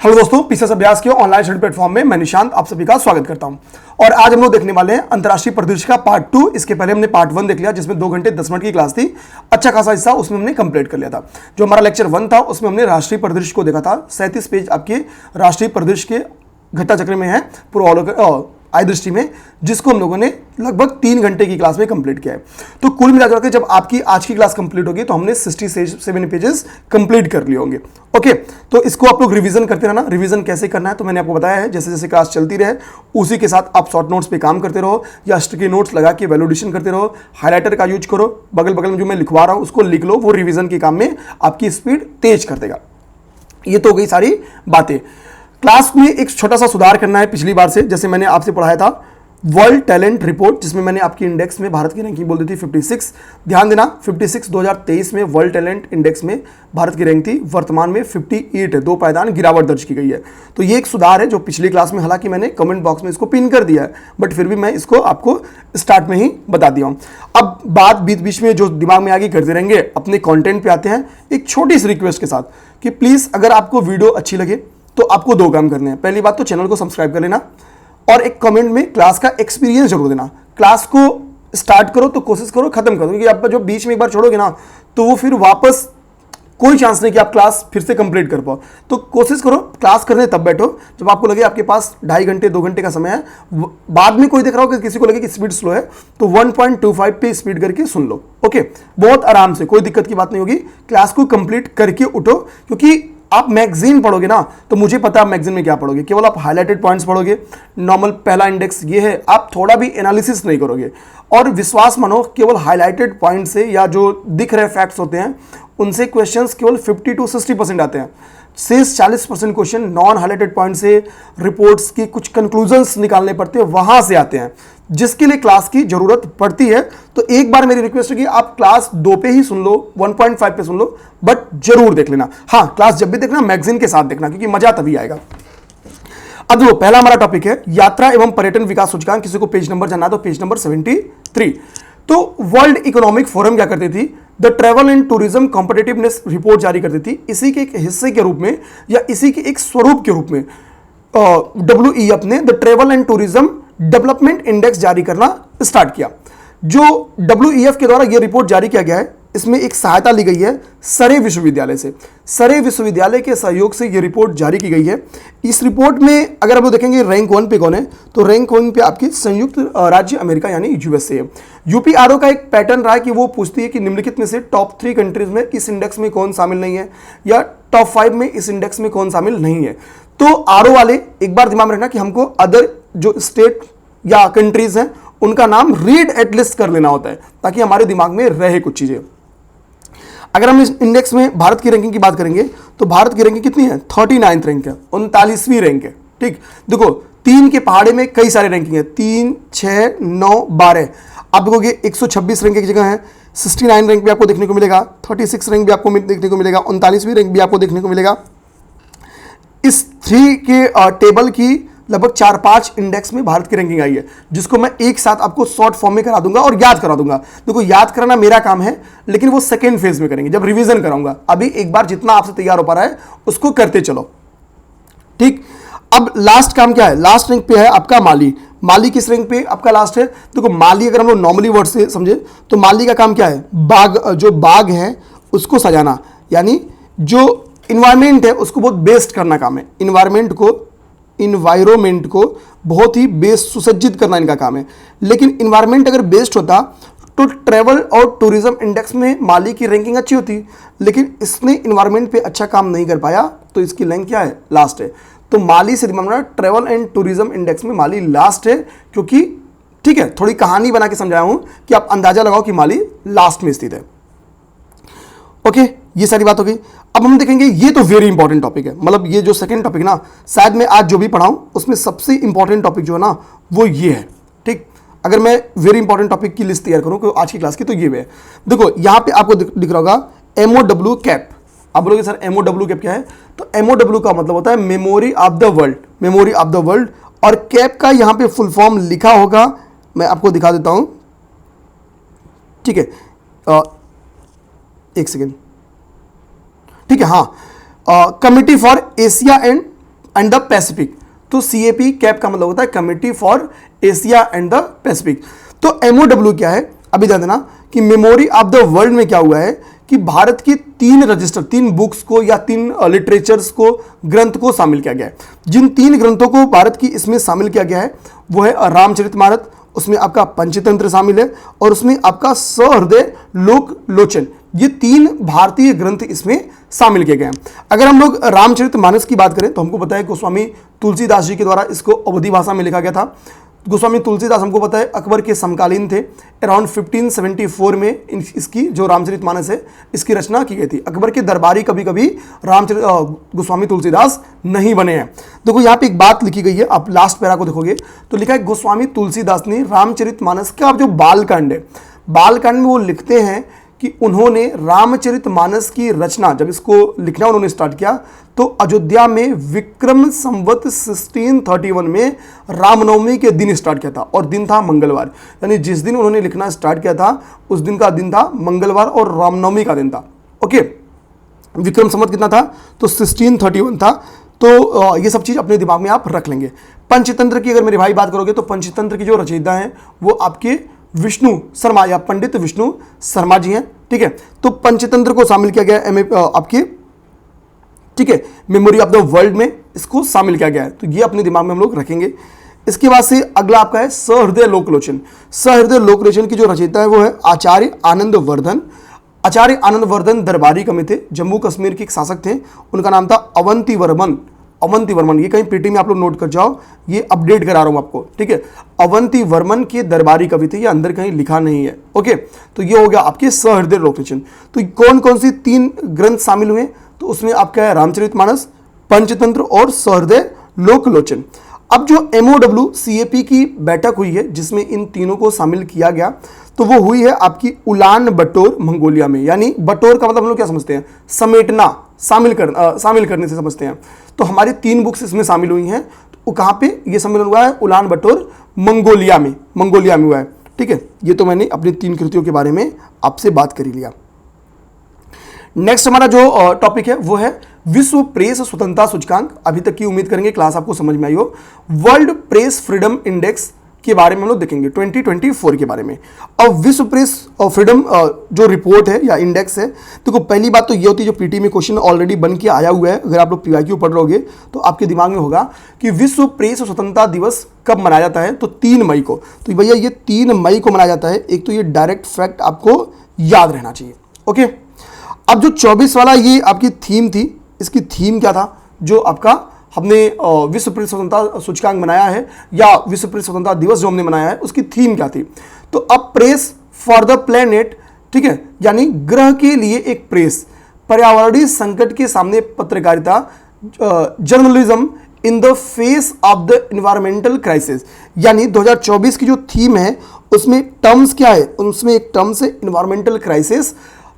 Hello दोस्तों, PCS अभ्यास के ऑनलाइन स्टडी प्लेटफॉर्म में मैं निशांत आप सभी का स्वागत करता हूं। और आज हम लोग देखने वाले हैं अंतर्राष्ट्रीय परिदृश्य का पार्ट 2। इसके पहले हमने पार्ट 1 देख लिया जिसमें 2 घंटे 10 मिनट की क्लास थी। अच्छा खासा हिस्सा उसमें हमने कंप्लीट कर लिया था। जो हमारा लेक्चर 1 था उसमें हमने राष्ट्रीय परिदृश्य को देखा था। 37 पेज आपके राष्ट्रीय परिदृश्य के घटना चक्र में है पूर्व आय दृष्टि में, जिसको हम लोगों ने लगभग 3 घंटे की क्लास में कंप्लीट किया है। तो कुल मिलाकर के जब आपकी आज की क्लास कंप्लीट होगी तो हमने 67 पेजेस कंप्लीट कर लिए होंगे। ओके, तो इसको आप लोग रिवीजन करते रहना। रिवीजन कैसे करना है तो मैंने आपको बताया है। जैसे जैसे क्लास चलती रहे उसी के साथ आप शॉर्ट नोट्स पे काम करते रहो या स्टिकी नोट्स लगा के वैल्यूडेशन करते रहो। हाईलाइटर का यूज करो, बगल बगल में जो मैं लिखवा रहा हूं उसको लिख लो। वो रिवीजन के काम में आपकी स्पीड तेज कर देगा। ये तो हो गई सारी बातें। क्लास में एक छोटा सा सुधार करना है पिछली बार से। जैसे मैंने आपसे पढ़ाया था वर्ल्ड टैलेंट रिपोर्ट, जिसमें मैंने आपकी इंडेक्स में भारत की रैंकिंग बोल दी थी 56। ध्यान देना 56 2023 में वर्ल्ड टैलेंट इंडेक्स में भारत की रैंक थी। वर्तमान में 58 है, 2 पायदान गिरावट दर्ज की गई है। तो ये एक सुधार है जो पिछली क्लास में, हालांकि मैंने कमेंट बॉक्स में इसको पिन कर दिया है, बट फिर भी मैं इसको आपको स्टार्ट में ही बता दिया हूं। अब बात बीच में जो दिमाग में आगे करते रहेंगे। अपने कॉन्टेंट पे आते हैं एक छोटी सी रिक्वेस्ट के साथ कि प्लीज अगर आपको वीडियो अच्छी लगे तो आपको 2 काम करने हैं। पहली बात तो चैनल को सब्सक्राइब कर लेना और एक कमेंट में क्लास का एक्सपीरियंस जरूर देना। क्लास को स्टार्ट करो तो कोशिश करो खत्म करो, क्योंकि आप जो बीच में एक बार छोड़ोगे ना तो वो फिर वापस कोई चांस नहीं कि आप क्लास फिर से कंप्लीट कर पाओ। तो कोशिश करो क्लास करने तब बैठो जब आपको लगे आपके पास 2.5 घंटे 2 घंटे का समय है। बाद में कोई देख रहा हो कि किसी को लगे कि स्पीड स्लो है तो 1.25 पे स्पीड करके सुन लो। ओके, बहुत आराम से, कोई दिक्कत की बात नहीं होगी। क्लास को कंप्लीट करके उठो, क्योंकि आप मैगजीन पढ़ोगे ना तो मुझे पता है मैगजीन में क्या पढ़ोगे। केवल आप हाईलाइटेड पॉइंट्स पढ़ोगे, नॉर्मल पहला इंडेक्स ये है, आप थोड़ा भी एनालिसिस नहीं करोगे। और विश्वास मानो केवल हाईलाइटेड पॉइंट से या जो दिख रहे फैक्ट्स होते हैं उनसे क्वेश्चंस केवल 50 to 60% आते हैं। शेष 40% क्वेश्चन नॉन हाईलाइटेड पॉइंट से, रिपोर्ट्स की कुछ कंक्लूजन्स निकालने पड़ते हैं, वहां से आते हैं, जिसके लिए क्लास की जरूरत पड़ती है। तो एक बार मेरी रिक्वेस्ट है कि आप क्लास 2 पे ही सुन लो, 1.5 पे सुन लो, बट जरूर देख लेना। हाँ, क्लास जब भी देखना मैगजीन के साथ देखना, क्योंकि मजा तभी आएगा। अब देखो, पहला हमारा टॉपिक है यात्रा एवं पर्यटन विकास सूचकांक। किसी को पेज नंबर जानना तो पेज नंबर 73। तो वर्ल्ड इकोनॉमिक फोरम क्या करती थी, the travel and tourism competitiveness report जारी करती थी। इसी के एक हिस्से के रूप में या इसी के एक स्वरूप के रूप में WEF ने the travel and tourism development index जारी करना स्टार्ट किया। जो WEF के द्वारा यह रिपोर्ट जारी किया गया है, इसमें एक सहायता ली गई है सरे विश्वविद्यालय से। सरे विश्वविद्यालय के सहयोग से यह रिपोर्ट जारी की गई है। इस रिपोर्ट में अगर आप देखेंगे रैंक 1 पे कौन है, तो रैंक 1 पे आपकी संयुक्त राज्य अमेरिका यानी USA है। UPRO का एक पैटर्न रहा है कि वो पूछती है कि निम्नलिखित में से टॉप 3 कंट्रीज में इस इंडेक्स में कौन शामिल नहीं है, या टॉप 5 में इस इंडेक्स में कौन शामिल नहीं है। तो RO वाले एक बार दिमाग में रखना कि हमको अदर जो स्टेट या कंट्रीज हैं उनका नाम रीड एटलीस्ट कर लेना होता है, ताकि हमारे दिमाग में रहे कुछ चीजें। अगर हम इस इंडेक्स में भारत की रैंकिंग की बात करेंगे तो भारत की रैंकिंग कितनी है, 39th रैंक है, 39वीं रैंक है। ठीक, देखो 3 के पहाड़े में कई सारे रैंकिंग है, 3, 6, 9, 12। आप देखोगे 126 रैंक की जगह है, 69 रैंक भी आपको देखने को मिलेगा, 36 रैंक भी आपको देखने को मिलेगा, 39वीं रैंक भी आपको देखने को मिलेगा। इस 3 के टेबल की लगभग 4-5 इंडेक्स में भारत की रैंकिंग आई है, जिसको मैं एक साथ आपको शॉर्ट फॉर्म में करा दूंगा और याद करा दूंगा। देखो याद कराना मेरा काम है, लेकिन वो सेकेंड फेज में करेंगे जब रिवीजन कराऊंगा। अभी एक बार जितना आपसे तैयार हो पा रहा है उसको करते चलो। ठीक, अब लास्ट काम क्या है, लास्ट रैंक पे है आपका माली। माली किस रैंक पे आपका लास्ट है, देखो माली अगर हम लोग नॉर्मली वर्ड से समझे तो माली का काम क्या है, बाग, जो बाग है उसको सजाना, यानी जो इन्वायरमेंट है उसको बहुत बेस्ट करना काम है। इन्वायरमेंट को बहुत ही बेस्ट सुसज्जित करना इनका काम है। लेकिन इन्वायरमेंट अगर बेस्ट होता तो ट्रैवल और टूरिज्म इंडेक्स में माली की रैंकिंग अच्छी होती, लेकिन इसने इन्वायरमेंट पे अच्छा काम नहीं कर पाया तो इसकी रैंक क्या है, लास्ट है। तो माली से दिमाग में ट्रैवल एंड टूरिज्म इंडेक्स में माली लास्ट है, क्योंकि ठीक है थोड़ी कहानी बना के समझाया हूं कि आप अंदाजा लगाओ कि माली लास्ट में स्थित है। ओके, ये सारी बात हो गई। अब हम देखेंगे, ये तो वेरी इंपॉर्टेंट टॉपिक है, मतलब ये जो सेकंड टॉपिक ना, शायद मैं आज जो भी पढ़ाऊं उसमें सबसे इंपॉर्टेंट टॉपिक जो है ना वो ये है। ठीक, अगर मैं वेरी इंपॉर्टेंट टॉपिक की लिस्ट तैयार करूं आज की क्लास की तो ये है। देखो यहां पे आपको दिख रहा होगा MOW कैप। आप बोलोगे सर MOW कैप क्या है, तो MOW का मतलब होता है memory of the world, memory of the world. और कैप का यहां पे फुल फॉर्म लिखा होगा, मैं आपको दिखा देता हूं। ठीक है, एक सेकेंड। ठीक है, हाँ, committee for Asia and and the Pacific. तो CAP कैप का मतलब होता है committee for Asia and the Pacific. तो MOW क्या है, अभी ध्यान देना कि मेमोरी ऑफ द वर्ल्ड में क्या हुआ है कि भारत की 3 रजिस्टर, 3 बुक्स को या 3 लिटरेचर्स को, ग्रंथ को शामिल किया गया है। जिन 3 ग्रंथों को भारत की इसमें शामिल किया गया है वो है रामचरितमानस, उसमें आपका पंचतंत्र शामिल है और उसमें आपका सहृदय लोक लोचन। ये 3 भारतीय ग्रंथ इसमें शामिल किए गए हैं। अगर हम लोग रामचरितमानस की बात करें तो हमको पता है गोस्वामी तुलसीदास जी के द्वारा इसको अवधी भाषा में लिखा गया था। गोस्वामी तुलसीदास हमको पता है अकबर के समकालीन थे। अराउंड 1574 में इसकी जो रामचरितमानस है इसकी रचना की गई थी। अकबर के दरबारी कभी कभी गोस्वामी तुलसीदास नहीं बने हैं। देखो यहाँ पे एक बात लिखी गई है, आप लास्ट पैरा को देखोगे तो लिखा है गोस्वामी तुलसीदास ने रामचरितमानस का जो बालकांड है, बालकांड में वो लिखते हैं कि उन्होंने रामचरितमानस की रचना, जब इसको लिखना उन्होंने स्टार्ट किया तो अयोध्या में विक्रम संवत 1631 में रामनवमी के दिन स्टार्ट किया था और दिन था मंगलवार। यानी जिस दिन उन्होंने लिखना स्टार्ट किया था उस दिन का दिन था मंगलवार और रामनवमी का दिन था। ओके, विक्रम संवत कितना था तो 1631 था। तो ये सब चीज़ अपने दिमाग में आप रख लेंगे। पंचतंत्र की अगर मेरे भाई बात करोगे तो पंचतंत्र की जो रचयिता हैं वो आपके विष्णु शर्मा या पंडित विष्णु शर्मा जी हैं। ठीक है, तो पंचतंत्र को शामिल किया गया आपके, ठीक है, मेमोरी ऑफ द वर्ल्ड में इसको शामिल किया गया है। तो ये अपने दिमाग में हम लोग रखेंगे। इसके बाद से अगला आपका है सहृदय लोकलोचन। सहृदय लोकलोचन की जो रचयिता है वो है आचार्य आनंद वर्धन। आचार्य आनंद वर्धन दरबारी कवि थे, जम्मू कश्मीर के एक शासक थे। उनका नाम था अवंती वर्मन। अवंती वर्मन, ये कहीं पीटी में आप लोग नोट कर जाओ, ये अपडेट करा रहा हूं आपको। ठीक है, अवंती वर्मन के दरबारी कवि थे, ये अंदर कहीं लिखा नहीं है। ओके, तो ये हो गया आपके सहृदय लोकलोचन। तो कौन कौन सी 3 ग्रंथ शामिल हुए तो उसमें आपका है रामचरितमानस, पंचतंत्र और सहृदय लोकलोचन। अब जो MOW CAP की बैठक हुई है जिसमें इन तीनों को शामिल किया गया तो वो हुई है आपकी उलान बटोर मंगोलिया में। यानी बटोर का मतलब हम लोग क्या समझते हैं, समेटना, शामिल करने से समझते हैं। तो हमारी 3 बुक्स इसमें शामिल हुई हैं। तो कहाँ पे ये सम्मेलन हुआ है, उलान बटोर मंगोलिया में हुआ है। ठीक है, ये तो मैंने अपनी 3 कृतियों के बारे में आपसे बात कर ही लिया। नेक्स्ट हमारा जो टॉपिक है वो है विश्व प्रेस स्वतंत्रता सूचकांक। अभी तक की उम्मीद करेंगे क्लास आपको समझ में आई हो। वर्ल्ड प्रेस फ्रीडम इंडेक्स के बारे में हम लोग देखेंगे 2024 के बारे में। अब विश्व प्रेस फ्रीडम जो रिपोर्ट है या इंडेक्स है, देखो पहली बात तो ये होती है जो पीटी में क्वेश्चन ऑलरेडी बन के आया हुआ है, अगर आप लोग PYQ पढ़ रहोगे तो आपके दिमाग में होगा कि विश्व प्रेस स्वतंत्रता दिवस कब मनाया जाता है, तो 3 मई को। तो भैया ये 3 मई को मनाया जाता है। एक तो ये डायरेक्ट फैक्ट आपको याद रहना चाहिए। ओके, अब जो 24 वाला ये आपकी थीम थी, इसकी थीम क्या था जो आपका हमने विश्व प्रेस स्वतंत्रता सूचकांक मनाया है या विश्व प्रेस स्वतंत्रता दिवस जो हमने मनाया है उसकी थीम क्या थी, तो अब प्रेस फॉर द प्लेनेट। ठीक है, यानी ग्रह के लिए एक प्रेस, पर्यावरणीय संकट के सामने पत्रकारिता, journalism in the face of the environmental crisis. यानी 2024 की जो थीम है उसमें टर्म्स क्या है, उसमें एक टर्म्स है इन्वायरमेंटल क्राइसिस।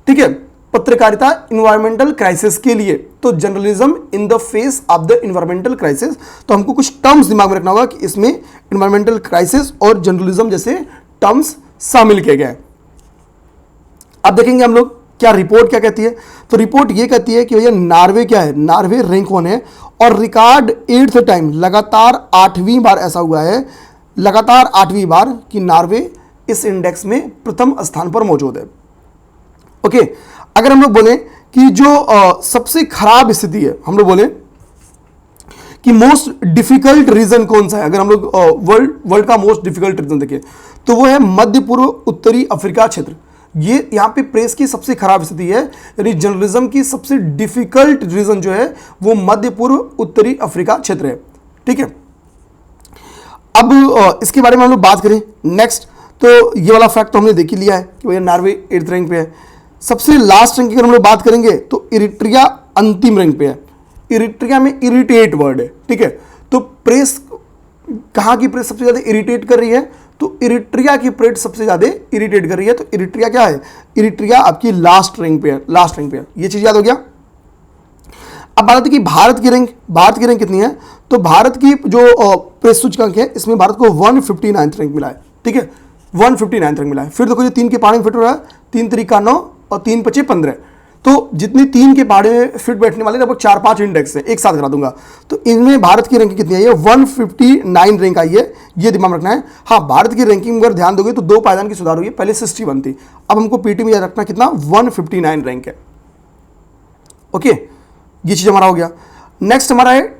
ठीक है, पत्रकारिता इन्वायरमेंटल क्राइसिस के लिए, तो journalism in the face of the environmental crisis. तो हमको कुछ टर्म्स दिमाग में रखना होगा कि इसमें इन्वायरमेंटल क्राइसिस और जर्नलिज्म जैसे टर्म्स शामिल किए गए। अब देखेंगे हम लोग क्या रिपोर्ट क्या कहती है। तो रिपोर्ट ये कहती है कि भैया नॉर्वे क्या है, नॉर्वे रैंक 1 है और रिकॉर्ड 8th टाइम, लगातार 8वीं बार ऐसा हुआ है, लगातार 8वीं बार कि नॉर्वे इस इंडेक्स में प्रथम स्थान पर मौजूद है। ओके, अगर हम लोग बोले कि जो सबसे खराब स्थिति है, हम लोग बोले कि मोस्ट डिफिकल्ट रीजन कौन सा है, अगर हम लोग वर्ल्ड का मोस्ट डिफिकल्ट रीजन देखें तो वो है मध्य पूर्व उत्तरी अफ्रीका क्षेत्र। ये यहाँ पे प्रेस की सबसे खराब स्थिति है, यानी जर्नलिज्म की सबसे डिफिकल्ट रीजन जो है वो मध्य पूर्व उत्तरी अफ्रीका क्षेत्र है। ठीक है, अब इसके बारे में हम लोग बात करें नेक्स्ट, तो ये वाला फैक्ट तो हमने देख ही लिया है कि भैया नॉर्वे 8th रैंक पे है। सबसे लास्ट रैंक की अगर हम लोग बात करेंगे तो इरिट्रिया अंतिम रैंक पे है। इरिट्रिया में इरिटेट वर्ड है। ठीक है, तो प्रेस, कहाँ की प्रेस सबसे ज़्यादा इरिटेट कर रही है, तो इरिट्रिया की प्रेस सबसे ज़्यादा इरिटेट कर रही है। तो इरिट्रिया क्या है, इरिट्रिया आपकी लास्ट रैंक पे है, लास्ट रैंक पे है। ये चीज़ याद हो गया। अब बात है कि भारत की रैंक कितनी है, तो भारत की जो प्रेस सूचकांक है इसमें भारत को 159th रैंक मिला है। ठीक है, 159th रैंक मिला है। फिर देखो ये 3 के पानी फिट हो रहा है, 3 3 9 और 3 5 15। तो जितनी 3 के पहाड़े में फिट बैठने वाले लगभग 4-5 इंडेक्स हैं, एक साथ करा दूंगा। तो इनमें भारत की रैंकिंग कितनी आई है? 159 रैंक आई है, ये दिमाग में रखना है। हाँ, भारत की रैंकिंग अगर ध्यान दोगे तो 2 पायदान की सुधार हुई है, पहले 61 थी, अब हमको पीटी में याद रखना कितना, 159 रैंक है। ओके, ये चीज हमारा हो गया। नेक्स्ट हमारा है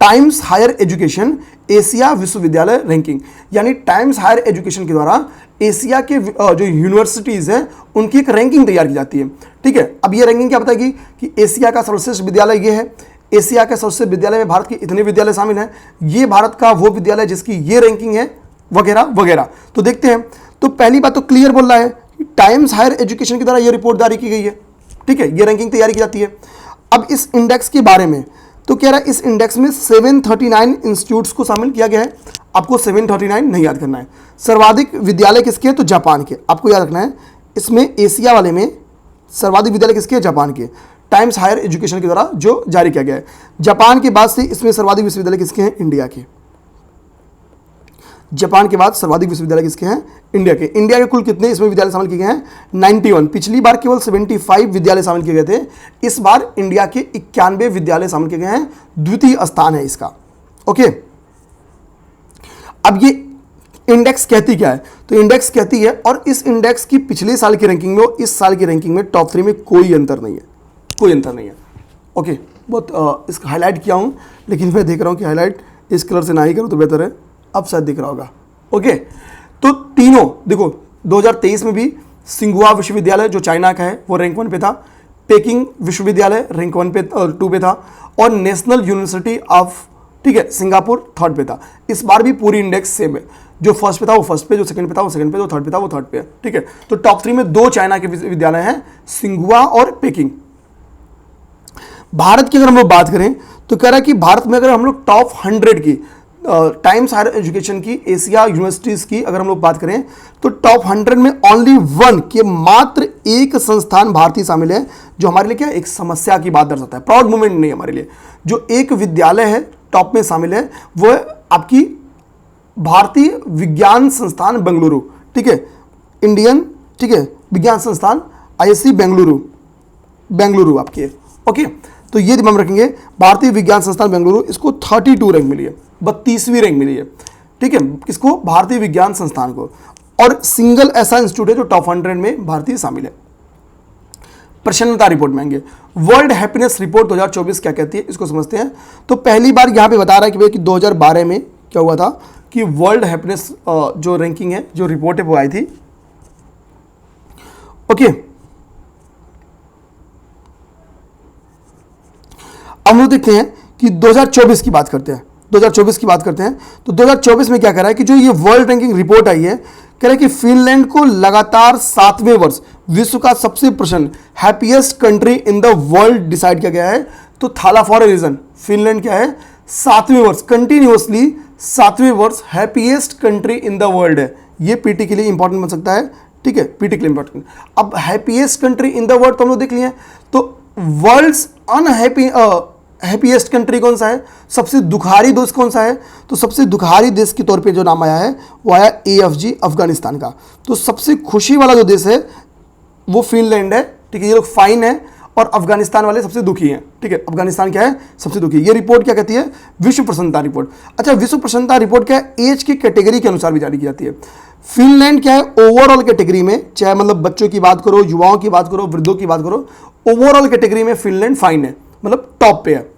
टाइम्स हायर एजुकेशन एशिया विश्वविद्यालय रैंकिंग, यानी टाइम्स हायर एजुकेशन के द्वारा एशिया के जो यूनिवर्सिटीज हैं उनकी एक रैंकिंग तैयार की जाती है। ठीक है, अब ये रैंकिंग क्या बताएगी कि एशिया का सर्वश्रेष्ठ विद्यालय ये है, एशिया के सर्वश्रेष्ठ विद्यालय में भारत के इतने विद्यालय शामिल हैं, ये भारत का वो विद्यालय जिसकी ये रैंकिंग है, वगैरह वगैरह। तो देखते हैं। तो पहली बात तो क्लियर बोल रहा है कि टाइम्स हायर एजुकेशन के द्वारा ये रिपोर्ट जारी की गई है। ठीक है, ये रैंकिंग तैयारी की जाती है। अब इस इंडेक्स के बारे में तो कह रहा है इस इंडेक्स में 739 इंस्टीट्यूट्स को शामिल किया गया है। आपको 739 नहीं याद करना है। सर्वाधिक विद्यालय किसके हैं? तो जापान के। आपको याद रखना है इसमें एशिया वाले में सर्वाधिक विद्यालय किसके हैं? जापान के। टाइम्स हायर एजुकेशन के द्वारा जो जारी किया गया है। जापान के बाद से इसमें सर्वाधिक विश्वविद्यालय किसके हैं? इंडिया के। जापान के बाद सर्वाधिक विश्वविद्यालय किसके हैं? इंडिया के। इंडिया के कुल कितने इसमें विद्यालय शामिल किए गए हैं? 91। पिछली बार केवल 75 विद्यालय शामिल किए गए थे, इस बार इंडिया के 91 विद्यालय शामिल किए गए हैं। द्वितीय स्थान है इसका। ओके, अब ये इंडेक्स कहती क्या है? तो इंडेक्स कहती है, और इस इंडेक्स की पिछले साल की रैंकिंग में और इस साल की रैंकिंग में टॉप 3 में कोई अंतर नहीं है, कोई अंतर नहीं है। ओके, बहुत इसका हाईलाइट किया हूं, लेकिन मैं देख रहा हूं कि हाईलाइट इस कलर से ना ही करूं तो बेहतर है। अब शायद दिख रहा होगा। ओके, तो तीनों देखो, 2023 में भी सिंघुआ विश्वविद्यालय जो चाइना का है वो रैंक 1 पे था, पेकिंग विश्वविद्यालय रैंक 2 पे था, और नेशनल यूनिवर्सिटी ऑफ, ठीक है, सिंगापुर 3rd पे था। इस बार भी पूरी इंडेक्स सेम है, जो फर्स्ट पे था वो फर्स्ट पे, जो सेकंड पे था वो सेकंड पे, जो थर्ड पे था वो थर्ड पे है। ठीक है, तो टॉप 3 में 2 चाइना के विद्यालय हैं, सिंघुआ और पेकिंग। भारत की अगर हम लोग बात करें तो कह रहा है कि भारत में अगर हम लोग टॉप 100 की टाइम्स हायर एजुकेशन की एशिया यूनिवर्सिटीज की अगर हम लोग बात करें तो टॉप 100 में ओनली 1 के मात्र एक संस्थान भारतीय शामिल है, जो हमारे लिए क्या है? एक समस्या की बात दर्शाता है, प्राउड मोमेंट नहीं हमारे लिए। जो एक विद्यालय है टॉप में शामिल है वो है आपकी भारतीय विज्ञान संस्थान बेंगलुरु। ठीक है, इंडियन, ठीक है, विज्ञान संस्थान ISC बेंगलुरु आपकी है। ओके, तो ये दिमाग में रखेंगे, भारतीय विज्ञान संस्थान बेंगलुरु, इसको 32 रैंक मिली है, 32वीं रैंक मिली है। ठीक है, किसको? भारतीय विज्ञान संस्थान को। और सिंगल ऐसा इंस्टीट्यूट है जो टॉप 100 में भारतीय शामिल है। प्रसन्नता रिपोर्ट में आएंगे। वर्ल्ड हैप्पीनेस रिपोर्ट 2024 क्या कहती है, इसको समझते हैं। तो पहली बार यहां पे बता रहा है कि भाई कि 2012 में क्या हुआ था कि वर्ल्ड हैप्पीनेस जो रैंकिंग है, जो रिपोर्ट है वो आई थी। ओके, अब हम लोग देखते हैं कि 2024 की बात करते हैं। 2024 की बात करते हैं तो 2024 में क्या कर रहा है कि जो ये वर्ल्ड रैंकिंग रिपोर्ट आई है, कह रहा है कि फिनलैंड को लगातार 7वें वर्ष विश्व का सबसे प्रसन्न happiest country in the world decide किया गया है। तो थाला फॉर ए रीजन, फिनलैंड क्या है? 7वें वर्ष, कंटिन्यूअसली 7वें वर्ष happiest country in the world है। ये पीटी के लिए इंपॉर्टेंट बन सकता है। ठीक है, पीटी के लिए इंपॉर्टेंट। अब happiest country in the world तो हम लोग देख लिए, तो वर्ल्ड्स अनहैप्पी हैप्पीएस्ट कंट्री कौन सा है? सबसे दुखारी देश कौन सा है? तो सबसे दुखारी देश के तौर पे जो नाम आया है वो आया AFG, अफगानिस्तान का। तो सबसे खुशी वाला जो देश है वो फिनलैंड है। ठीक है, ये लोग फाइन है, और अफगानिस्तान वाले सबसे दुखी हैं। ठीक है, अफगानिस्तान क्या है? सबसे दुखी। ये रिपोर्ट क्या कहती है? विश्व प्रसन्नता रिपोर्ट। अच्छा, विश्व प्रसन्नता रिपोर्ट क्या है? एज की कैटेगरी के अनुसार भी जारी की जाती है। फिनलैंड क्या है? ओवरऑल कैटेगरी में, चाहे मतलब बच्चों की बात करो, युवाओं की बात करो, वृद्धों की बात करो, ओवरऑल कैटेगरी में फिनलैंड फाइन है, मतलब टॉप पे है।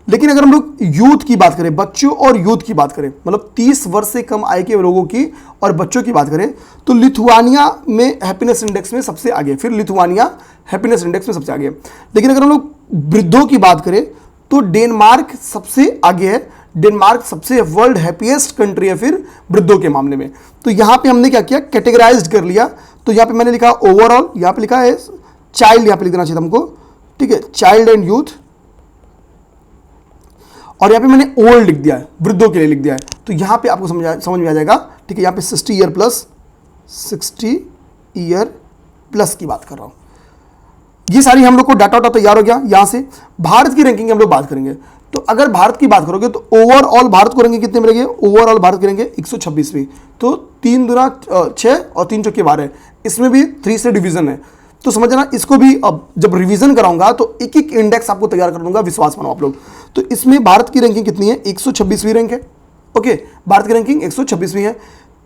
लेकिन अगर हम लोग यूथ की बात करें, बच्चों और यूथ की बात करें, मतलब 30 वर्ष से कम आयु के लोगों की और बच्चों की बात करें, तो लिथुआनिया में हैप्पीनेस इंडेक्स में सबसे आगे, फिर लिथुआनिया हैप्पीनेस इंडेक्स में सबसे आगे। लेकिन अगर हम लोग वृद्धों की बात करें तो डेनमार्क सबसे आगे है। डेनमार्क सबसे वर्ल्ड हैप्पीएस्ट कंट्री है फिर वृद्धों के मामले में। तो यहां पे हमने क्या किया? कैटेगराइज कर लिया। तो यहां पे मैंने लिखा ओवरऑल, यहां पे लिखा है चाइल्ड, यहां पे लिख देना चाहिए हमको। ठीक है, चाइल्ड एंड यूथ, और यहां पे मैंने ओल्ड लिख दिया है, वृद्धों के लिए लिख दिया है। तो यहां पे आपको समझ में आ जाएगा। ठीक है, यहां पे 60 ईयर प्लस की बात कर रहा हूं। ये सारी हम लोग को डाटा तैयार हो गया। यहां से भारत की रैंकिंग हम लोग बात करेंगे। तो अगर भारत की बात करोगे तो ओवरऑल भारत को रैंकिंग कितने मिलेंगे? ओवरऑल भारत की रैंकिंग 126वीं। तो 3 दूना 6 और 3 चौके 12, इसमें भी 3 से डिवीजन है। तो समझना, इसको भी अब जब रिवीजन कराऊंगा तो एक एक इंडेक्स आपको तैयार कर दूंगा, विश्वास मानो आप लोग। तो इसमें भारत की रैंकिंग कितनी है? 126वीं रैंक है। ओके, भारत की रैंकिंग 126वीं है।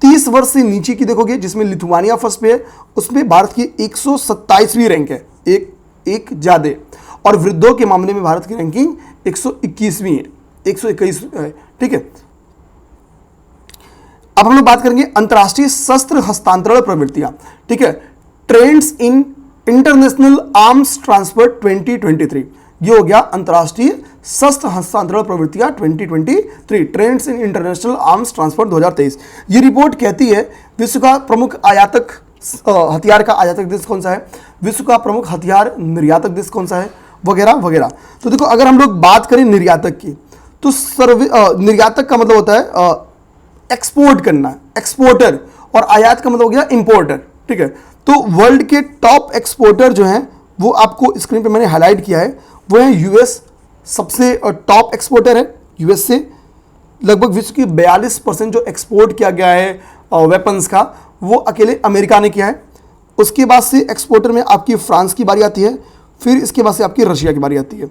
30 वर्ष से नीचे की देखोगे जिसमें लिथुआनिया फर्स्ट पे है, उसमें भारत की 127वीं रैंक है, एक ज्यादा। और वृद्धों के मामले में भारत की रैंकिंग 121वीं है, 121 है। ठीक है, अब हम लोग बात करेंगे अंतर्राष्ट्रीय शस्त्र हस्तांतरण प्रवृत्तियां। ठीक है, trends in international arms transfer 2023, ये हो गया अंतर्राष्ट्रीय शस्त्र हस्तांतरण प्रवृत्तियां 2023, trends in international arms transfer 2023। ये रिपोर्ट कहती है विश्व का प्रमुख आयातक हथियार का आयातक देश कौन सा है, विश्व का प्रमुख हथियार निर्यातक देश कौन सा है, वगैरह वगैरह। तो देखो, अगर हम लोग बात करें निर्यातक की, तो निर्यातक का मतलब होता है एक्सपोर्ट करना, एक्सपोर्टर, और आयात का मतलब हो गया इंपोर्टर। ठीक है, तो वर्ल्ड के टॉप एक्सपोर्टर जो हैं वो आपको स्क्रीन पे मैंने हाईलाइट किया है, वो है यूएस, सबसे टॉप एक्सपोर्टर है यूएस से। लगभग विश्व की 42% जो एक्सपोर्ट किया गया है वेपन्स का, वो अकेले अमेरिका ने किया है। उसके बाद से एक्सपोर्टर में आपकी फ्रांस की बारी आती है, फिर इसके बाद से आपकी रशिया की बारी आती है।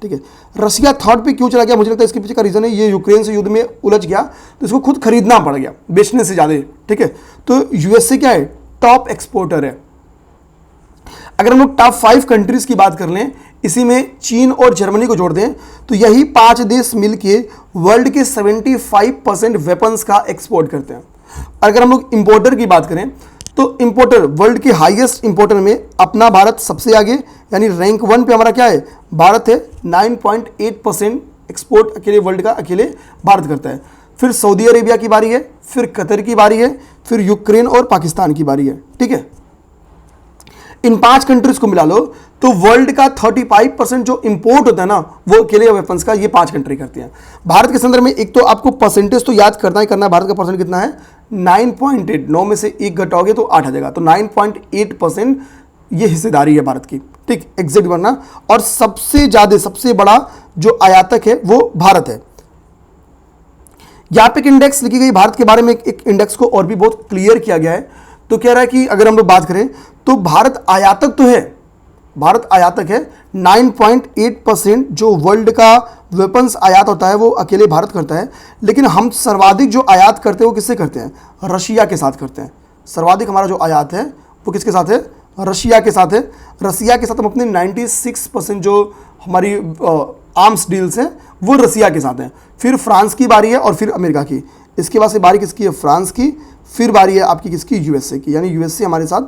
ठीक है, रशिया थर्ड पे क्यों चला गया? मुझे लगता है इसके पीछे का रीजन है ये यूक्रेन से युद्ध में उलझ गया, तो इसको खुद खरीदना पड़ गया बेचने से ज्यादा। ठीक है, तो यूएसए क्या है? टॉप एक्सपोर्टर है। अगर हम लोग टॉप 5 कंट्रीज की बात कर लें, इसी में चीन और जर्मनी को जोड़ दें, तो यही 5 देश मिलके वर्ल्ड के 75% वेपन्स का एक्सपोर्ट करते हैं। अगर हम लोग इंपोर्टर की बात करें, तो इंपोर्टर वर्ल्ड के हाईएस्ट इंपोर्टर में अपना भारत सबसे आगे, यानी रैंक 1 पे हमारा क्या है? भारत है। 9.8% एक्सपोर्ट अकेले वर्ल्ड का अकेले भारत करता है। फिर सऊदी अरेबिया की बारी है, फिर कतर की बारी है, फिर यूक्रेन और पाकिस्तान की बारी है। ठीक है, इन 5 कंट्रीज को मिला लो तो वर्ल्ड का 35% जो इंपोर्ट होता है ना, वो अकेले वेपन्स का ये 5 कंट्री करती हैं। भारत के संदर्भ में एक तो आपको परसेंटेज तो याद करना ही करना है, भारत का परसेंट कितना है? 9.8, 9 में से 1 घटाओगे तो 8 आ जाएगा, तो 9.8% ये हिस्सेदारी है भारत की। ठीक, एग्जैक्ट बनना। और सबसे ज्यादा, सबसे बड़ा जो आयातक है वो भारत है। यहां पे एक इंडेक्स लिखी गई भारत के बारे में, एक इंडेक्स को और भी बहुत क्लियर किया गया है। तो कह रहा है कि अगर हम लोग बात करें तो भारत आयातक तो है, भारत आयातक है। 9.8% जो वर्ल्ड का वेपन्स आयात होता है वो अकेले भारत करता है, लेकिन हम सर्वाधिक जो आयात करते हैं वो किससे करते हैं? रशिया के साथ करते हैं। सर्वाधिक हमारा जो आयात है वो किसके साथ है? रशिया के साथ है। रशिया के साथ हम अपने 96% जो हमारी आर्म्स डील्स हैं वो रशिया के साथ हैं। फिर फ्रांस की बारी है और फिर अमेरिका की। इसके बाद से बारी किसकी है? फ्रांस की। फिर बारी है आपकी किसकी? यूएसए की, यानी यूएसए हमारे साथ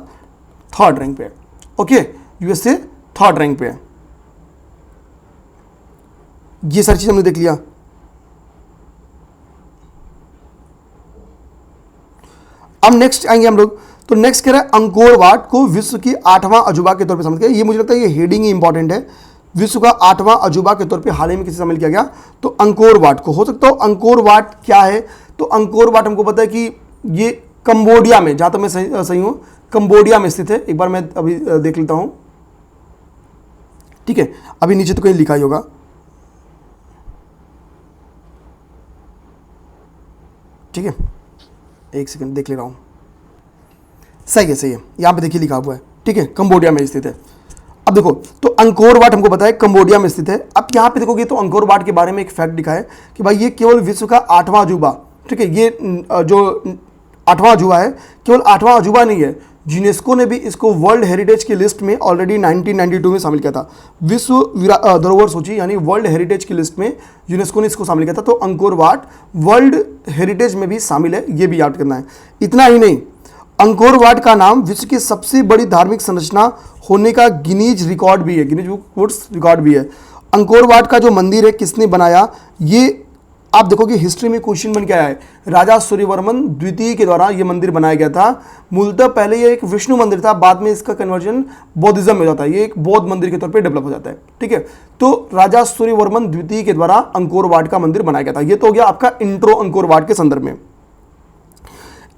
3rd रैंक पे है। ओके, यूएसए 3rd रैंक पे है। ये सारी चीज हमने देख लिया। अब नेक्स्ट आएंगे हम लोग, तो नेक्स्ट कह रहा है अंकोर वाट को विश्व की 8वां अजूबा के तौर पे शामिल किया। ये मुझे लगता है ये हेडिंग ही इंपॉर्टेंट है। विश्व का 8वां अजूबा के तौर पे हाल ही में किसे शामिल किया गया? तो अंकोर वाट को। हो सकता हो अंकोर वाट क्या है? तो अंकोर वाट हमको पता है कि ये कंबोडिया में, जहां तक मैं सही हूं, कंबोडिया में स्थित है। एक बार मैं अभी देख लेता हूं। ठीक है, अभी नीचे तो कहीं लिखा ही होगा। ठीक है, एक सेकंड देख ले रहा हूं। सही है, सही है, यहां पे देखिए लिखा हुआ है। ठीक है, कंबोडिया में स्थित है। अब देखो, तो अंकोर वाट हमको पता है कंबोडिया में स्थित है। अब यहां पे देखोगे तो अंकोर वाट के बारे में एक फैक्ट लिखा है कि भाई ये केवल विश्व का 8वां अजूबा, ठीक है, ये जो 8वां अजूबा है, केवल 8वां अजूबा नहीं है। यूनेस्को ने भी इसको वर्ल्ड हेरिटेज की लिस्ट में ऑलरेडी 1992 में शामिल किया था। विश्व धरोहर सूची यानी वर्ल्ड हेरिटेज की लिस्ट में यूनेस्को ने इसको शामिल किया था। तो अंकोर वाट वर्ल्ड हेरिटेज में भी शामिल है, ये भी याद करना है। इतना ही नहीं, अंकोर वाट का नाम विश्व की सबसे बड़ी धार्मिक संरचना होने का गिनीज रिकॉर्ड भी है, गिनीज बुक्स रिकॉर्ड भी है। अंकोर वाट का जो मंदिर है किसने बनाया? ये आप देखोगे हिस्ट्री में क्वेश्चन बन के आया है। राजा सूर्यवर्मन द्वितीय के द्वारा ये मंदिर बनाया गया था। मूलतः पहले ये एक विष्णु मंदिर था, बाद में इसका कन्वर्जन बौद्धिज्म में जाता है। ये एक बौद्ध मंदिर के तौर पे डेवलप हो जाता है। ठीक है, तो राजा सूर्यवर्मन द्वितीय के द्वारा अंकोर वाट का मंदिर बनाया गया था। ये तो हो गया आपका इंट्रो अंकोर वाट के संदर्भ में।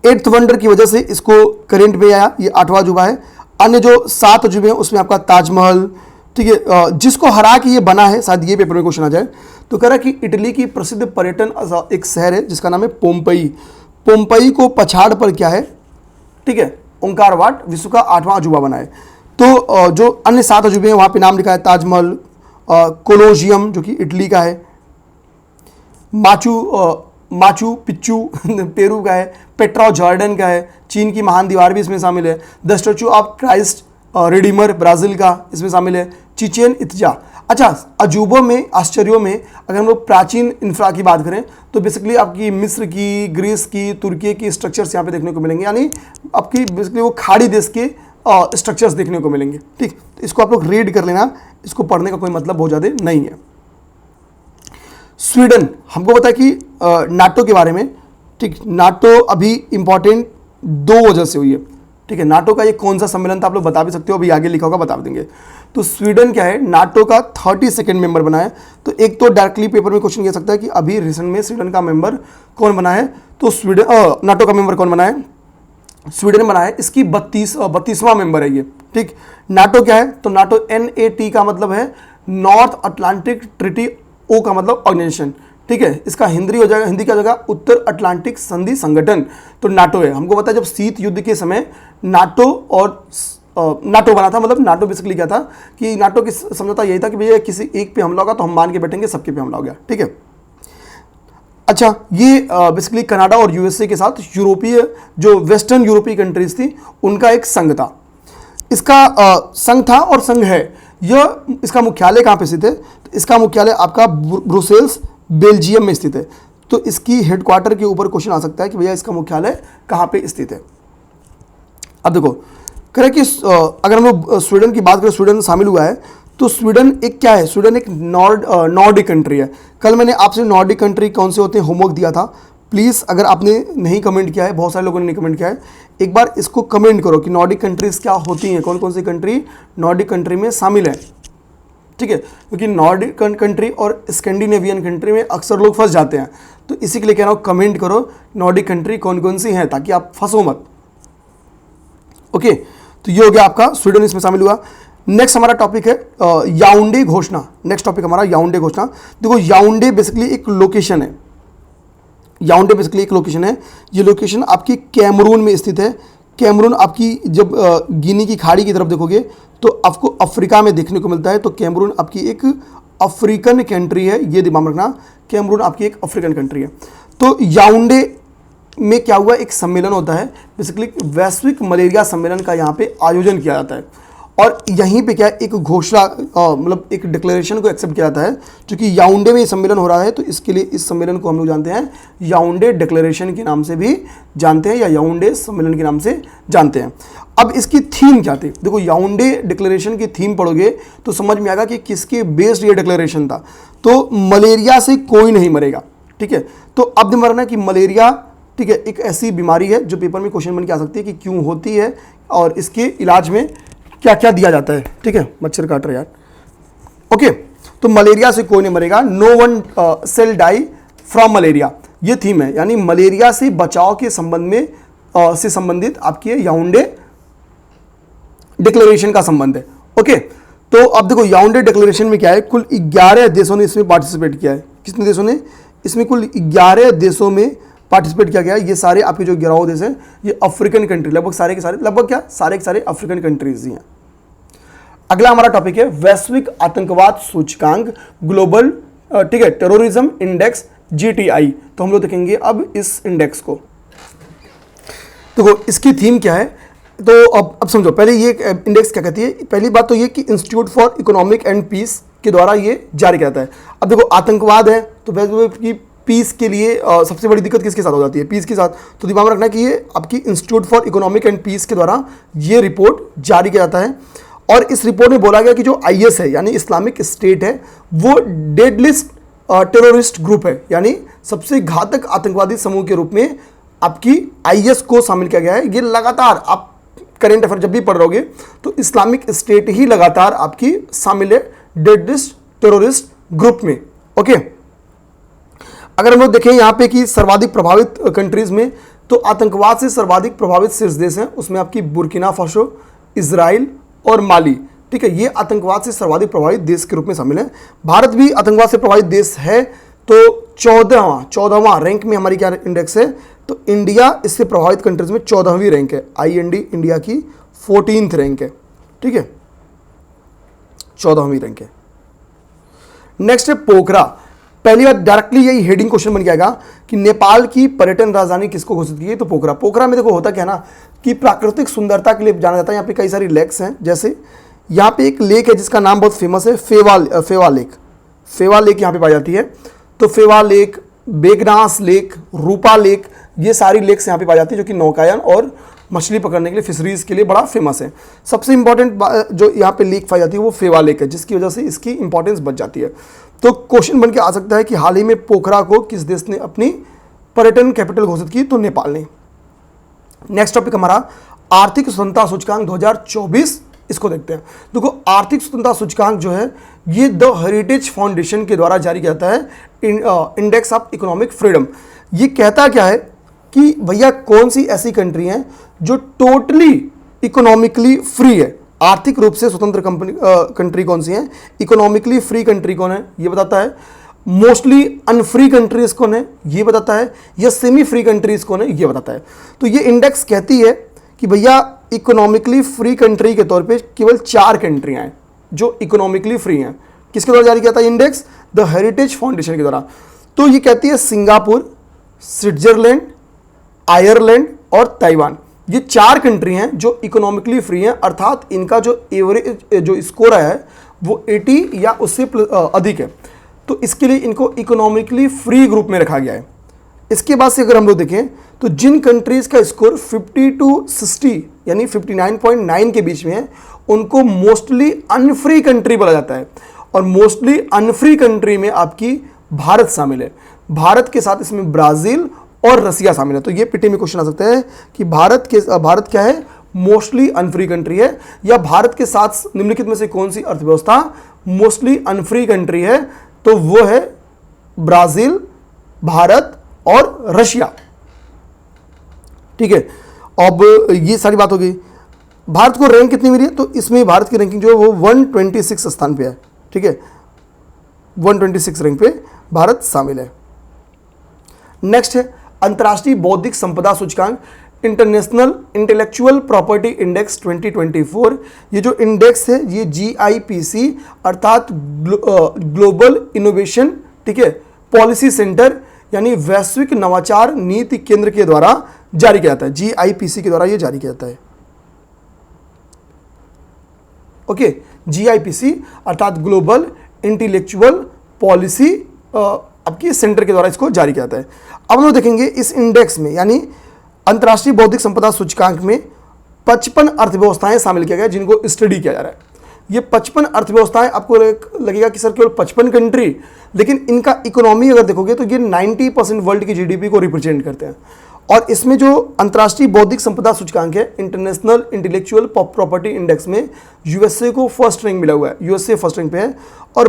8th वंडर की वजह से इसको करेंट में आया, ये 8वां अजूबा है। अन्य जो 7 अजूबे हैं उसमें आपका ताजमहल, ठीक है, जिसको हरा के ये बना है, शायद ये पेपर में क्वेश्चन आ जाए। तो कह रहा है कि इटली की प्रसिद्ध पर्यटन एक शहर है जिसका नाम है पोम्पई। पोम्पई को पछाड़ पर क्या है? ठीक है, ओंकार वाट विश्व का 8वां अजूबा बना है। तो जो अन्य 7 अजूबे हैं वहाँ पे नाम लिखा है ताजमहल, कोलोजियम जो कि इटली का है, माचू पिच्चू पेरू का है, पेट्रा जॉर्डन का है, चीन की महान दीवार भी इसमें शामिल है, the statue of Christ Redeemer Brazil का इसमें शामिल है, चिचेन इत्जा। अच्छा, अजूबों में, आश्चर्यों में अगर हम लोग प्राचीन इंफ्रा की बात करें तो बेसिकली आपकी मिस्र की, ग्रीस की, तुर्की की स्ट्रक्चर्स यहाँ पे देखने को मिलेंगे, यानी आपकी बेसिकली वो खाड़ी देश के स्ट्रक्चर्स देखने को मिलेंगे। ठीक, तो इसको आप लोग रीड कर लेना, इसको पढ़ने का कोई मतलब बहुत ज़्यादा नहीं है। स्वीडन, हमको पता है कि नाटो के बारे में, ठीक, नाटो अभी इंपॉर्टेंट 2 वजह से हुई है। ठीक है, नाटो का ये कौन सा सम्मेलन था आप लोग बता भी सकते हो, अभी आगे लिखा होगा बता देंगे। तो स्वीडन क्या है, नाटो का 32nd मेंबर बना है। तो एक तो डायरेक्टली पेपर में क्वेश्चन कह सकता है कि अभी रिसेंट में स्वीडन का मेंबर कौन बना है, तो स्वीडन नाटो का मेंबर कौन बना है, स्वीडन बना है। इसकी 32वां मेंबर है ये। ठीक, नाटो क्या है, तो नाटो NAT का मतलब है नॉर्थ अटलांटिक ट्रीटी, ओ का मतलब ऑर्गेनाइजेशन। ठीक है, इसका हिंदी हो जाएगा, हिंदी का जगह उत्तर अटलांटिक संधि संगठन, तो नाटो है। हमको पता है जब शीत युद्ध के समय नाटो बना था, मतलब नाटो बेसिकली क्या था कि नाटो की समझौता यही था कि भैया किसी एक पे हमला होगा तो हम मान के बैठेंगे सबके पे हमला हो गया। ठीक है, अच्छा, ये बेसिकली कनाडा और USA के साथ यूरोपीय, जो वेस्टर्न यूरोपीय कंट्रीज थी उनका एक संघ था। इसका संघ था और संघ है। यह, इसका मुख्यालय कहाँ पे स्थित है, तो इसका मुख्यालय आपका ब्रुसेल्स बेल्जियम में स्थित है। तो इसकी हेडक्वार्टर के ऊपर क्वेश्चन आ सकता है कि भैया इसका मुख्यालय कहाँ पे स्थित है। अब देखो करें कि अगर हम लोग स्वीडन की बात करें, स्वीडन शामिल हुआ है, तो स्वीडन एक क्या है, स्वीडन एक नॉर्डिक कंट्री है। कल मैंने आपसे नॉर्डिक कंट्री कौन से होते हैं होमवर्क दिया था। प्लीज़ अगर आपने नहीं कमेंट किया है, बहुत सारे लोगों ने नहीं कमेंट किया है, एक बार इसको कमेंट करो कि नॉर्डिक कंट्रीज़ क्या होती हैं, कौन कौन सी कंट्री नॉर्डिक कंट्री में शामिल है। ठीक है, क्योंकि नॉर्डिक कंट्री और स्कैंडिनेवियन कंट्री में अक्सर लोग फंस जाते हैं, तो इसी के लिए कह रहा हूँ कमेंट करो नॉर्डिक कंट्री कौन कौन सी हैं, ताकि आप फंसो मत। ओके, तो ये हो गया आपका, स्वीडन इसमें शामिल हुआ। नेक्स्ट हमारा टॉपिक है याओंडे घोषणा। नेक्स्ट टॉपिक हमारा याओंडे घोषणा। देखो याओंडे बेसिकली एक लोकेशन है, याओंडे बेसिकली एक लोकेशन है। ये लोकेशन आपकी कैमरून में स्थित है। कैमरून आपकी जब गिनी की खाड़ी की तरफ देखोगे तो आपको अफ्रीका में देखने को मिलता है। तो कैमरून आपकी एक अफ्रीकन कंट्री है, ये दिमाग में रखना, कैमरून आपकी एक अफ्रीकन कंट्री है। तो याओंडे में क्या हुआ, एक सम्मेलन होता है, बेसिकली वैश्विक मलेरिया सम्मेलन का यहाँ पे आयोजन किया जाता है। और यहीं पे क्या एक घोषणा, मतलब एक डिक्लेरेशन को एक्सेप्ट किया जाता है, क्योंकि याओंडे में ये सम्मेलन हो रहा है, तो इसके लिए इस सम्मेलन को हम लोग जानते हैं याओंडे डिक्लेरेशन के नाम से भी जानते हैं, या याओंडे सम्मेलन के नाम से जानते हैं। अब इसकी थीम क्या थी, देखो याओंडे डिक्लेरेशन की थीम पढ़ोगे तो समझ में आएगा कि किसके बेस्ड ये डिक्लेरेशन था। तो मलेरिया से कोई नहीं मरेगा। ठीक है, तो अब मरना कि मलेरिया, ठीक है, एक ऐसी बीमारी है जो पेपर में क्वेश्चन बन के आ सकती है कि क्यों होती है और इसके इलाज में क्या क्या दिया जाता है। ठीक है, मच्छर काट रहे यार। ओके, तो मलेरिया से कोई नहीं मरेगा, no one shall die from malaria, ये थीम है, यानी मलेरिया से बचाव के संबंध में से संबंधित आपकी याओंडे डिक्लेरेशन का संबंध है। ओके, तो अब देखो याओंडे डिक्लेरेशन में क्या है, कुल 11 देशों ने इसमें पार्टिसिपेट किया है। कितने देशों ने, इसमें कुल 11 देशों में पार्टिसिपेट किया गया है। ये सारे आपके जो 11 देश हैं ये अफ्रीकन कंट्री, लगभग सारे के सारे, लगभग क्या सारे के सारे अफ्रीकन कंट्रीज ही हैं। अगला हमारा टॉपिक है वैश्विक आतंकवाद सूचकांक, ग्लोबल, ठीक है, टेररिज्म इंडेक्स, GTI। तो हम लोग देखेंगे अब इस इंडेक्स को। देखो इसकी थीम क्या है, तो अब समझो, पहले ये इंडेक्स क्या कहती है। पहली बात तो ये कि institute for economic and peace के द्वारा ये जारी किया जाता है। अब देखो आतंकवाद है, तो वैसे पीस के लिए सबसे बड़ी दिक्कत किसके साथ हो जाती है, पीस के साथ। तो दिमाग में रखना कि ये आपकी institute for economic and peace के द्वारा ये रिपोर्ट जारी किया जाता है। और इस रिपोर्ट में बोला गया कि जो IS है, यानी इस्लामिक स्टेट है, वो डेडलिस्ट टेररिस्ट ग्रुप है, यानी सबसे घातक आतंकवादी समूह के रूप में आपकी IS को शामिल किया गया है। ये लगातार आप करेंट अफेयर जब भी पढ़ रहोगे तो इस्लामिक स्टेट ही लगातार आपकी शामिल है डेडलिस्ट टेररिस्ट ग्रुप में। ओके, अगर हम लोग देखें यहाँ पे कि सर्वाधिक प्रभावित कंट्रीज में, तो आतंकवाद से सर्वाधिक प्रभावित शीर्ष देश हैं, उसमें आपकी बुर्किना फासो, इजराइल और माली। ठीक है, ये आतंकवाद से सर्वाधिक प्रभावित देश के रूप में शामिल है। भारत भी आतंकवाद से प्रभावित देश है, तो 14वां रैंक में हमारी क्या इंडेक्स है, तो इंडिया इससे प्रभावित कंट्रीज में 14वीं रैंक है। IND इंडिया की 14th रैंक है। ठीक है, 14वीं रैंक है। नेक्स्ट है पोखरा। पहली बार डायरेक्टली यही हेडिंग क्वेश्चन बन जाएगा कि नेपाल की पर्यटन राजधानी किसको घोषित की है, तो पोखरा। पोखरा में देखो होता क्या है ना कि प्राकृतिक सुंदरता के लिए जाना जाता है। यहाँ पे कई सारी लेक्स हैं, जैसे यहाँ पे एक लेक है जिसका नाम बहुत फेमस है, फेवा लेक। फेवा लेक यहाँ पे पाई जाती है। तो फेवा लेक, बेगनास लेक, रूपा लेक, ये सारी लेक्स यहाँ पे पाई जाती है जो कि नौकायन और मछली पकड़ने के लिए, फिशरीज के लिए बड़ा फेमस है। सबसे इंपॉर्टेंट जो यहाँ पे लेक पाई जाती है वो फेवा लेक है, जिसकी वजह से इसकी इंपॉर्टेंस बढ़ जाती है। तो क्वेश्चन बन के आ सकता है कि हाल ही में पोखरा को किस देश ने अपनी पर्यटन कैपिटल घोषित की, तो नेपाल ने। नेक्स्ट टॉपिक हमारा आर्थिक स्वतंत्रता सूचकांक 2024, इसको देखते हैं। देखो आर्थिक स्वतंत्रता सूचकांक जो है ये द हेरिटेज फाउंडेशन के द्वारा जारी किया जाता है, इंडेक्स ऑफ इकोनॉमिक फ्रीडम। ये कहता क्या है कि भैया कौन सी ऐसी कंट्री हैं जो टोटली इकोनॉमिकली फ्री है, आर्थिक रूप से स्वतंत्र कंट्री कौन सी है, इकोनॉमिकली फ्री कंट्री कौन है ये बताता है, मोस्टली अनफ्री कंट्रीज कौन है ये बताता है, या सेमी फ्री कंट्रीज कौन है ये बताता है। तो ये इंडेक्स कहती है कि भैया इकोनॉमिकली फ्री कंट्री के तौर पे केवल 4 कंट्रियां हैं जो इकोनॉमिकली फ्री हैं। किसके द्वारा जारी किया था इंडेक्स, द हेरिटेज फाउंडेशन के द्वारा। तो ये कहती है सिंगापुर, स्विट्जरलैंड, आयरलैंड और ताइवान, ये 4 कंट्री हैं जो इकोनॉमिकली फ्री हैं, अर्थात इनका जो एवरेज जो स्कोर आया है वो 80 या उससे अधिक है। तो इसके लिए इनको इकोनॉमिकली फ्री ग्रुप में रखा गया है। इसके बाद से अगर हम लोग देखें तो जिन कंट्रीज का स्कोर 50 to 60 यानी 59.9 के बीच में है उनको मोस्टली अनफ्री कंट्री बोला जाता है। और मोस्टली अनफ्री कंट्री में आपकी भारत शामिल है। भारत के साथ इसमें ब्राजील और रसिया शामिल है। तो ये पीटी में क्वेश्चन आ सकता है कि भारत क्या है, मोस्टली अनफ्री कंट्री है, या भारत के साथ निम्नलिखित में से कौन सी अर्थव्यवस्था मोस्टली अनफ्री कंट्री है, तो वो है ब्राजील, भारत और रशिया। ठीक है, अब ये सारी बात हो गई। भारत को रैंक कितनी मिली है, तो इसमें भारत की रैंकिंग जो है वो 126 स्थान पे है। ठीक है, 126 रैंक पे भारत शामिल है। नेक्स्ट है अंतर्राष्ट्रीय बौद्धिक संपदा सूचकांक, इंटरनेशनल इंटेलेक्चुअल प्रॉपर्टी इंडेक्स 2024। ये जो इंडेक्स है ये GIPC अर्थात ग्लोबल इनोवेशन, ठीक है, पॉलिसी सेंटर यानी वैश्विक नवाचार नीति केंद्र के द्वारा जारी किया जाता है। GIPC के द्वारा ये जारी किया जाता है। ओके, GIPC अर्थात ग्लोबल इंटेलेक्चुअल पॉलिसी आपकी सेंटर के द्वारा इसको जारी किया जाता है। अब हम लोग देखेंगे इस इंडेक्स में यानी अंतर्राष्ट्रीय बौद्धिक संपदा सूचकांक में 55 अर्थव्यवस्थाएं शामिल किया गया जिनको स्टडी किया जा रहा है। ये 55 अर्थव्यवस्थाएं आपको लगेगा कि सर केवल 55 कंट्री, लेकिन इनका इकोनॉमी अगर देखोगे तो ये 90% वर्ल्ड की GDP को रिप्रेजेंट करते हैं। और इसमें जो अंतर्राष्ट्रीय बौद्धिक संपदा सूचकांक है इंटरनेशनल इंटेलेक्चुअल प्रॉपर्टी इंडेक्स में USA को फर्स्ट रैंक मिला हुआ है, USA फर्स्ट रैंक पे है, और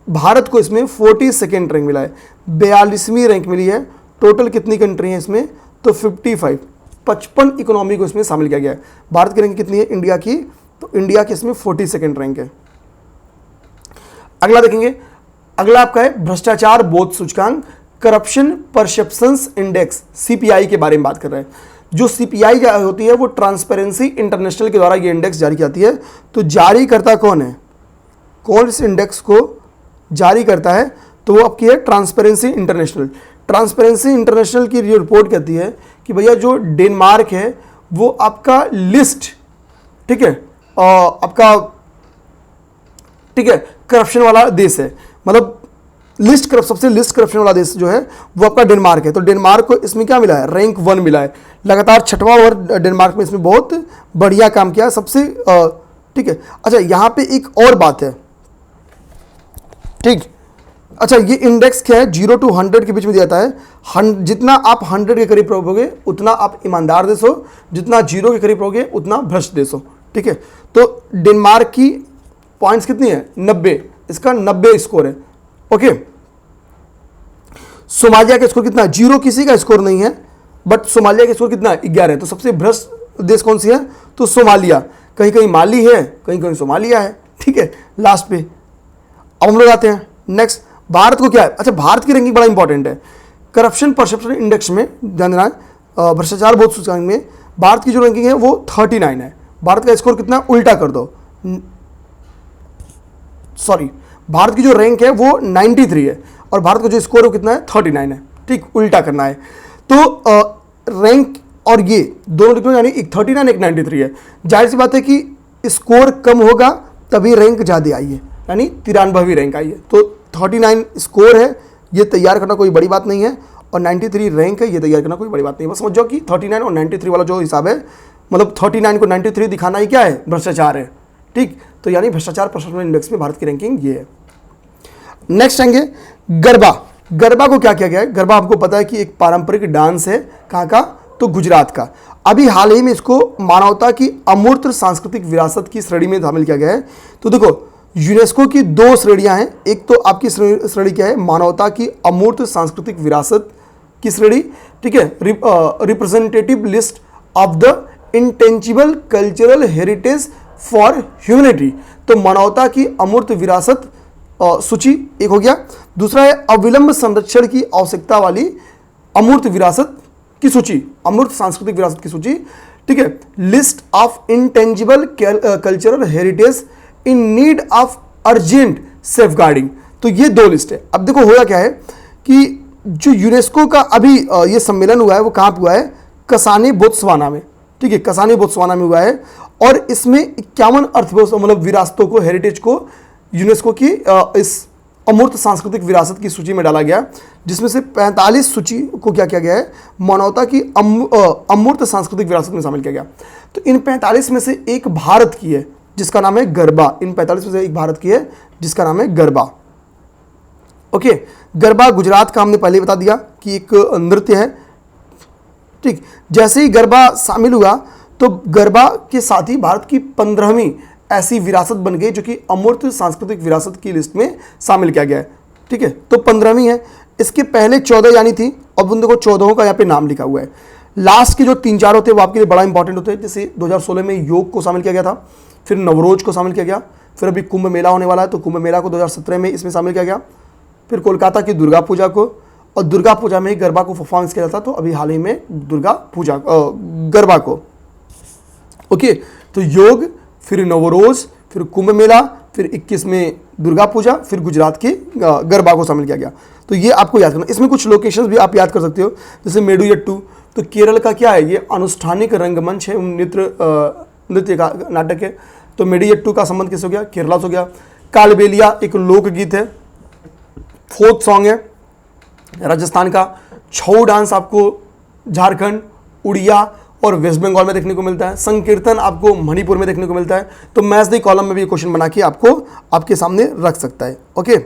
भारत को इसमें 42nd रैंक मिला है, 42वीं रैंक मिली है। टोटल कितनी कंट्री हैं इसमें, तो 55 इकोनॉमी को इसमें शामिल किया गया है। भारत की रैंक कितनी है इंडिया की, तो इंडिया की इसमें 42nd रैंक है। अगला देखेंगे, अगला आपका है भ्रष्टाचार बोध सूचकांक, करप्शन परसेप्शंस इंडेक्स, CPI के बारे में बात कर रहे हैं। जो CPI होती है वो ट्रांसपेरेंसी इंटरनेशनल के द्वारा ये इंडेक्स जारी की जाती है। तो जारी करता कौन है, कौन इस इंडेक्स को जारी करता है, तो वो आपकी है ट्रांसपेरेंसी इंटरनेशनल। ट्रांसपेरेंसी इंटरनेशनल की रिपोर्ट कहती है कि भैया जो डेनमार्क है वो आपका लिस्ट, ठीक है, आपका ठीक है करप्शन वाला देश है, मतलब सबसे लिस्ट करप्शन वाला देश जो है वो आपका डेनमार्क है। तो डेनमार्क को इसमें क्या मिला है, रैंक 1 मिला है, लगातार 6वां ओवर डेनमार्क में इसमें बहुत बढ़िया काम किया सबसे, ठीक है। अच्छा यहाँ पे एक और बात है, ठीक, अच्छा ये इंडेक्स क्या है, 0 to 100 के बीच में दिया जाता है। जितना आप 100 के करीब रहोगे उतना आप ईमानदार देश हो, जितना 0 के करीब रहोगे उतना भ्रष्ट देश हो। ठीक है, तो डेनमार्क की पॉइंट्स कितनी है, 90, इसका 90 स्कोर है। ओके, सोमालिया का स्कोर कितना, 0 किसी का स्कोर नहीं है, बट सोमालिया का स्कोर कितना है, 11 है। तो सबसे भ्रष्ट देश कौन सी है, तो सोमालिया, कहीं कहीं माली है, कहीं कहीं सोमालिया है। ठीक है, लास्ट पे अब हम लोग आते हैं नेक्स्ट, भारत को क्या है। अच्छा भारत की रैंकिंग बड़ा इंपॉर्टेंट है, करप्शन परसेप्शन इंडेक्स में ध्यान देना, भ्रष्टाचार बोध सूचकांक में भारत की जो रैंकिंग है वो 39 है, भारत का स्कोर कितना है, उल्टा कर दो, सॉरी, भारत की जो रैंक है वो 93 है और भारत का जो स्कोर है वो कितना है, 39 है। ठीक, उल्टा करना है। तो रैंक और ये दोनों डिफरेंस, यानी एक 39 एक 93 है। जाहिर सी बात है कि स्कोर कम होगा तभी रैंक ज़्यादा आई है, यानी 93वीं रैंक आई है। तो 39 स्कोर है, ये तैयार करना कोई बड़ी बात नहीं है, और 93 रैंक है, ये तैयार करना कोई बड़ी बात नहीं है। बस समझ जाओ कि 39 और 93 वाला जो हिसाब है, मतलब 39 को 93 दिखाना ही क्या है, भ्रष्टाचार है। ठीक, तो यानी भ्रष्टाचार प्रशासन इंडेक्स में भारत की रैंकिंग ये है। नेक्स्ट आएंगे गरबा। गरबा को क्या किया गया है, गरबा आपको पता है कि एक पारंपरिक डांस है, कहाँ का, तो गुजरात का। अभी हाल ही में इसको मानवता की अमूर्त सांस्कृतिक विरासत की श्रेणी में शामिल किया गया है। तो देखो, यूनेस्को की दो श्रेणियां हैं, एक तो आपकी श्रेणी क्या है, मानवता की अमूर्त सांस्कृतिक विरासत की श्रेणी, ठीक है, representative list of the intangible cultural heritage for humanity. तो मानवता की अमूर्त विरासत सूची एक हो गया। दूसरा है अविलंब संरक्षण की आवश्यकता वाली अमूर्त विरासत की सूची, अमूर्त सांस्कृतिक विरासत की सूची, ठीक है, list of intangible cultural heritage in need of urgent safeguarding. तो ये दो लिस्ट है। अब देखो होगा क्या है कि जो यूनेस्को का अभी ये सम्मेलन हुआ है वो कहाँ पे हुआ है, कसानी बोत्सवाना में। ठीक है, कसानी बोत्सवाना में हुआ है और इसमें 51 अर्थव्यवस्था मतलब विरासतों को, हेरिटेज को यूनेस्को की इस अमूर्त सांस्कृतिक विरासत की सूची में डाला गया, जिसमें से 45 सूची को क्या किया गया है, मानवता की अमूर्त सांस्कृतिक विरासत में शामिल किया गया। तो इन 45 में से एक भारत की है जिसका नाम है गरबा। इन 45 में से एक भारत की है जिसका नाम है गरबा। ओके, गरबा गुजरात का हमने पहले बता दिया कि एक नृत्य है। ठीक, जैसे ही गरबा शामिल हुआ तो गरबा के साथ ही भारत की 15वीं ऐसी विरासत बन गई जो कि अमूर्त सांस्कृतिक विरासत की लिस्ट में शामिल किया गया है। ठीक है, तो 15वीं है। इसके पहले 14 यानी थी, अब उन देखो 14 का यहाँ पे नाम लिखा हुआ है। लास्ट के जो 3-4 होते हैं वो आपके लिए बड़ा इंपॉर्टेंट होते हैं। जैसे 2016 में योग को शामिल किया गया था, फिर नवरोज को शामिल किया गया, फिर अभी कुंभ मेला होने वाला है तो कुंभ मेला को 2017 में इसमें शामिल किया गया, फिर कोलकाता की दुर्गा पूजा को, और दुर्गा पूजा में ही गरबा को परफॉर्मेंस किया जाता, तो अभी हाल ही में दुर्गा पूजा गरबा को। ओके, तो योग, फिर नवरोज, फिर कुंभ मेला, फिर 21 में दुर्गा पूजा, फिर गुजरात की गरबा को शामिल किया गया। तो ये आपको याद करना। इसमें कुछ लोकेशंस भी आप याद कर सकते हो, जैसे मेडुयट्टू, तो केरल का क्या है, ये अनुष्ठानिक रंगमंच है, नृत्य का नाटक है। तो मेडुयट्टू का संबंध किससे हो गया, केरला से हो गया। कालबेलिया एक लोकगीत है, फोक सॉन्ग है राजस्थान का। छऊ डांस आपको झारखंड, उड़िया और वेस्ट बंगाल में देखने को मिलता है। संकीर्तन आपको मणिपुर में देखने को मिलता है। तो मैच द कॉलम में भी क्वेश्चन बना के आपको आपके सामने रख सकता है। ओके,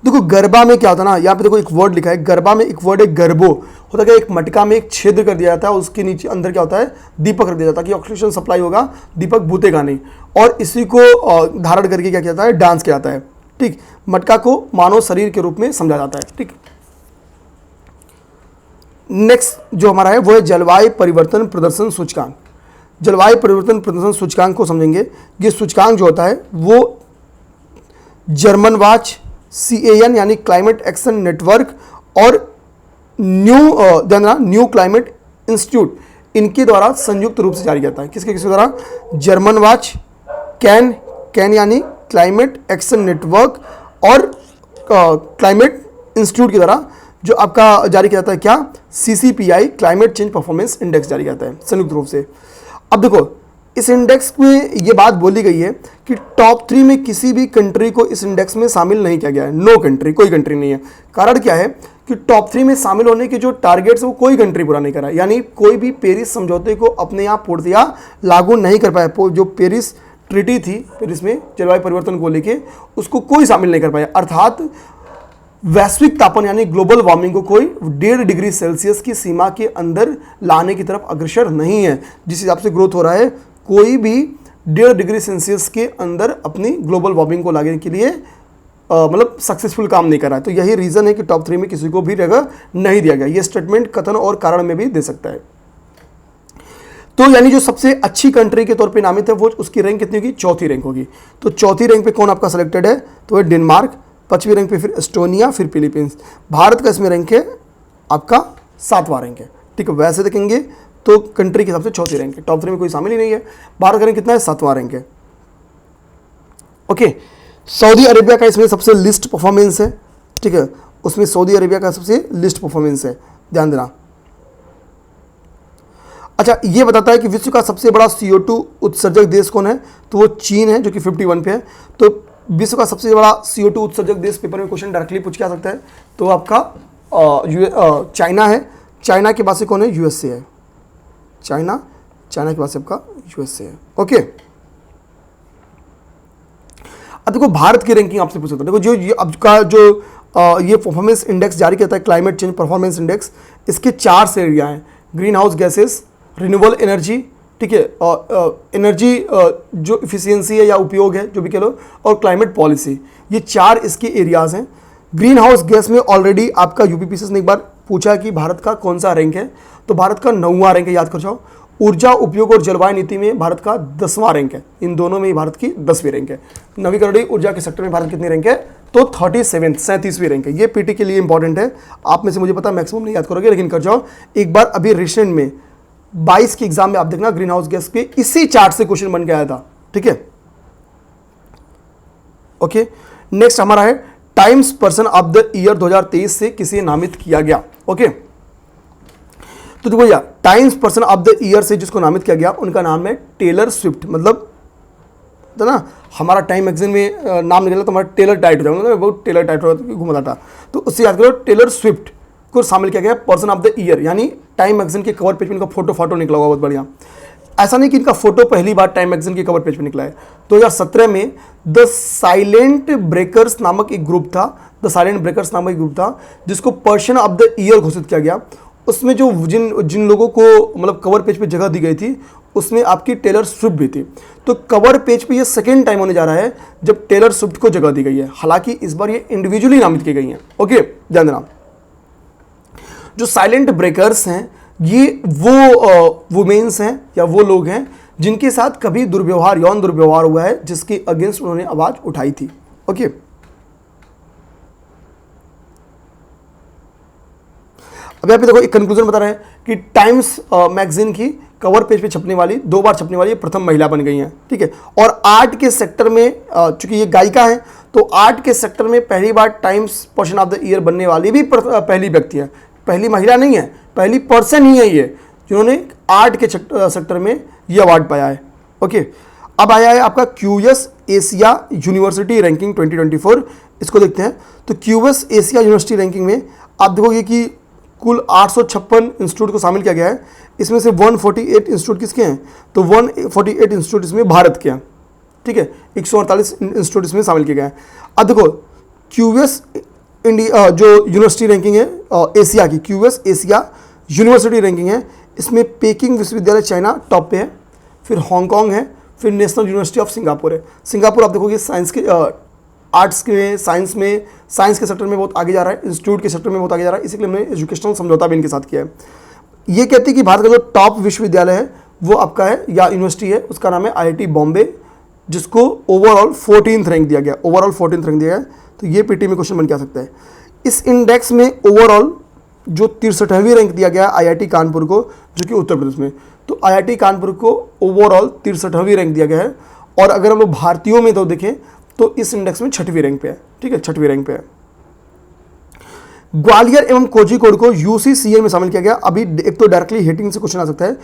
देखो गरबा में क्या होता है ना, यहाँ पे देखो एक वर्ड लिखा है, गरबा में एक वर्ड है गरबो, होता है एक मटका में एक छेद कर दिया जाता है, उसके नीचे अंदर क्या होता है, दीपक रख दिया जाता है कि ऑक्सीजन सप्लाई होगा, दीपक बुतेगा नहीं, और इसी को धारण करके क्या किया जाता है, डांस किया जाता है। ठीक, मटका को मानव शरीर के रूप में समझा जाता है। ठीक, नेक्स्ट जो हमारा है वो है जलवायु परिवर्तन प्रदर्शन सूचकांक। जलवायु परिवर्तन प्रदर्शन सूचकांक को समझेंगे। ये सूचकांक जो होता है वो जर्मन वाच, CAN यानी क्लाइमेट एक्शन नेटवर्क और न्यू क्लाइमेट इंस्टीट्यूट, इनके द्वारा संयुक्त रूप से जारी किया जाता है। किसके द्वारा, जर्मन वाच, कैन यानी क्लाइमेट एक्शन नेटवर्क और क्लाइमेट इंस्टीट्यूट के द्वारा जो आपका जारी किया जाता है क्या, CCPI climate change performance index जारी किया जाता है संयुक्त रूप से। अब देखो इस इंडेक्स में ये बात बोली गई है कि टॉप 3 में किसी भी कंट्री को इस इंडेक्स में शामिल नहीं किया गया है। नो कंट्री, कोई कंट्री नहीं है। कारण क्या है कि टॉप 3 में शामिल होने के जो टारगेट्स वो कोई कंट्री पूरा नहीं करा, यानी कोई भी पेरिस समझौते को अपने यहाँ पूर्णतया लागू नहीं कर पाया। जो पेरिस ट्रीटी थी, पेरिस में जलवायु परिवर्तन को लेके, उसको कोई शामिल नहीं कर पाया। अर्थात वैश्विक तापन यानी ग्लोबल वार्मिंग को कोई 1.5 डिग्री सेल्सियस की सीमा के अंदर लाने की तरफ अग्रसर नहीं है। जिस हिसाब से ग्रोथ हो रहा है, कोई भी 1.5 डिग्री सेल्सियस के अंदर अपनी ग्लोबल वार्मिंग को लाने के लिए मतलब सक्सेसफुल काम नहीं कर रहा है। तो यही रीज़न है कि टॉप 3 में किसी को भी जगह नहीं दिया गया। ये स्टेटमेंट कथन और कारण में भी दे सकता है। तो यानी जो सबसे अच्छी कंट्री के तौर पे नामित है वो, उसकी रैंक कितनी होगी, 4थी रैंक होगी। तो 4थी रैंक पे कौन आपका सिलेक्टेड है, तो है डेनमार्क। 5वीं रैंक पे फिर एस्टोनिया, फिर फिलीपींस। भारत का इसमें रैंक है आपका 7वां रैंक है। ठीक है, वैसे देखेंगे तो कंट्री के हिसाब से चौथी रैंक है, टॉप 3 में कोई शामिल ही नहीं है। भारत का रैंक कितना है, 7वां रैंक है। ओके, सऊदी अरेबिया का इसमें सबसे लिस्ट परफॉर्मेंस है, ठीक है, उसमें सऊदी अरेबिया का सबसे लिस्ट परफॉर्मेंस है, ध्यान देना। अच्छा, ये बताता है कि विश्व का सबसे बड़ा CO2 उत्सर्जक देश कौन है, तो वो चीन है जो कि 51 पे है। तो विश्व का सबसे बड़ा CO2 उत्सर्जक देश, पेपर में क्वेश्चन डायरेक्टली पूछ के आ सकता है, तो आपका चाइना है। चाइना के बाद से कौन है, USA है। चाइना के बाद से आपका USA है। ओके, अब देखो भारत की रैंकिंग आपसे पूछ सकता है। देखो जो अब का जो ये परफॉर्मेंस इंडेक्स जारी करता है, क्लाइमेट चेंज परफॉर्मेंस इंडेक्स, इसके 4 से एरिया हैं, green house gases, renewable energy, ठीक है, और एनर्जी जो इफिशियंसी है या उपयोग है जो भी कह लो, और क्लाइमेट पॉलिसी, ये 4 इसके एरियाज हैं। ग्रीन हाउस गैस में ऑलरेडी आपका यूपीपीसीएस ने एक बार पूछा कि भारत का कौन सा रैंक है, तो भारत का 9वां रैंक है, याद कर जाओ। ऊर्जा उपयोग और जलवायु नीति में भारत का 10वां रैंक है, इन दोनों में ही भारत की 10वीं रैंक है। नवीकरणीय ऊर्जा के सेक्टर में भारत कितनी रैंक है, तो 37वीं रैंक है। ये पीटी के लिए इंपॉर्टेंट है, आप में से मुझे पता मैक्सिमम नहीं याद करोगे, लेकिन कर जाओ एक बार। अभी रिसेंट में 22 के एग्जाम में आप देखना, ग्रीन हाउस गैस के इसी चार्ट से क्वेश्चन बन के आया था, ठीक है। ओके, नेक्स्ट हमारा है times person of the year 2023 से किसे नामित किया गया। ओके, तो देखो भैया, times person of the year से जिसको नामित किया गया उनका नाम है टेलर स्विफ्ट। मतलब तो ना, हमारा टाइम मैगजीन में नाम निकला तो हमारा टेलर टाइट हो जाएगा, बहुत टेलर टाइट हो घुमाता था, तो उससे याद करो टेलर स्विफ्ट को शामिल किया गया पर्सन ऑफ द ईयर। यानी टाइम मैगजीन के कवर पेज में इनका फोटो निकला हुआ, बहुत बढ़िया। ऐसा नहीं कि इनका फोटो पहली बार टाइम मैगजीन के कवर पेज पे निकला है। 2017 में द साइलेंट ब्रेकर्स नामक एक ग्रुप था, जिसको पर्सन ऑफ द ईयर घोषित किया गया। उसमें जो जिन लोगों को मतलब कवर पेज पे जगह दी गई थी, उसमें आपकी टेलर स्विफ्ट भी थी। तो कवर पेज पे ये सेकेंड टाइम होने जा रहा है जब टेलर स्विफ्ट को जगह दी गई है। हालांकि इस बार ये इंडिविजुअली नामित की गई हैं। ओके, ध्यान देना। जो साइलेंट ब्रेकर्स हैं, ये वो वुमेन्स हैं या वो लोग हैं जिनके साथ कभी दुर्व्यवहार, यौन दुर्व्यवहार हुआ है, जिसके अगेंस्ट उन्होंने आवाज उठाई थी। ओके, अब यहाँ पे देखो एक कंक्लूजन बता रहे हैं कि टाइम्स मैगजीन की कवर पेज पे छपने वाली, 2 बार छपने वाली प्रथम महिला बन गई हैं, ठीक है। और आर्ट के सेक्टर में चूंकि ये गायिका है, तो आर्ट के सेक्टर में पहली बार Times person of the year बनने वाली भी पहली व्यक्ति है, पहली महिला नहीं है, पहली पर्सन ही है ये जिन्होंने आर्ट के सेक्टर में ये अवार्ड पाया है। ओके, अब आया है आपका क्यूएस एशिया यूनिवर्सिटी रैंकिंग 2024, इसको देखते हैं। तो क्यूएस एशिया यूनिवर्सिटी रैंकिंग में आप देखोगे कि कुल 856 इंस्टीट्यूट को शामिल किया गया है। इसमें से 148 इंस्टीट्यूट किसके हैं, तो 148 इंस्टीट्यूट इसमें भारत के हैं, ठीक है। 148 इंस्टीट्यूट इसमें शामिल किए गए हैं। अब देखो क्यूएस इंडिया जो यूनिवर्सिटी रैंकिंग है एशिया की, क्यूएस एशिया यूनिवर्सिटी रैंकिंग है, इसमें पेकिंग विश्वविद्यालय चाइना टॉप पे है, फिर हांगकांग है, फिर नेशनल यूनिवर्सिटी ऑफ सिंगापुर है। सिंगापुर आप देखोगे साइंस के आर्ट्स के साइंस के सेक्टर में बहुत आगे जा रहा है, इंस्टीट्यूट के सेक्टर में बहुत आगे जा रहा है, इसीलिए हमने एजुकेशनल समझौता भी इनके साथ किया है। ये कहती है कि भारत का जो टॉप विश्वविद्यालय है वो आपका है या यूनिवर्सिटी है, उसका नाम है IIT बॉम्बे, जिसको ओवरऑल 14th रैंक दिया गया, ओवरऑल 14th रैंक दिया गया। तो ये पीटी में क्वेश्चन बन के आ सकता है। इस इंडेक्स में ओवरऑल जो 63वीं रैंक दिया गया IIT कानपुर को, जो कि उत्तर प्रदेश में, तो IIT कानपुर को ओवरऑल 63वीं रैंक दिया गया है। और अगर हम लोग भारतीयों में तो देखें तो इस इंडेक्स में 6वीं रैंक पे है, ठीक है, 6वीं रैंक पे है। ग्वालियर एवं कोझिकोड को UCCN में शामिल किया गया। अभी एक तो डायरेक्टली हेडिंग से क्वेश्चन आ सकता है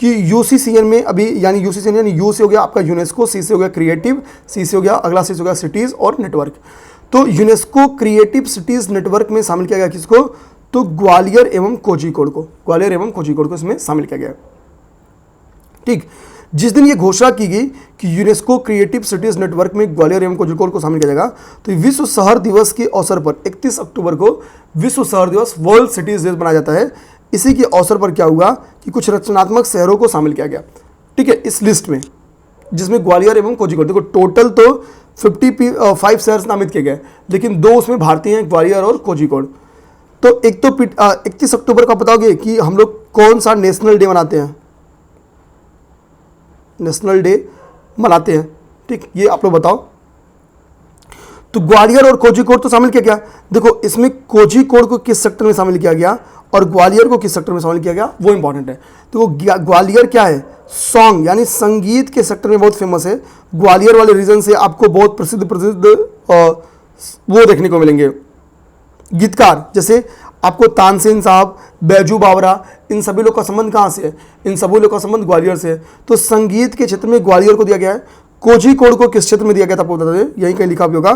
कि UCCN में अभी यानी UCCN यानी U से हो गया आपका यूनेस्को, C से हो गया क्रिएटिव, C से हो गया अगला, C से हो गया सिटीज और नेटवर्क। तो यूनेस्को क्रिएटिव सिटीज नेटवर्क में शामिल किया गया किसको, तो ग्वालियर एवं कोझिकोड को इसमें शामिल किया गया, ठीक। जिस दिन ये घोषणा की गई कि यूनेस्को क्रिएटिव सिटीज नेटवर्क में ग्वालियर एवं कोझिकोड को शामिल किया जाएगा, तो विश्व शहर दिवस के अवसर पर 31 अक्टूबर को विश्व शहर दिवस, वर्ल्ड सिटीज डे मनाया जाता है। इसी के अवसर पर क्या हुआ कि कुछ रचनात्मक शहरों को शामिल किया गया, ठीक है, इस लिस्ट में, जिसमें ग्वालियर एवं कोझिकोड। देखो टोटल तो 55 शहर नामित किए गए, लेकिन 2 उसमें भारतीय हैं, ग्वालियर और कोझिकोड। तो एक तो 31 अक्टूबर को बताओगे कि हम लोग कौन सा नेशनल डे मनाते हैं, ठीक, ये आप लोग बताओ। तो ग्वालियर और कोझिकोड तो शामिल किया गया। देखो इसमें कोझिकोड को किस सेक्टर में शामिल किया गया और ग्वालियर को किस सेक्टर में शामिल किया गया वो इंपॉर्टेंट है। तो ग्वालियर क्या है, सॉन्ग यानी संगीत के सेक्टर में बहुत फेमस है। ग्वालियर वाले रीजन से आपको बहुत प्रसिद्ध वो देखने को मिलेंगे गीतकार, जैसे आपको तानसेन साहब, बैजू बावरा, इन सभी लोग का संबंध कहाँ से है, इन सभी लोग का संबंध ग्वालियर से है। तो संगीत के क्षेत्र में ग्वालियर को दिया गया है। कोझिकोड को किस क्षेत्र में दिया गया था आपको बता दें, यहीं कहीं लिखा भी होगा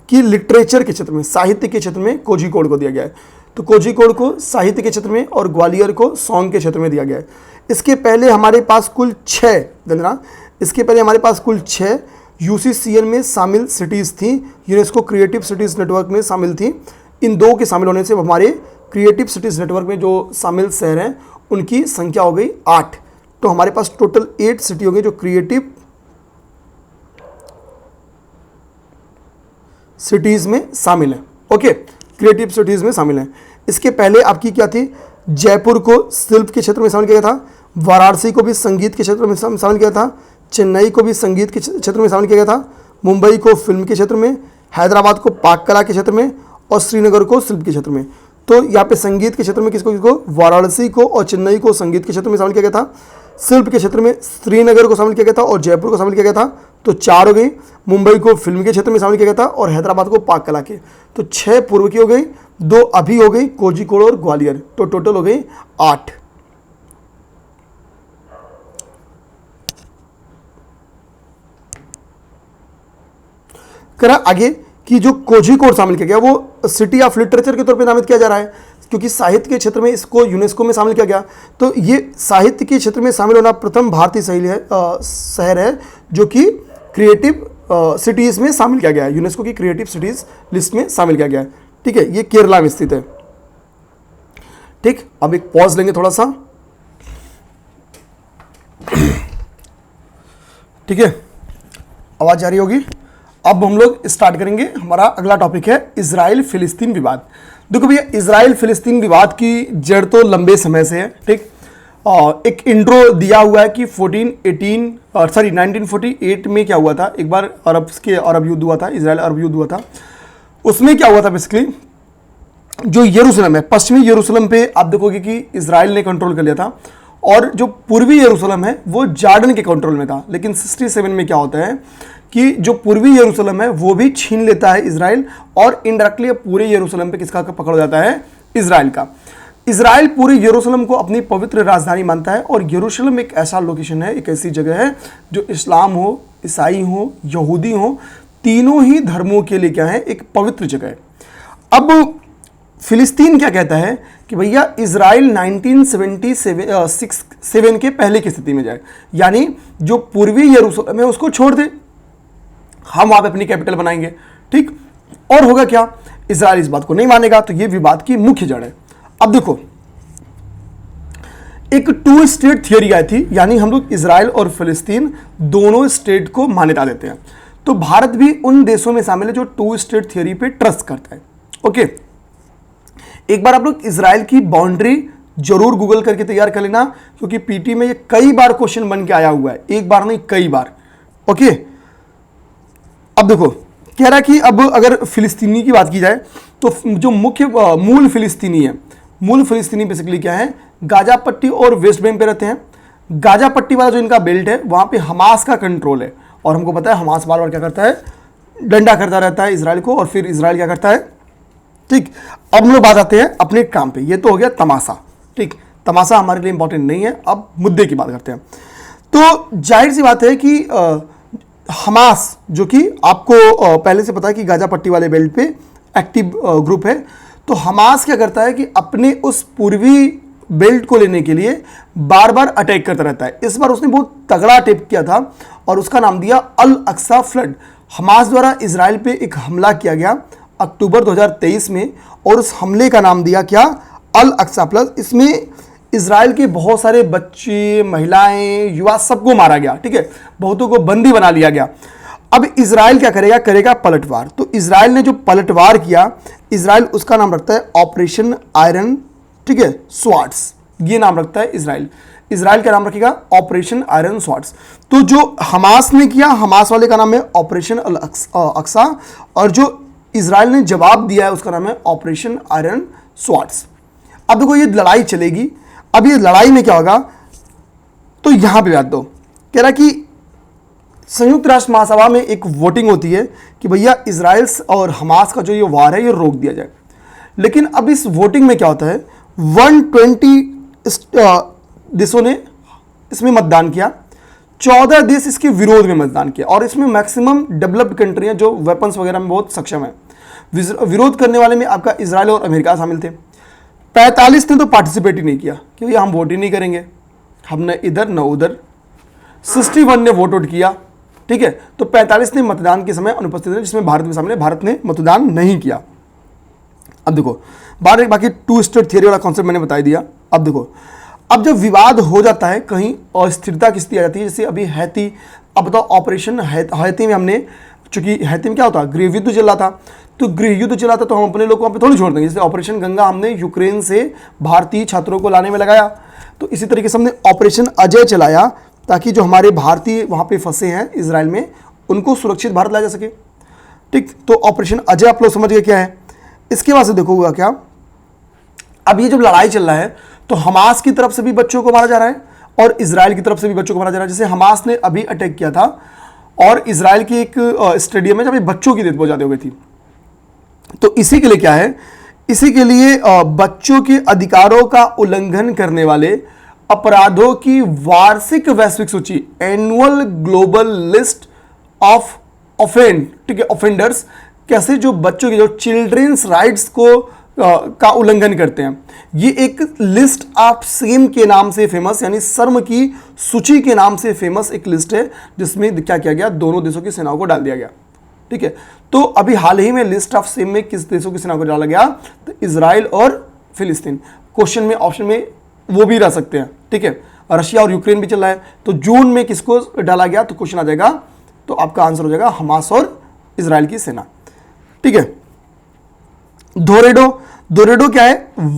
कि लिटरेचर के क्षेत्र में, साहित्य के क्षेत्र में कोझिकोड को दिया गया है। तो कोझिकोड को साहित्य के क्षेत्र में और ग्वालियर को सॉन्ग के क्षेत्र में दिया गया है। इसके पहले हमारे पास कुल 6 देना, इसके पहले हमारे पास कुल 6 यूसीसीएन में शामिल सिटीज़ थी, यूनेस्को क्रिएटिव सिटीज़ नेटवर्क में शामिल थी। इन 2 के शामिल होने से हमारे क्रिएटिव सिटीज़ नेटवर्क में जो शामिल शहर हैं उनकी संख्या हो गई 8। तो हमारे पास टोटल 8 सिटी हो गई जो क्रिएटिव सिटीज़ में शामिल है। ओके, क्रिएटिव सिटीज़ में शामिल है। इसके पहले आपकी क्या थी, जयपुर को शिल्प के क्षेत्र में शामिल किया गया था, वाराणसी को भी संगीत के क्षेत्र में शामिल किया था, चेन्नई को भी संगीत के क्षेत्र में शामिल किया गया था, मुंबई को फिल्म के क्षेत्र में, हैदराबाद को पाक कला के क्षेत्र में और श्रीनगर को शिल्प के क्षेत्र में। तो यहाँ पे संगीत के क्षेत्र में किसको, वाराणसी को और चेन्नई को संगीत के क्षेत्र में शामिल किया गया था, शिल्प के क्षेत्र में श्रीनगर को शामिल किया गया था और जयपुर को शामिल किया गया था। तो 4 हो गई, मुंबई को फिल्म के क्षेत्र में शामिल किया गया था और हैदराबाद को पाक कला के। तो 6 पूर्व की हो गई, 2 अभी हो गई, कोझिकोड और ग्वालियर, तो टोटल हो गई 8। करा आगे कि जो कोझिकोड शामिल किया गया वो सिटी ऑफ लिटरेचर के तौर पे नामित किया जा रहा है, क्योंकि साहित्य के क्षेत्र में इसको यूनेस्को में शामिल किया गया। तो ये साहित्य के क्षेत्र में शामिल होना प्रथम भारतीय शहर है जो कि क्रिएटिव सिटीज़ में शामिल किया गया है, यूनेस्को की क्रिएटिव सिटीज़ लिस्ट में शामिल किया गया है। ठीक है, ये केरला में स्थित है। ठीक, अब एक पॉज लेंगे थोड़ा सा। ठीक है, आवाज़ जारी होगी। अब हम लोग स्टार्ट करेंगे, हमारा अगला टॉपिक है इजराइल फिलिस्तीन विवाद। देखो भैया, इजराइल फिलिस्तीन विवाद की जड़ तो लंबे समय से है। ठीक, एक इंट्रो दिया हुआ है कि 1948 में क्या हुआ था, एक बार अरब युद्ध हुआ था, इजराइल अरब युद्ध हुआ था। उसमें क्या हुआ था बेसिकली, जो यरूशलेम है, पश्चिमी यरूशलेम पे आप देखोगे कि इजराइल ने कंट्रोल कर लिया था और जो पूर्वी यरूशलेम है वो जॉर्डन के कंट्रोल में था। लेकिन 67 में क्या होता है कि जो पूर्वी यरूशलेम है वो भी छीन लेता है इजराइल और इनडायरेक्टली पूरे यरूशलेम पे किसका पकड़ हो जाता है, इजराइल का। इजराइल पूरे यरूशलेम को अपनी पवित्र राजधानी मानता है और यरूशलेम एक ऐसा लोकेशन है, एक ऐसी जगह है जो इस्लाम हो, ईसाई हो, यहूदी हो, तीनों ही धर्मों के लिए क्या है, एक पवित्र जगह है। अब फिलिस्तीन क्या कहता है कि भैया इजराइल 1977 के पहले की स्थिति में जाए, यानी जो पूर्वी यरूशलेम है उसको छोड़ दे, हम वहां पे अपनी कैपिटल बनाएंगे। ठीक, और होगा क्या, इजराइल इस बात को नहीं मानेगा। तो ये विवाद की मुख्य जड़ है। अब देखो, एक 2 स्टेट थियरी आई थी, यानी हम लोग इजराइल और फिलिस्तीन दोनों स्टेट को मान्यता देते हैं। तो भारत भी उन देशों में शामिल है जो 2 स्टेट थियरी पे ट्रस्ट करता है। ओके, एक बार आप लोग इजराइल की बाउंड्री जरूर गूगल करके तैयार कर लेना, क्योंकि पीटी में ये कई बार क्वेश्चन बन के आया हुआ है, एक बार नहीं कई बार। ओके, अब देखो कह रहा है कि अब अगर फिलिस्तीनी की बात की जाए तो जो मुख्य मूल फिलिस्तीनी है, मूल फिलिस्तीनी बेसिकली क्या है, गाजा पट्टी और वेस्ट बैंक पे रहते हैं। गाजा पट्टी वाला जो इनका बेल्ट है वहां पे हमास का कंट्रोल है और हमको पता है हमास बार बार क्या करता है, डंडा करता रहता है इजराइल को और फिर इजराइल क्या करता है। ठीक, अब हम लोग बात आते हैं अपने काम पे। ये तो हो गया तमाशा। ठीक, तमाशा हमारे लिए इंपॉर्टेंट नहीं है, अब मुद्दे की बात करते हैं। तो जाहिर सी बात है कि हमास जो कि आपको पहले से पता है कि गाजा पट्टी वाले बेल्ट पे एक्टिव ग्रुप है। तो हमास क्या करता है कि अपने उस पूर्वी बेल्ट को लेने के लिए बार बार अटैक करता रहता है। इस बार उसने बहुत तगड़ा अटैक किया था और उसका नाम दिया अल अक्सा फ्लड। हमास द्वारा इजराइल पे एक हमला किया गया अक्टूबर 2023 में और उस हमले का नाम दिया क्या, अल अक्सा प्लस। इसमें इजराइल के बहुत सारे बच्चे, महिलाएं, युवा सबको मारा गया। ठीक है, बहुतों को बंदी बना लिया गया। अब इजराइल क्या करेगा पलटवार। तो इजराइल ने जो पलटवार किया, इजराइल उसका नाम रखता है ऑपरेशन आयरन, ठीक है, स्वार्ड्स, ये नाम रखता है इजराइल। इजराइल का नाम रखेगा ऑपरेशन आयरन स्वार्ड्स। तो जो हमास ने किया, हमास वाले का नाम है ऑपरेशन अल अक्सा और जो इजराइल ने जवाब दिया है, उसका नाम है ऑपरेशन आयरन स्वॉर्ड्स। अब देखो ये लड़ाई चलेगी। अब ये लड़ाई में क्या होगा, तो यहां पे बात दो, कह रहा कि संयुक्त राष्ट्र महासभा में एक वोटिंग होती है कि भैया इजराइल और हमास का जो ये वार है ये रोक दिया जाए। लेकिन अब इस वोटिंग में क्या होता है, 120 देशों ने इसमें मतदान किया, 14 देश इसके विरोध में मतदान किया, और इसमें मैक्सिमम डेवलप्ड कंट्रियां जो वेपन्स वगैरह में बहुत सक्षम है। विरोध करने वाले में आपका इजराइल और अमेरिका शामिल थे। 45 ने तो पार्टिसिपेट ही नहीं किया कि भैया हम वोट ही नहीं करेंगे, हम न इधर न उधर। 61 ने वोट आउट किया, ठीक है। तो 45 ने मतदान के समय अनुपस्थित है, जिसमें भारत भी शामिल है, भारत ने मतदान नहीं किया। अब देखो बाकी टू स्टेट थियरी वाला कॉन्सेप्ट मैंने बता दिया। अब देखो, अब जब विवाद हो जाता है, कहीं अस्थिरता की स्थिति आ जाती है, जैसे अभी हैती, अब बताओ ऑपरेशन हैती में हमने, चूंकि हैती में क्या होता, गृह युद्ध चल रहा था, तो गृह युद्ध चला था तो हम अपने लोग को वहाँ पे थोड़ी छोड़ देंगे। जैसे ऑपरेशन गंगा हमने यूक्रेन से भारतीय छात्रों को लाने में लगाया, तो इसी तरीके से हमने ऑपरेशन अजय चलाया ताकि जो हमारे भारतीय वहाँ पे फंसे हैं इजराइल में, उनको सुरक्षित भारत लाया जा सके, ठीक। तो ऑपरेशन अजय आप लोग समझ गए क्या है। इसके बाद से देखो हुआ क्या, अब ये जब लड़ाई चल रहा है तो हमास की तरफ से भी बच्चों को मारा जा रहा है और इजराइल की तरफ से भी बच्चों को मारा जा रहा है। जैसे हमास ने अभी अटैक किया था और इजराइल की एक स्टेडियम में जब बच्चों की डेथ बहुत ज़्यादा हो गई थी, तो इसी के लिए क्या है, इसी के लिए बच्चों के अधिकारों का उल्लंघन करने वाले अपराधों की वार्षिक वैश्विक सूची, annual global list of offend, ठीक है, ऑफेंडर्स, कैसे जो बच्चों के, जो चिल्ड्रंस राइट्स को का उल्लंघन करते हैं, ये एक लिस्ट ऑफ सेम के नाम से फेमस, यानी शर्म की सूची के नाम से फेमस एक लिस्ट है, जिसमें क्या किया गया, दोनों देशों की सेनाओं को डाल दिया गया, ठीक है। तो अभी हाल ही में लिस्ट ऑफ सेम में किस देशों की सेना को डाला गया, तो इजराइल और फिलिस्तीन। क्वेश्चन में ऑप्शन में वो भी रह सकते हैं, ठीक है, रशिया और यूक्रेन भी चल रहा है। तो जून में किसको डाला गया, तो क्वेश्चन आ जाएगा, तो आपका आंसर हो जाएगा हमास और इजराइल की सेना, ठीक है। धोरेडो क्या है,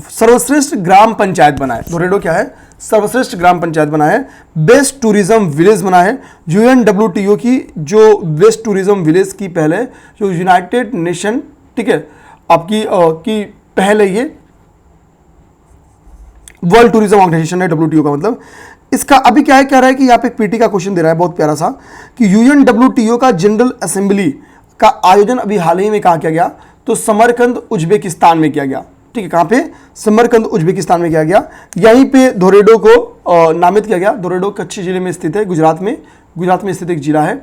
सर्वश्रेष्ठ ग्राम पंचायत बना है। धोरेडो क्या है, सर्वश्रेष्ठ ग्राम पंचायत बना है। बेस्ट टूरिज्म विलेज बना है। UNWTO की जो बेस्ट टूरिज्म विलेज की पहले जो यूनाइटेड नेशन, ठीक है, आपकी की पहले ये वर्ल्ड टूरिज्म ऑर्गेनाइजेशन है, WTO का मतलब। इसका अभी क्या है, कह रहा है कि यहाँ पे पीटी का क्वेश्चन दे रहा है बहुत प्यारा सा, कि UNWTO का जनरल असेंबली का आयोजन अभी हाल ही में कहाँ किया गया, तो समरकंद उज्बेकिस्तान में किया गया, ठीक है। कहाँ पे, समरकंद उज्बेकिस्तान में किया गया। यहीं पे धोरेडो को नामित किया गया। धोरेडो कच्छ जिले में स्थित है, गुजरात में स्थित एक जिला है,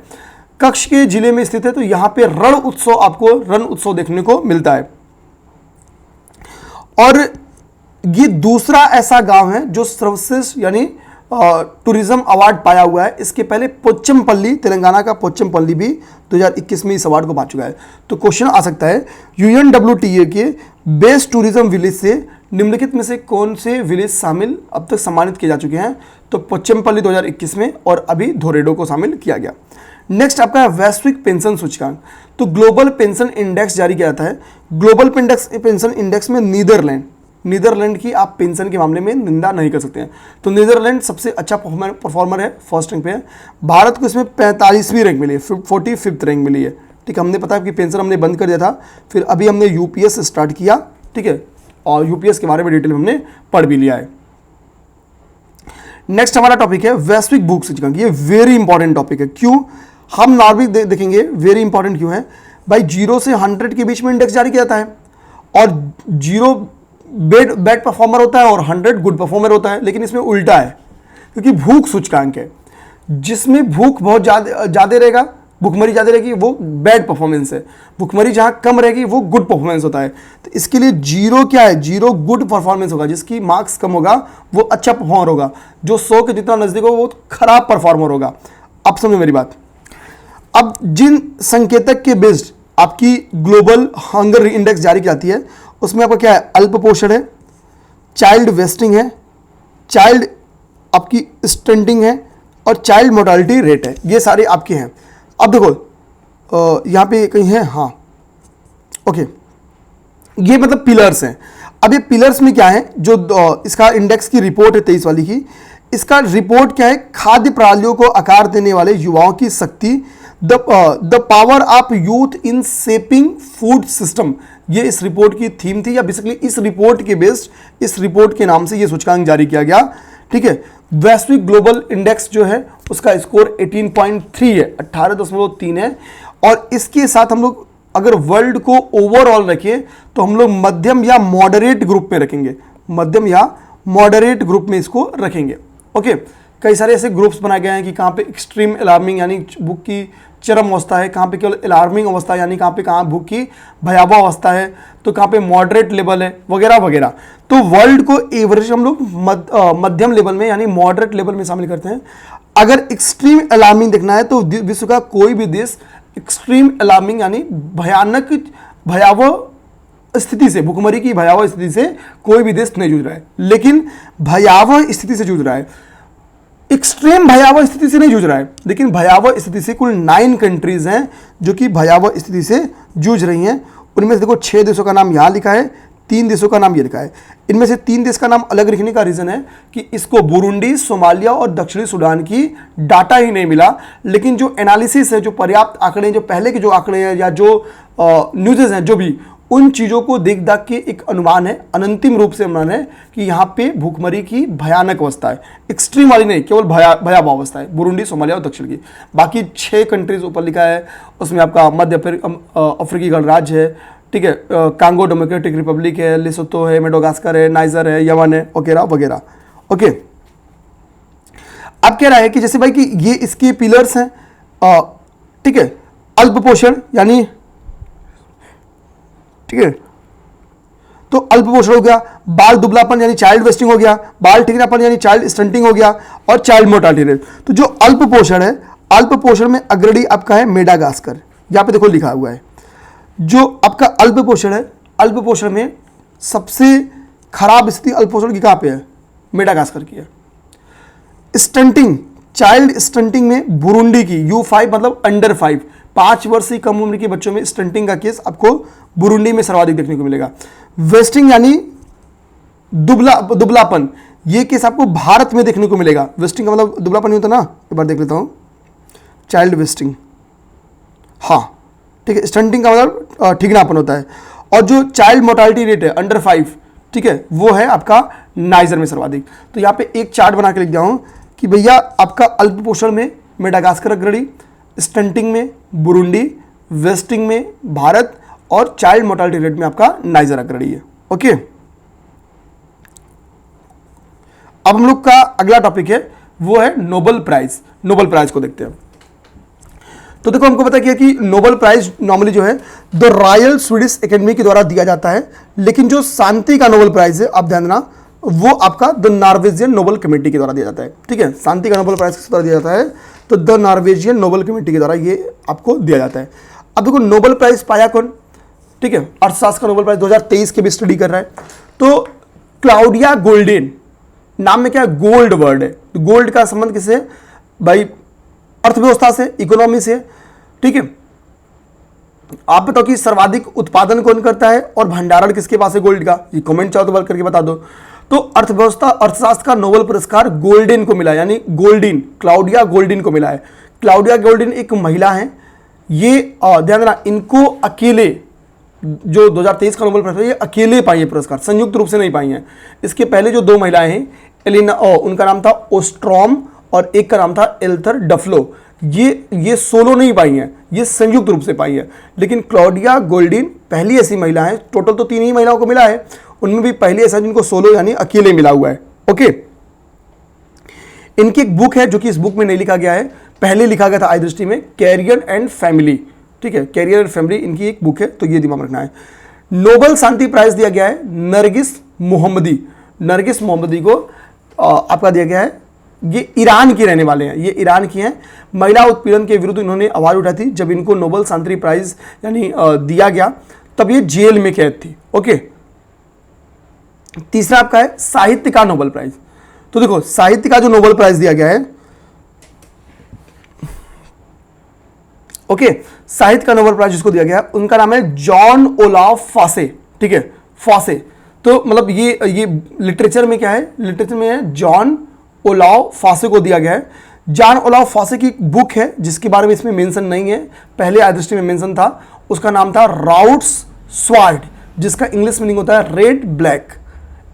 कच्छ के जिले में स्थित है। तो यहाँ पे रण उत्सव देखने को मिलता है। और ये दूसरा ऐसा गांव है जो सर्वश्रेष्ठ यानी टूरिज्म अवार्ड पाया हुआ है। इसके पहले पोचमपल्ली, तेलंगाना का पोचमपल्ली भी 2021 में इस अवार्ड को पा चुका है। तो क्वेश्चन आ सकता है, UNWTO के बेस्ट टूरिज्म विलेज से निम्नलिखित में से कौन से विलेज शामिल अब तक सम्मानित किए जा चुके हैं, तो पोचमपल्ली 2021 में, और अभी धोरेडो को शामिल किया गया। नेक्स्ट आपका वैश्विक पेंशन सूचकांक, तो ग्लोबल पेंशन इंडेक्स जारी किया जाता है। ग्लोबल पेंशन इंडेक्स में नीदरलैंड की आप पेंशन के मामले में निंदा नहीं कर सकते हैं। तो नीदरलैंड सबसे अच्छा परफॉर्मर है, फर्स्ट रैंक पे है। भारत को इसमें 45वीं रैंक मिली है, 45th रैंक मिली है, ठीक है। हमने पता है कि पेंशन हमने बंद कर दिया था, फिर अभी हमने यूपीएस स्टार्ट किया, ठीक है, और यूपीएस के बारे में डिटेल में हमने पढ़ भी लिया है। नेक्स्ट हमारा टॉपिक है वैश्विक भूख सूचकांक। ये वेरी इंपॉर्टेंट टॉपिक है। क्यों, हम नॉर्मली देखेंगे वेरी इंपॉर्टेंट क्यों है भाई, 0 से 100 के बीच में इंडेक्स जारी किया जाता है, और 0 बैड परफॉर्मर होता है और 100 गुड परफॉर्मर होता है। लेकिन इसमें उल्टा है, क्योंकि भूख सूचकांक है, जिसमें भूख बहुत ज़्यादा रहेगा, भूखमरी ज़्यादा रहेगी, वो बैड परफॉर्मेंस है। भूखमरी जहाँ कम रहेगी वो गुड परफॉर्मेंस होता है। तो इसके लिए 0 क्या है, 0 गुड परफॉर्मेंस होगा, जिसकी मार्क्स कम होगा वो अच्छा परफॉर्मर होगा, जो 100 के जितना नज़दीक होगा वो खराब परफॉर्मर होगा। अब समझो मेरी बात। अब जिन संकेतक के बेस्ड आपकी ग्लोबल हंगर इंडेक्स जारी की जाती है, उसमें आपका क्या है, अल्प पोषण है, चाइल्ड वेस्टिंग है, चाइल्ड आपकी स्टंटिंग है, और चाइल्ड मोर्टालिटी रेट है। ये सारे आपके हैं। अब देखो यहाँ पे कहीं है, हाँ ओके, ये मतलब पिलर्स हैं। अब ये पिलर्स में क्या है, जो इसका इंडेक्स की रिपोर्ट है 23 वाली की, इसका रिपोर्ट क्या है, खाद्य प्रणालियों को आकार देने वाले युवाओं की शक्ति, the power of youth in shaping food system, ये इस रिपोर्ट की थीम थी, या बेसिकली इस रिपोर्ट के बेस्ड इस रिपोर्ट के नाम से ये सूचकांक जारी किया गया। ठीक है, वैश्विक ग्लोबल इंडेक्स जो है उसका स्कोर 18.3 है, 18.3 है। और इसके साथ हम लोग अगर वर्ल्ड को ओवरऑल रखें तो हम लोग मध्यम या मॉडरेट ग्रुप में रखेंगे, मध्यम या मॉडरेट ग्रुप में इसको रखेंगे। ओके, कई सारे ऐसे ग्रुप्स बनाए गए हैं कि कहाँ पे एक्सट्रीम अलार्मिंग यानी भूख की चरम अवस्था है, कहाँ पे केवल अलार्मिंग अवस्था यानी कहाँ भूख की भयावह अवस्था है, तो कहाँ पे मॉडरेट लेवल है, वगैरह वगैरह। तो वर्ल्ड को एवरेज हम लोग मध्यम लेवल में यानी मॉडरेट लेवल में शामिल करते हैं। अगर एक्सट्रीम अलार्मिंग देखना है तो विश्व का कोई भी देश एक्सट्रीम अलार्मिंग यानी भयानक भयावह स्थिति से, भूखमरी की भयावह स्थिति से कोई भी देश नहीं जूझ रहा है, लेकिन भयावह स्थिति से जूझ रहा है। एक्सट्रीम भयावह स्थिति से नहीं जूझ रहा है, लेकिन भयावह स्थिति से कुल 9 कंट्रीज हैं जो कि भयावह स्थिति से जूझ रही हैं। उनमें से देखो 6 देशों का नाम यहाँ लिखा है, 3 देशों का नाम ये लिखा है। इनमें से 3 देश का नाम अलग लिखने का रीजन है कि इसको बुरुंडी, सोमालिया और दक्षिणी सूडान की डाटा ही नहीं मिला, लेकिन जो एनालिसिस है, जो पर्याप्त आंकड़े हैं, जो पहले के जो आंकड़े हैं या जो न्यूज़ हैं, जो भी उन चीज़ों को देख दाख के एक अनुमान है, अनंतिम रूप से अनुमान है कि यहाँ पे भूखमरी की भयानक अवस्था है, एक्सट्रीम वाली नहीं, केवल भयावह अवस्था है, बुरुंडी, सोमालिया और दक्षिण की। बाकी 6 कंट्रीज ऊपर लिखा है, उसमें आपका मध्य अफ्रीकी गणराज्य है, ठीक है, कांगो डेमोक्रेटिक रिपब्लिक है, लेसोतो है, मेडागास्कर है, नाइजर है, यमन है, वगैरह वगैरह। ओके, अब कह रहा है कि जैसे भाई कि ये इसके पिलर्स हैं, ठीक है, अल्प पोषण यानी, ठीक है, तो अल्प पोषण हो गया, बाल दुबलापन यानी चाइल्ड वेस्टिंग हो गया, बाल ठिकरापन यानी चाइल्ड स्टंटिंग हो गया, और चाइल्ड मोर्टालिटी रेट। तो जो अल्प पोषण है, अल्प पोषण में अग्रणी आपका है मेडागास्कर, यहां पे देखो लिखा हुआ है। जो आपका अल्प पोषण है, अल्प पोषण में सबसे खराब स्थिति अल्प पोषण की कहां पे है? मेडागास्कर की है। स्टंटिंग, चाइल्ड स्टंटिंग में बुरुंडी की U5 मतलब अंडर 5 वर्ष से कम उम्र के बच्चों में स्टंटिंग का केस आपको बुरुंडी में सर्वाधिक देखने को मिलेगा। वेस्टिंग यानी दुबलापन, ये केस आपको भारत में देखने को मिलेगा। वेस्टिंग का मतलब दुबलापन नहीं होता ना, एक बार देख लेता हूं, चाइल्ड वेस्टिंग, हाँ ठीक है, स्टंटिंग का मतलब ठिकनापन होता है। और जो चाइल्ड मोर्टालिटी रेट है अंडर 5, ठीक है, वो है आपका नाइजर में सर्वाधिक। तो यहाँ पे एक चार्ट बना के लिख दिया हूं कि भैया आपका अल्प पोषण में मेडागास्कर अग्रणी, स्टंटिंग में बुरुंडी, वेस्टिंग में भारत, और चाइल्ड मोर्टालिटी रेट में आपका नाइजर अग्रणी है। ओके, अब हम लोग का अगला टॉपिक है वो है नोबेल प्राइज। नोबेल प्राइज को देखते हैं। तो देखो हमको पता किया कि नोबेल प्राइज नॉर्मली जो है द रॉयल स्वीडिश एकेडमी के द्वारा दिया जाता है, लेकिन जो शांति का नोबेल प्राइज है, आप ध्यान देना, वो आपका द नॉर्वेजियन नोबेल कमेटी के द्वारा दिया जाता है। ठीक है, शांति का नोबेल प्राइज किस द्वारा दिया जाता है? तो द नॉर्वेजियन नोबेल कमेटी के द्वारा ये आपको दिया जाता है। अब देखो नोबेल प्राइज पाया कौन? ठीक है, अर्थशास्त्र का नोबेल प्राइज 2023 के भी स्टडी कर रहा है। तो क्लाउडिया गोल्डेन, नाम में क्या है? गोल्ड वर्ड है। तो गोल्ड का संबंध किससे? भाई अर्थव्यवस्था से, इकोनॉमी से। ठीक है, आप बताओ कि सर्वाधिक उत्पादन कौन करता है और भंडारण किसके पास है गोल्ड का? ये कमेंट चाहो तो बल करके बता दो। तो अर्थव्यवस्था, अर्थशास्त्र का नोबेल पुरस्कार गोल्डन को मिला, यानी गोल्डिन, क्लाउडिया गोल्डिन को मिला है। क्लाउडिया गोल्डिन एक महिला है। ये ध्यान देना, इनको अकेले जो 2023 का नोबेल प्राइज, ये अकेले पाई है पुरस्कार, संयुक्त रूप से नहीं पाई हैं। इसके पहले जो 2 महिलाएं हैं, एलिना, उनका नाम था ओस्ट्रॉम और एक का नाम था एल्थर डफलो, ये सोलो नहीं पाई हैं, ये संयुक्त रूप से पाई है। लेकिन क्लाउडिया गोल्डिन पहली ऐसी महिला है, टोटल तो 3 ही महिलाओं को मिला है, उनमें भी पहली ऐसा जिनको सोलो यानी अकेले मिला हुआ है। ओके, इनकी एक बुक है जो कि इस बुक में नहीं लिखा गया है, पहले लिखा गया था आई दृष्टि में, कैरियर एंड फैमिली। ठीक है, कैरियर एंड फैमिली इनकी एक बुक है, तो ये दिमाग रखना है। नोबेल शांति प्राइज दिया गया है नरगिस मोहम्मदी। नरगिस मोहम्मदी को आपका दिया गया है, ये ईरान की रहने वाले हैं, ये ईरान की हैं। महिला उत्पीड़न के विरुद्ध इन्होंने आवाज उठाई थी। जब इनको नोबेल शांति प्राइज यानी दिया गया तब ये जेल में कैद थी। ओके, तीसरा आपका है साहित्य का नोबेल प्राइज। तो देखो साहित्य का जो नोबेल प्राइज दिया गया है, ओके, साहित्य का नोबेल प्राइज जिसको दिया गया उनका नाम है जॉन ओलाफ फासे। ठीक है, फासे, तो मतलब ये लिटरेचर में क्या है? लिटरेचर में है जॉन ओलाफ फासे को दिया गया है। जॉन ओलाफ फॉसे की बुक है जिसके बारे में इसमें मेंशन नहीं है, पहले आदृष्टि में मेंशन था, उसका नाम था राउट्स स्वार्ड, जिसका इंग्लिश मीनिंग होता है रेड ब्लैक।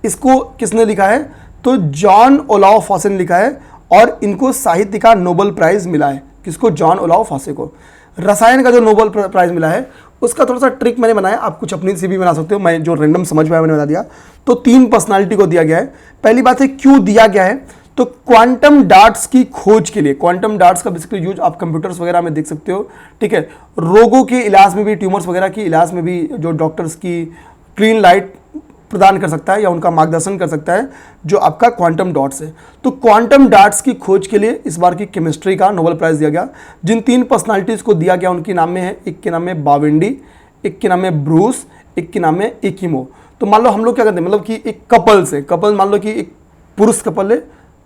इसको किसने लिखा है? तो जॉन ओलाफ फॉसे ने लिखा है और इनको साहित्य का नोबेल प्राइज मिला है। किसको? जॉन ओलाफ फॉसे को। रसायन का जो नोबेल प्राइज मिला है उसका थोड़ा सा ट्रिक मैंने बनाया, आप कुछ अपनी से भी बना सकते हो, मैं जो रैंडम समझ पाया मैंने बता दिया। तो 3 पर्सनालिटी को दिया गया है। पहली बात है क्यों दिया गया है, तो क्वांटम डार्ट्स की खोज के लिए। क्वांटम डार्ट्स का बेसिकली यूज आप कंप्यूटर्स वगैरह में देख सकते हो, ठीक है। रोगों के इलाज में भी, ट्यूमर्स वगैरह के इलाज में भी जो डॉक्टर्स की क्लीन लाइट प्रदान कर सकता है या उनका मार्गदर्शन कर सकता है, जो आपका क्वांटम डॉट्स है। तो क्वांटम डॉट्स की खोज के लिए इस बार की केमिस्ट्री का नोबेल प्राइज दिया गया। जिन 3 पर्सनालिटीज को दिया गया उनके नाम में है, एक के नाम है बावेंडी, एक के नाम है ब्रूस, एक के नाम है एकिमो। तो मान लो हम लोग क्या करते हैं, मतलब कि एक कपल्स है, कपल मान लो कि एक पुरुष कपल है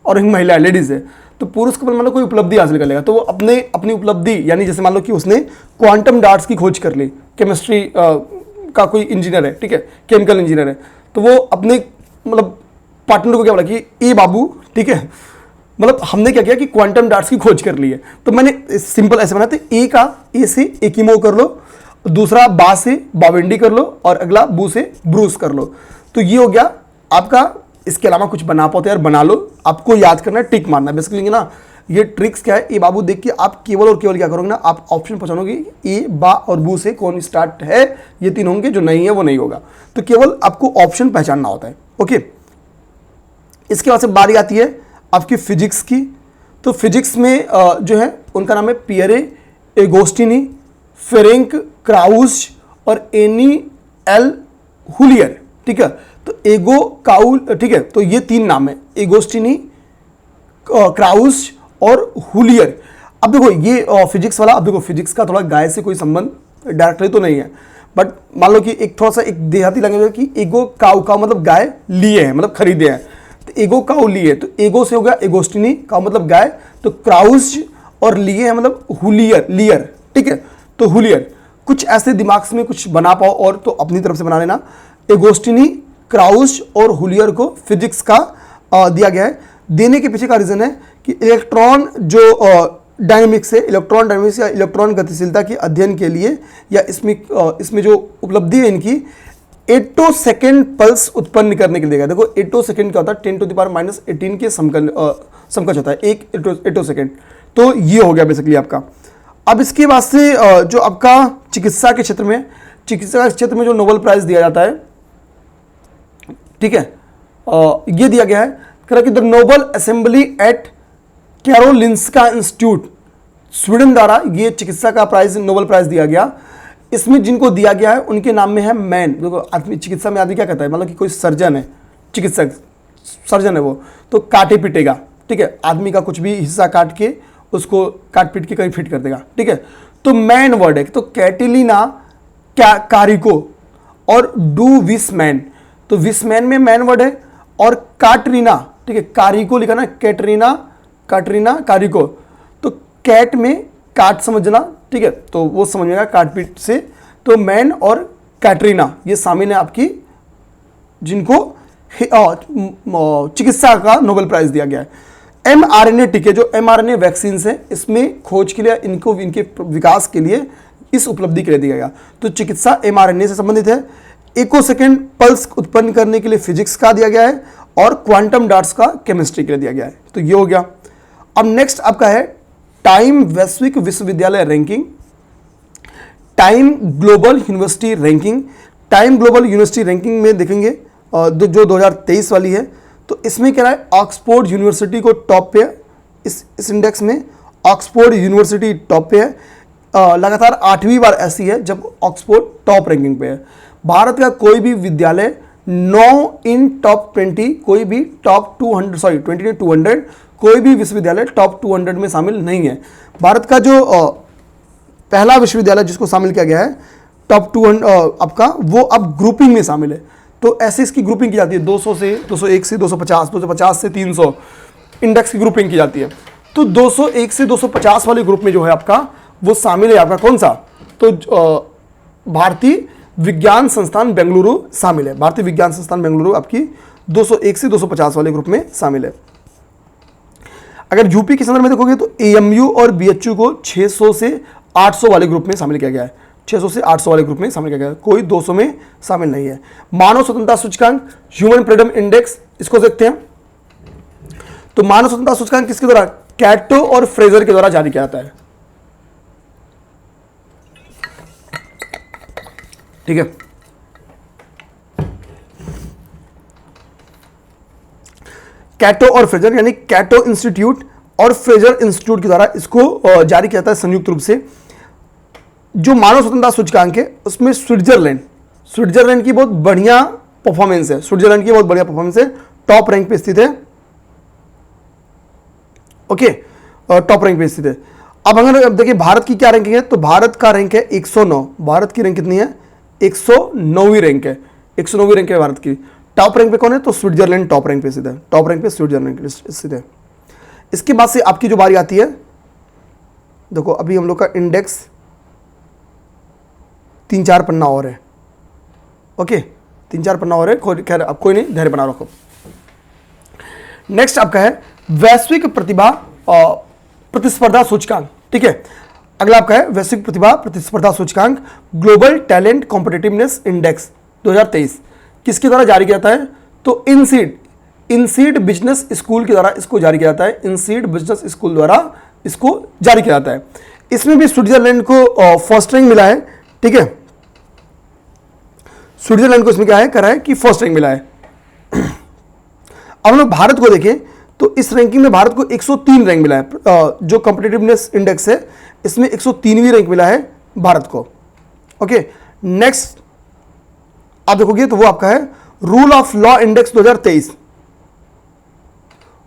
और एक महिला है, लेडीज है। तो पुरुष कपल मान लो कोई उपलब्धि हासिल कर लेगा, तो वो अपनी उपलब्धि, यानी जैसे मान लो कि उसने क्वांटम डॉट्स की खोज कर ली, केमिस्ट्री का कोई इंजीनियर है, ठीक है, केमिकल इंजीनियर है, तो वो अपने मतलब पार्टनर को क्या बोला कि ए बाबू, ठीक है, मतलब हमने क्या किया कि क्वांटम डॉट्स की खोज कर ली है। तो मैंने सिंपल ऐसे बनाते, ए का ए से एकिमो कर लो, दूसरा बा से बावेंडी कर लो और अगला बू से ब्रूस कर लो। तो ये हो गया आपका। इसके अलावा कुछ बना पाते यार बना लो, आपको याद करना है, टिक मारना बेसिकली ना। ये ट्रिक्स क्या है, ए बाबू देख के आप केवल और केवल क्या करोगे ना, आप ऑप्शन पहचानोगे ए बा और बू से कौन स्टार्ट है, ये 3 होंगे, जो नहीं है वो नहीं होगा। तो केवल आपको ऑप्शन पहचानना होता है, ओके। इसके बाद से बारी आती है आपकी फिजिक्स की। तो फिजिक्स में जो है उनका नाम है पियरे एगोस्टिनी, फेरेंक क्राउज और एनी एल हुलियर, ठीक है। तो एगो काउल, ठीक है, तो ये 3 नाम है, एगोस्टिनी, क्राउज और हुलियर। अब देखो ये फिजिक्स वाला, अब देखो फिजिक्स का थोड़ा गाय से कोई संबंध डायरेक्टली तो नहीं है, बट मान लो कि एक थोड़ा सा एक देहाती लैंग्वेज है कि एगो काउ, का मतलब गाय लिए हैं, मतलब खरीदे हैं, तो एगो काउ लिए, तो एगो से हो गया एगोस्टिनी, का मतलब गाय, तो क्राउज और लिए है मतलब हुलियर, लियर, ठीक है। तो हुलियर, कुछ ऐसे दिमाग में कुछ बना पाओ और तो अपनी तरफ से बना लेना। एगोस्टिनी, क्राउज और हुलियर को फिजिक्स का दिया गया है। देने के पीछे का रीजन है कि इलेक्ट्रॉन जो डायनेमिक्स है, इलेक्ट्रॉन डायनेमिक्स या इलेक्ट्रॉन गतिशीलता के अध्ययन के लिए, या इसमें जो उपलब्धि है इनकी, 8 सेकेंड पल्स उत्पन्न करने के लिए देखा। देखो 8 सेकेंड क्या होता है, 10⁻18 के समकक्ष होता है, एक 8 सेकेंड। तो ये हो गया बेसिकली आपका। अब इसके बाद से जो आपका चिकित्सा के क्षेत्र में, चिकित्सा के क्षेत्र में जो नोबेल प्राइज दिया जाता है, ठीक है, ये दिया गया है कि the Nobel assembly eight Karolinska institute, Sweden द्वारा ये चिकित्सा का प्राइज, नोबेल प्राइज दिया गया। इसमें जिनको दिया गया है उनके नाम में है मैन। देखो आदमी चिकित्सा में आदमी क्या कहता है, मतलब कि कोई सर्जन है, चिकित्सक सर्जन है वो, तो काटे पीटेगा, ठीक है, आदमी का कुछ भी हिस्सा काट के उसको काट पीट के कहीं फिट कर देगा, ठीक है। तो मैन वर्ड है, तो कैटिलिना कारिको और डू विसमैन, तो विसमैन में मैन वर्ड है, और काटरीना, ठीक है, कारिको लिखा ना, कैटरीना कारिको, तो कैट में काट समझना, ठीक है, तो वो समझेगा काट पीट से। तो मैन और कैटरीना ये शामिल है आपकी, जिनको चिकित्सा का नोबेल प्राइज दिया गया है। mRNA टीके, जो mRNA वैक्सीन है, इसमें खोज के लिए, इनको इनके विकास के लिए, इस उपलब्धि के लिए दिया गया। तो चिकित्सा mRNA से संबंधित है। 1 सेकेंड पल्स उत्पन्न करने के लिए फिजिक्स का दिया गया है, और क्वांटम डॉट्स का केमिस्ट्री के लिए दिया गया है। तो ये हो गया। अब नेक्स्ट आपका है टाइम वैश्विक विश्वविद्यालय ranking, time global university ranking. Time global university ranking में देखेंगे जो 2023 वाली है, तो इसमें क्या है, ऑक्सफोर्ड यूनिवर्सिटी को टॉप पे है। इस इंडेक्स में ऑक्सफोर्ड यूनिवर्सिटी टॉप पे है। लगातार 8वीं बार ऐसी है जब ऑक्सफोर्ड टॉप रैंकिंग पे है। भारत का कोई भी विद्यालय 9 इन टॉप 20, कोई भी टॉप 200 कोई भी विश्वविद्यालय टॉप 200 में शामिल नहीं है। भारत का जो पहला विश्वविद्यालय जिसको शामिल किया गया है टॉप 200 आपका, वो अब ग्रुपिंग में शामिल है। तो ऐसे इसकी ग्रुपिंग की जाती है, 200 से 201 से 250, 250 से 300 इंडेक्स की ग्रुपिंग की जाती है। तो 201 से 250 वाले ग्रुप में जो है आपका, वो शामिल है आपका कौन सा, तो भारतीय विज्ञान संस्थान बेंगलुरु शामिल है। भारतीय विज्ञान संस्थान बेंगलुरु आपकी 201 से 250 वाले ग्रुप में शामिल है। अगर यूपी के संदर्भ में देखोगे तो एएमयू और बीएचयू को 600 से 800 वाले ग्रुप में शामिल किया गया है। 600 से 800 वाले ग्रुप में शामिल किया गया है, कोई 200 में शामिल नहीं है। मानव स्वतंत्रता सूचकांक, ह्यूमन फ्रीडम इंडेक्स, इसको देखते हैं। तो मानव स्वतंत्रता सूचकांक किसके द्वारा? कैटो और फ्रेजर के द्वारा जारी किया जाता है। ठीक है, कैटो और फ्रेजर यानी कैटो इंस्टीट्यूट और फ्रेजर इंस्टीट्यूट के द्वारा इसको जारी किया जाता है संयुक्त रूप से। जो मानव स्वतंत्रता सूचकांक है उसमें स्विट्जरलैंड की बहुत बढ़िया परफॉर्मेंस है, स्विट्जरलैंड की बहुत बढ़िया परफॉर्मेंस है, टॉप रैंक पे स्थित है। ओके, टॉप रैंक पे स्थित है। अब अगर देखिए भारत की क्या रैंकिंग है, तो भारत का रैंक है 109। भारत की रैंक कितनी है? 109वीं रैंक है, 109वीं रैंक है भारत की। टॉप रैंक पे कौन है? तो स्विट्जरलैंड टॉप रैंक पे स्थित है, टॉप रैंक पे स्विट्जरलैंड स्थित है। इसके बाद से आपकी जो बारी आती है, देखो अभी हम लोग का इंडेक्स 3-4 पन्ना और है। ओके, 3-4 पन्ना और है, खैर अब कोई नहीं, धैर्य बना रखो। नेक्स्ट आपका है वैश्विक प्रतिभा प्रतिस्पर्धा सूचकांक। ठीक है, अगला आपका है वैश्विक प्रतिभा प्रतिस्पर्धा सूचकांक, ग्लोबल टैलेंट कॉम्पिटिटिवनेस इंडेक्स 2023। किसके द्वारा जारी किया जाता है? तो इनसीड बिजनेस स्कूल के द्वारा इसको जारी किया जाता है। इनसीड बिजनेस स्कूल द्वारा इसको जारी किया जाता है। इसमें भी स्विट्जरलैंड को फर्स्ट रैंक मिला है। ठीक है, स्विट्जरलैंड को इसमें क्या है करा है कि फर्स्ट रैंक मिला है। अब हम लोग भारत को देखें तो इस रैंकिंग में भारत को 103 रैंक मिला है। जो कॉम्पिटिटिवनेस इंडेक्स है इसमें 103वीं रैंक मिला है भारत को। ओके, नेक्स्ट आप देखोगे तो वो आपका है rule of law index 2023।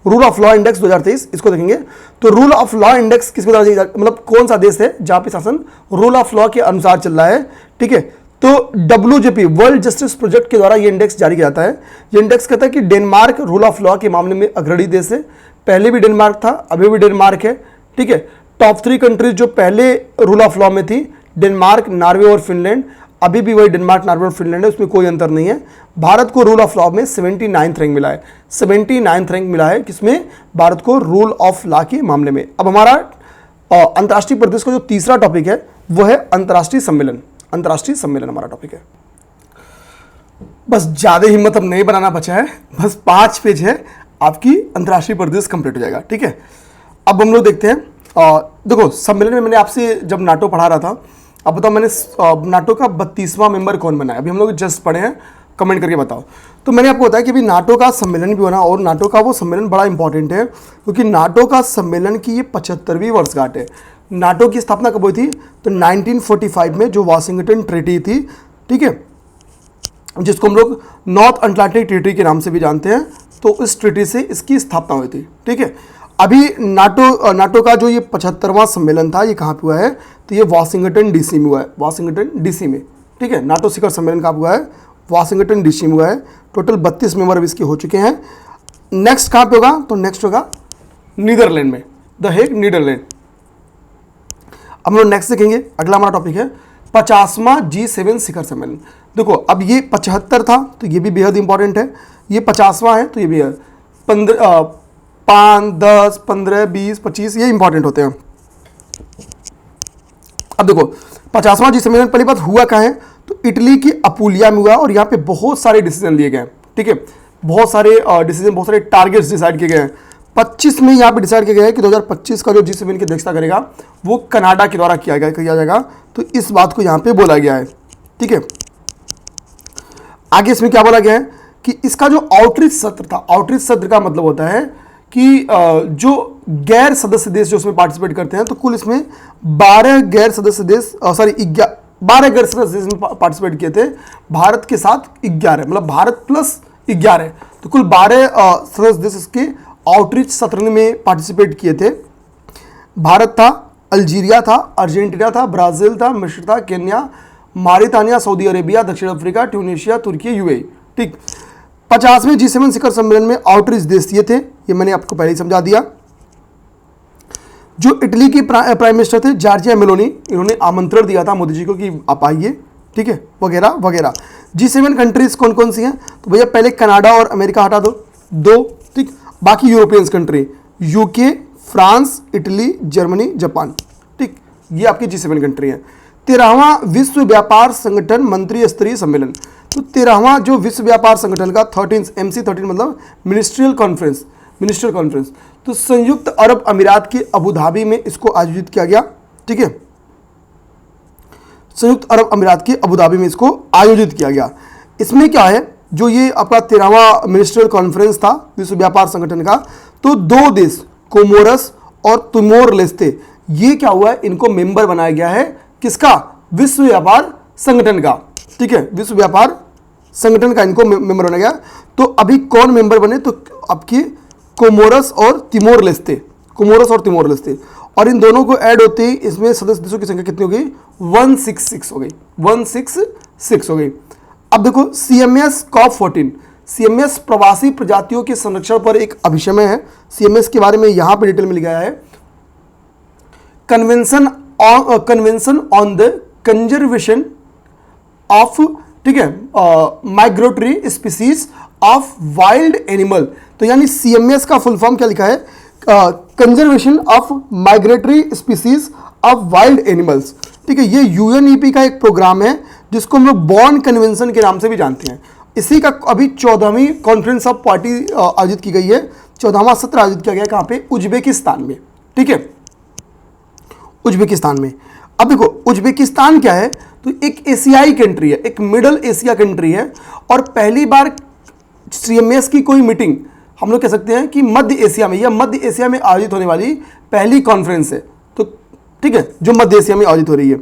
Rule of law index 2023 इसको देखेंगे तो रूल ऑफ लॉ इंडेक्स किसके द्वारा, मतलब कौन सा देश है जहां पे शासन रूल ऑफ लॉ के अनुसार चल रहा है। ठीक है, तो WJP वर्ल्ड जस्टिस प्रोजेक्ट के द्वारा ये इंडेक्स जारी किया जाता है। ये इंडेक्स कहता है कि डेनमार्क रूल ऑफ लॉ के मामले में अग्रणी देश है। पहले भी डेनमार्क था, अभी भी डेनमार्क है। ठीक है, टॉप 3 कंट्रीज जो पहले रूल ऑफ लॉ में थी, डेनमार्क, नॉर्वे और फिनलैंड, अभी भी वही डेनमार्क, नॉर्वे और फिनलैंड है, उसमें कोई अंतर नहीं है। भारत को रूल ऑफ लॉ में 79th रैंक मिला है। 79th रैंक मिला है किसमें? भारत को रूल ऑफ लॉ के मामले में। अब हमारा अंतर्राष्ट्रीय परिदृश्य का जो तीसरा टॉपिक है वो है अंतर्राष्ट्रीय सम्मेलन। अंतर्राष्ट्रीय सम्मेलन हमारा टॉपिक है। बस ज्यादा हिम्मत अब नहीं बनाना बचा है, बस 5 पेज है, आपकी अंतर्राष्ट्रीय परिदृश्य कंप्लीट हो जाएगा। ठीक है, अब हम लोग देखते हैं। देखो सम्मेलन में मैंने आपसे जब नाटो पढ़ा रहा था, अब बताओ मैंने नाटो का 32वां मेंबर कौन बना है? अभी हम लोग जस्ट पढ़े हैं, कमेंट करके बताओ। तो मैंने आपको बताया कि अभी नाटो का सम्मेलन भी होना, और नाटो का वो सम्मेलन बड़ा इंपॉर्टेंट है क्योंकि नाटो का सम्मेलन की ये 75वीं वर्षगांठ है। नाटो की स्थापना कब हुई थी? तो 1945 में, जो वाशिंगटन ट्रीटी थी। ठीक है, जिसको हम लोग नॉर्थ अटलांटिक ट्रीटी के नाम से भी जानते हैं। तो इस ट्रीटी से इसकी स्थापना हुई थी। ठीक है, अभी नाटो का जो ये 75वां सम्मेलन था ये कहाँ पे हुआ है? तो ये वाशिंगटन डीसी में हुआ है, वाशिंगटन डीसी में। ठीक है, नाटो शिखर सम्मेलन कहाँ हुआ है? वाशिंगटन डीसी में हुआ है। टोटल 32 मेंबर अब इसके हो चुके हैं। नेक्स्ट कहाँ पे होगा? तो नेक्स्ट होगा नीदरलैंड में, द हेग, नीदरलैंड। अब हम लोग नेक्स्ट देखेंगे, अगला हमारा टॉपिक है 50वां G7 शिखर सम्मेलन। देखो अब ये 75 था तो ये भी बेहद इंपॉर्टेंट है, ये 50वां है तो ये भी है। 5, 10, 15, 20, 25 ये इंपॉर्टेंट होते हैं। अब देखो 50वां G सम्मेलन पहली बात हुआ कहाँ है? तो इटली की अपुलिया में हुआ, और यहाँ पे बहुत सारे डिसीजन लिए गए हैं। ठीक है, बहुत सारे डिसीजन, बहुत सारे टारगेट्स डिसाइड किए गए हैं। 25 में यहाँ पे डिसाइड किया गया है कि 2025 का जो G7 की अध्यक्षता करेगा वो कनाडा के द्वारा किया जाएगा। तो इस बात को यहाँ पे बोला गया है। ठीक है, आगे इसमें क्या बोला गया है कि इसका जो आउटरीच सत्र था, आउटरीच सत्र का मतलब होता है कि जो गैर सदस्य देश जो उसमें पार्टिसिपेट करते हैं, तो कुल इसमें 12 गैर सदस्य देश, 12 गैर सदस्य देश में पार्टिसिपेट किए थे। भारत के साथ 11, मतलब भारत प्लस 11, तो कुल 12 सदस्य देश इसके आउटरीच सत्र में पार्टिसिपेट किए थे। भारत था, अल्जीरिया था, अर्जेंटीना था, ब्राज़ील था, मिस्र था, केन्या, मारितानिया, सऊदी अरेबिया, दक्षिण अफ्रीका, ट्यूनीशिया, तुर्की, यूएई। ठीक, 50वें G7 शिखर सम्मेलन में आउटरीच देश ये थे, ये मैंने आपको पहले ही समझा दिया। जो इटली की प्राइम मिनिस्टर थे जॉर्जिया मेलोनी, इन्होंने आमंत्रण दिया था मोदी जी को कि आप आइए। ठीक है, वगैरह वगैरह। G7 कंट्रीज कौन कौन सी हैं? तो भैया पहले कनाडा और अमेरिका हटा दो, 2। ठीक, बाकी Europeans country, UK, France, Italy, Germany, Japan. ठीक, ये आपकी G7 कंट्री है। 13वां विश्व व्यापार संगठन मंत्री स्तरीय सम्मेलन। तो 13वां जो विश्व व्यापार संगठन का 13 MC13 मतलब मिनिस्ट्रियल कॉन्फ्रेंस, तो संयुक्त अरब अमीरात के अबू धाबी में इसको आयोजित किया गया। ठीक है, संयुक्त अरब अमीरात के अबू धाबी में इसको आयोजित किया गया। इसमें क्या है, जो ये आपका 13वां मिनिस्ट्रियल कॉन्फ्रेंस था विश्व व्यापार संगठन का, तो 2 देश कोमोरस और तिमोर लेस्ते, ये क्या हुआ है, इनको मेंबर बनाया गया है। किसका? विश्व व्यापार संगठन का। ठीक है, विश्व व्यापार संगठन का इनको मेंबर बनाया गया। तो अभी कौन मेंबर बने, तो आपकी कोमोरस और तिमोर लेस्ते, और इन दोनों को ऐड होते ही इसमें सदस्य देशों की संख्या कितनी हो गई? 166 हो गई, 166 हो गई। अब देखो CMS COP14, CMS प्रवासी प्रजातियों के संरक्षण पर एक अभिसमय है। CMS के बारे में यहां पर डिटेल में लिखा है, convention on the conservation of, ठीक है, migratory species of wild animal. तो यानी CMS का फुल फॉर्म क्या लिखा है? Conservation of migratory species of wild animals. ठीक है, ये UNEP का एक प्रोग्राम है जिसको हम लोग बॉर्न कन्वेंशन के नाम से भी जानते हैं। इसी का अभी 14वीं कॉन्फ्रेंस ऑफ पार्टी आयोजित की गई है, 14वां सत्र आयोजित किया गया। कहाँ पे? उज्बेकिस्तान में। ठीक है, उज्बेकिस्तान में। अब देखो उज्बेकिस्तान क्या है, तो एक एशियाई कंट्री है, एक मिडल एशिया कंट्री है, और पहली बार CMS की कोई मीटिंग हम लोग कह सकते हैं कि मध्य एशिया में, या मध्य एशिया में आयोजित होने वाली पहली कॉन्फ्रेंस है। तो ठीक है, जो मध्य एशिया में आयोजित हो रही है।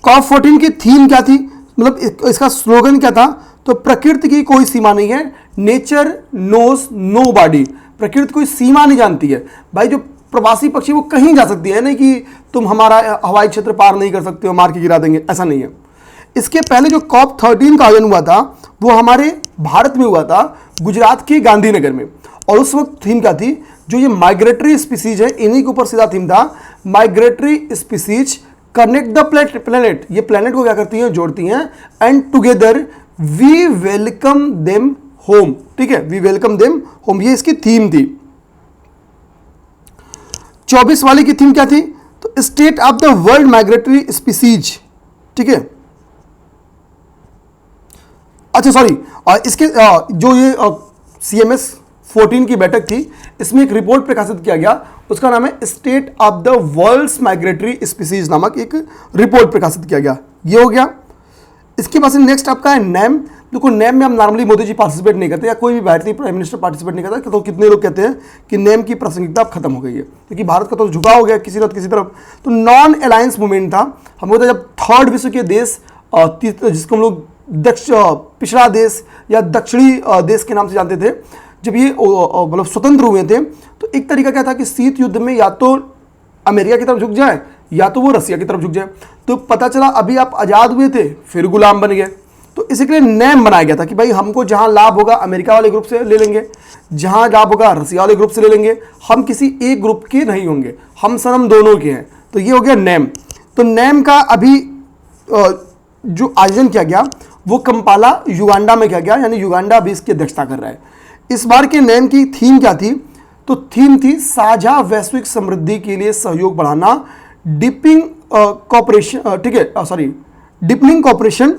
COP14 की थीम क्या थी, मतलब इसका स्लोगन क्या था? तो प्रकृति की कोई सीमा नहीं है, नेचर नोस नो बॉडी। प्रकृति कोई सीमा नहीं जानती है भाई। जो प्रवासी पक्षी वो कहीं जा सकती है, नहीं कि तुम हमारा हवाई क्षेत्र पार नहीं कर सकते हो, मार के गिरा देंगे, ऐसा नहीं है। इसके पहले जो COP13 का आयोजन हुआ था वो हमारे भारत में हुआ था, गुजरात के गांधीनगर में। और उस वक्त थीम क्या थी? जो ये माइग्रेटरी स्पीसीज है, इन्हीं के ऊपर सीधा थीम था, migratory species connect the planet. ये प्लेनेट को क्या करती हैं? जोड़ती हैं। And together we welcome them home. ठीक है, वी वेलकम देम होम, ये इसकी थीम थी। 24 वाले की थीम क्या थी? तो state of the world migratory species. ठीक है, अच्छा सॉरी, इसके जो ये CMS 14 की बैठक थी, इसमें एक रिपोर्ट प्रकाशित किया गया, उसका नाम है state of the world's migratory species नामक एक रिपोर्ट प्रकाशित किया गया। ये हो गया। इसके बाद नेक्स्ट आपका है नेम। देखो नेम में हम नॉर्मली मोदी जी पार्टिसिपेट नहीं करते, या कोई भी भारतीय प्राइम मिनिस्टर पार्टिसिपेट नहीं करता। तो कितने लोग कहते हैं कि नेम की प्रासंगिकता अब खत्म हो गई है, क्योंकि भारत का तो झुकाव हो गया किसी न किसी तरफ। तो नॉन अलायंस मूवमेंट था, हम बोलते जब थर्ड विश्व के देश, जिसको हम लोग पिछड़ा देश या दक्षिणी देश के नाम से जानते थे, जब ये मतलब स्वतंत्र हुए थे, तो एक तरीका क्या था कि शीत युद्ध में या तो अमेरिका की तरफ झुक जाए या तो वो रसिया की तरफ झुक जाए। तो पता चला अभी आप आज़ाद हुए थे फिर गुलाम बन गए। तो इसी के लिए नेम बनाया गया था कि भाई हमको जहां लाभ होगा अमेरिका वाले ग्रुप से ले लेंगे, जहां लाभ होगा रसिया वाले ग्रुप से ले लेंगे, हम किसी एक ग्रुप के नहीं होंगे, हम सनम दोनों के हैं। तो ये हो गया नेम। तो नेम का अभी जो आयोजन किया गया वो कंपाला युगांडा में किया गया, यानी युगांडा भी इसकी अध्यक्षता कर रहा है। इस बार के नेम की थीम क्या थी? तो थीम थी साझा वैश्विक समृद्धि के लिए सहयोग बढ़ाना, डीपिंग कॉपरेशन, ठीक है, sorry, deepening corporation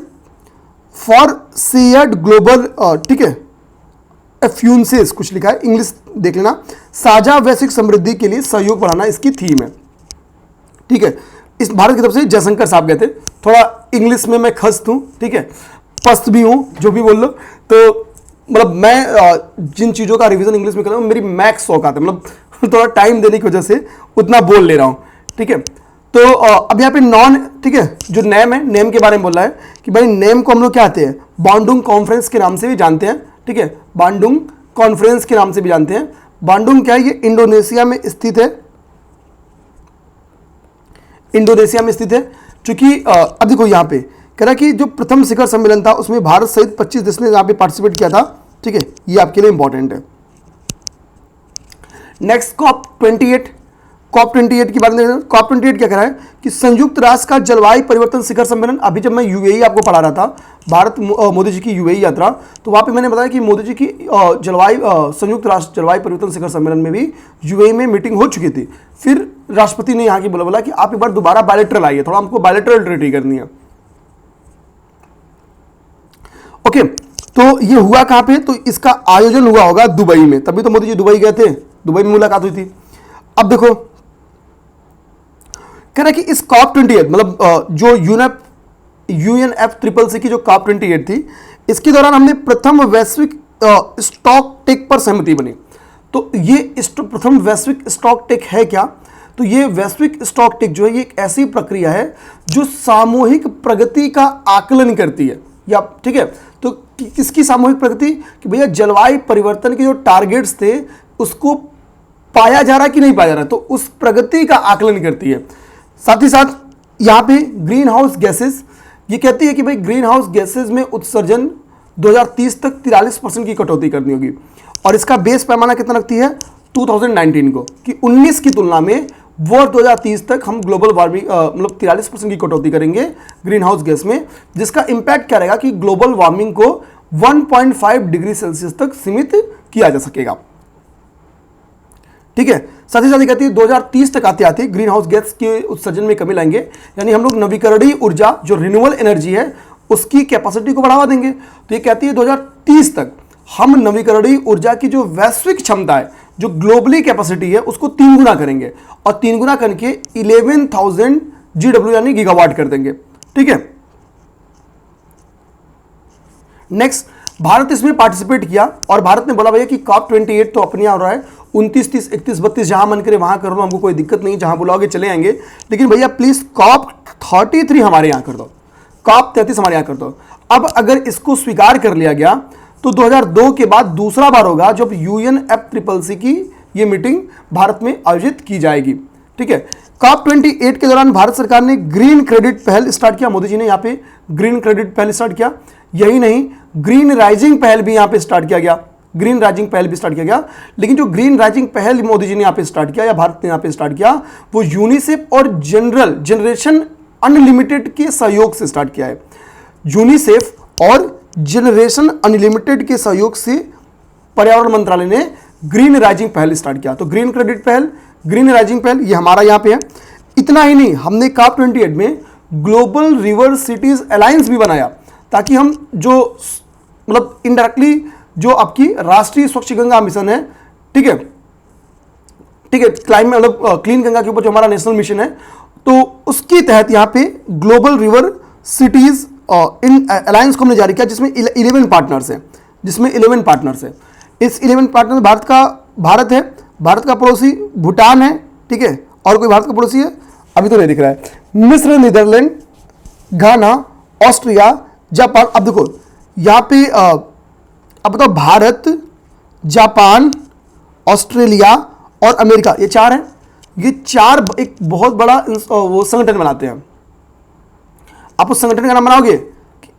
for shared global, ठीक है, एफ्यूंसेस कुछ लिखा है, इंग्लिश देख लेना। साझा वैश्विक समृद्धि के लिए सहयोग बढ़ाना इसकी थीम है। ठीक है, इस भारत की तरफ से जयशंकर साहब गए थे। थोड़ा इंग्लिश में मैं खस्त हूँ, ठीक है, पस्त भी हूँ, जो भी बोल लो। तो मतलब मैं जिन चीज़ों का रिवीजन इंग्लिश में कर रहा हूँ, मेरी मैक्स शौक आता है, मतलब थोड़ा टाइम देने की वजह से उतना बोल ले रहा हूँ। ठीक है, तो अब यहाँ पे नॉन, ठीक है, जो नेम है, नेम के बारे में बोल रहा है कि भाई नेम को हम लोग क्या आते हैं, बांडुंग कॉन्फ्रेंस के नाम से भी जानते हैं। ठीक है, बांडुंग कॉन्फ्रेंस के नाम से भी जानते हैं। बांडुंग क्या है? ये इंडोनेशिया में स्थित है, इंडोनेशिया में स्थित है। चूंकि अब देखो यहाँ पे कह रहा कि जो प्रथम शिखर सम्मेलन था उसमें भारत सहित 25 देश ने यहाँ पे पार्टिसिपेट किया था। ठीक है, ये आपके लिए इंपॉर्टेंट है। नेक्स्ट COP28, COP28 की बात करें, COP28 क्या कह रहा है कि संयुक्त राष्ट्र का जलवायु परिवर्तन शिखर सम्मेलन। अभी जब मैं यूएई आपको पढ़ा रहा था, भारत मोदी जी की यूएई यात्रा, तो वहां पे मैंने बताया कि मोदी जी की संयुक्त राष्ट्र जलवायु परिवर्तन शिखर सम्मेलन में भी यूएई में मीटिंग हो चुकी थी। फिर राष्ट्रपति ने यहाँ की बोला कि आप एक बार दोबारा बायलैटरल आइए, थोड़ा हमको बायलैटरल ट्रीटी करनी है। ओके, तो ये हुआ कहां पे, तो इसका आयोजन हुआ होगा दुबई में, तभी तो मोदी जी दुबई गए थे, दुबई में मुलाकात हुई थी। अब देखो कह रहा है कि इस COP28 मतलब जो UNFCCC की जो COP28 थी, इसके दौरान हमने प्रथम वैश्विक स्टॉक टेक पर सहमति बनी। तो ये प्रथम वैश्विक स्टॉक टेक है क्या, तो ये वैश्विक स्टॉक टेक जो है ये एक ऐसी प्रक्रिया है जो सामूहिक प्रगति का आकलन करती है, या ठीक है, तो किसकी सामूहिक प्रगति, कि भैया जलवायु परिवर्तन के जो टारगेट्स थे उसको पाया जा रहा है कि नहीं पाया जा रहा, तो उस प्रगति का आकलन करती है। साथ ही साथ यहां पे ग्रीन हाउस गैसेस, ये कहती है कि भाई ग्रीन हाउस गैसेस में उत्सर्जन 2030 तक 43% की कटौती करनी होगी, और इसका बेस पैमाना कितना रखती है 2019 को, कि 19 की तुलना में वर्ष 2030 तक हम ग्लोबल वार्मिंग मतलब 43% की कटौती करेंगे ग्रीन हाउस गैस में, जिसका इंपैक्ट क्या रहेगा कि ग्लोबल वार्मिंग को 1.5 डिग्री सेल्सियस तक सीमित किया जा सकेगा। ठीक है, साथ ही साथ ये कहती है 2030 तक आते आते ग्रीन हाउस गैस के उत्सर्जन में कमी लाएंगे, यानी हम लोग नवीकरणीय ऊर्जा जो रिन्यूएबल एनर्जी है उसकी कैपेसिटी को बढ़ावा देंगे। तो ये कहती है 2030 तक हम नवीकरणीय ऊर्जा की जो वैश्विक क्षमता है, जो ग्लोबली कैपेसिटी है, उसको 3 गुना करेंगे, और 3 गुना करके 11,000 GW यानी गीगावाट कर देंगे। ठीक है, नेक्स्ट भारत इसमें पार्टिसिपेट किया, और भारत ने बोला भैया कि COP28 तो अपने यहाँ हो रहा है, 29, 30, 31, 32 जहां मन करे वहां कर लो, हमको कोई दिक्कत नहीं, जहां बुलाओगे चले आएंगे, लेकिन भैया प्लीज COP33 हमारे यहां कर दो, COP33 हमारे यहां कर दो। अब अगर इसको स्वीकार कर लिया गया तो 2002 के बाद दूसरा बार होगा जब UNFCCC की ये मीटिंग भारत में आयोजित की जाएगी। ठीक है, COP28 के दौरान भारत सरकार ने ग्रीन क्रेडिट पहल स्टार्ट किया, मोदी जी ने यहाँ पे ग्रीन क्रेडिट पहल स्टार्ट किया। यही नहीं, ग्रीन राइजिंग पहल भी यहाँ पे स्टार्ट किया गया, ग्रीन राइजिंग पहल भी स्टार्ट किया गया। लेकिन जो ग्रीन राइजिंग पहल मोदी जी ने यहाँ पे स्टार्ट किया या भारत ने यहाँ पे स्टार्ट किया, वो यूनिसेफ और जनरेशन अनलिमिटेड के सहयोग से स्टार्ट किया है। यूनिसेफ और जनरेशन अनलिमिटेड के सहयोग से पर्यावरण मंत्रालय ने ग्रीन राइजिंग पहल स्टार्ट किया। तो ग्रीन क्रेडिट पहल, ग्रीन राइजिंग पहल, ये हमारा यहाँ पे है। इतना ही नहीं, हमने COP28 में ग्लोबल रिवर सिटीज अलायंस भी बनाया, ताकि हम जो मतलब इनडायरेक्टली जो आपकी राष्ट्रीय स्वच्छ गंगा मिशन है, ठीक है, क्लाइमेट मतलब क्लीन गंगा के ऊपर जो हमारा नेशनल मिशन है, तो उसके तहत यहाँ पे global river cities in alliance को हमने जारी किया, जिसमें 11 पार्टनर्स हैं, इस 11 पार्टनर में भारत है, भारत का पड़ोसी भूटान है, ठीक है, और कोई भारत का पड़ोसी है अभी तो नहीं दिख रहा है, मिस्र, नीदरलैंड, घाना, ऑस्ट्रिया, जापान। अब देखो यहाँ पे अब बताओ, भारत, जापान, ऑस्ट्रेलिया और अमेरिका, ये 4 हैं। ये 4 एक बहुत बड़ा वो संगठन बनाते हैं। आप उस संगठन का नाम बनाओगे,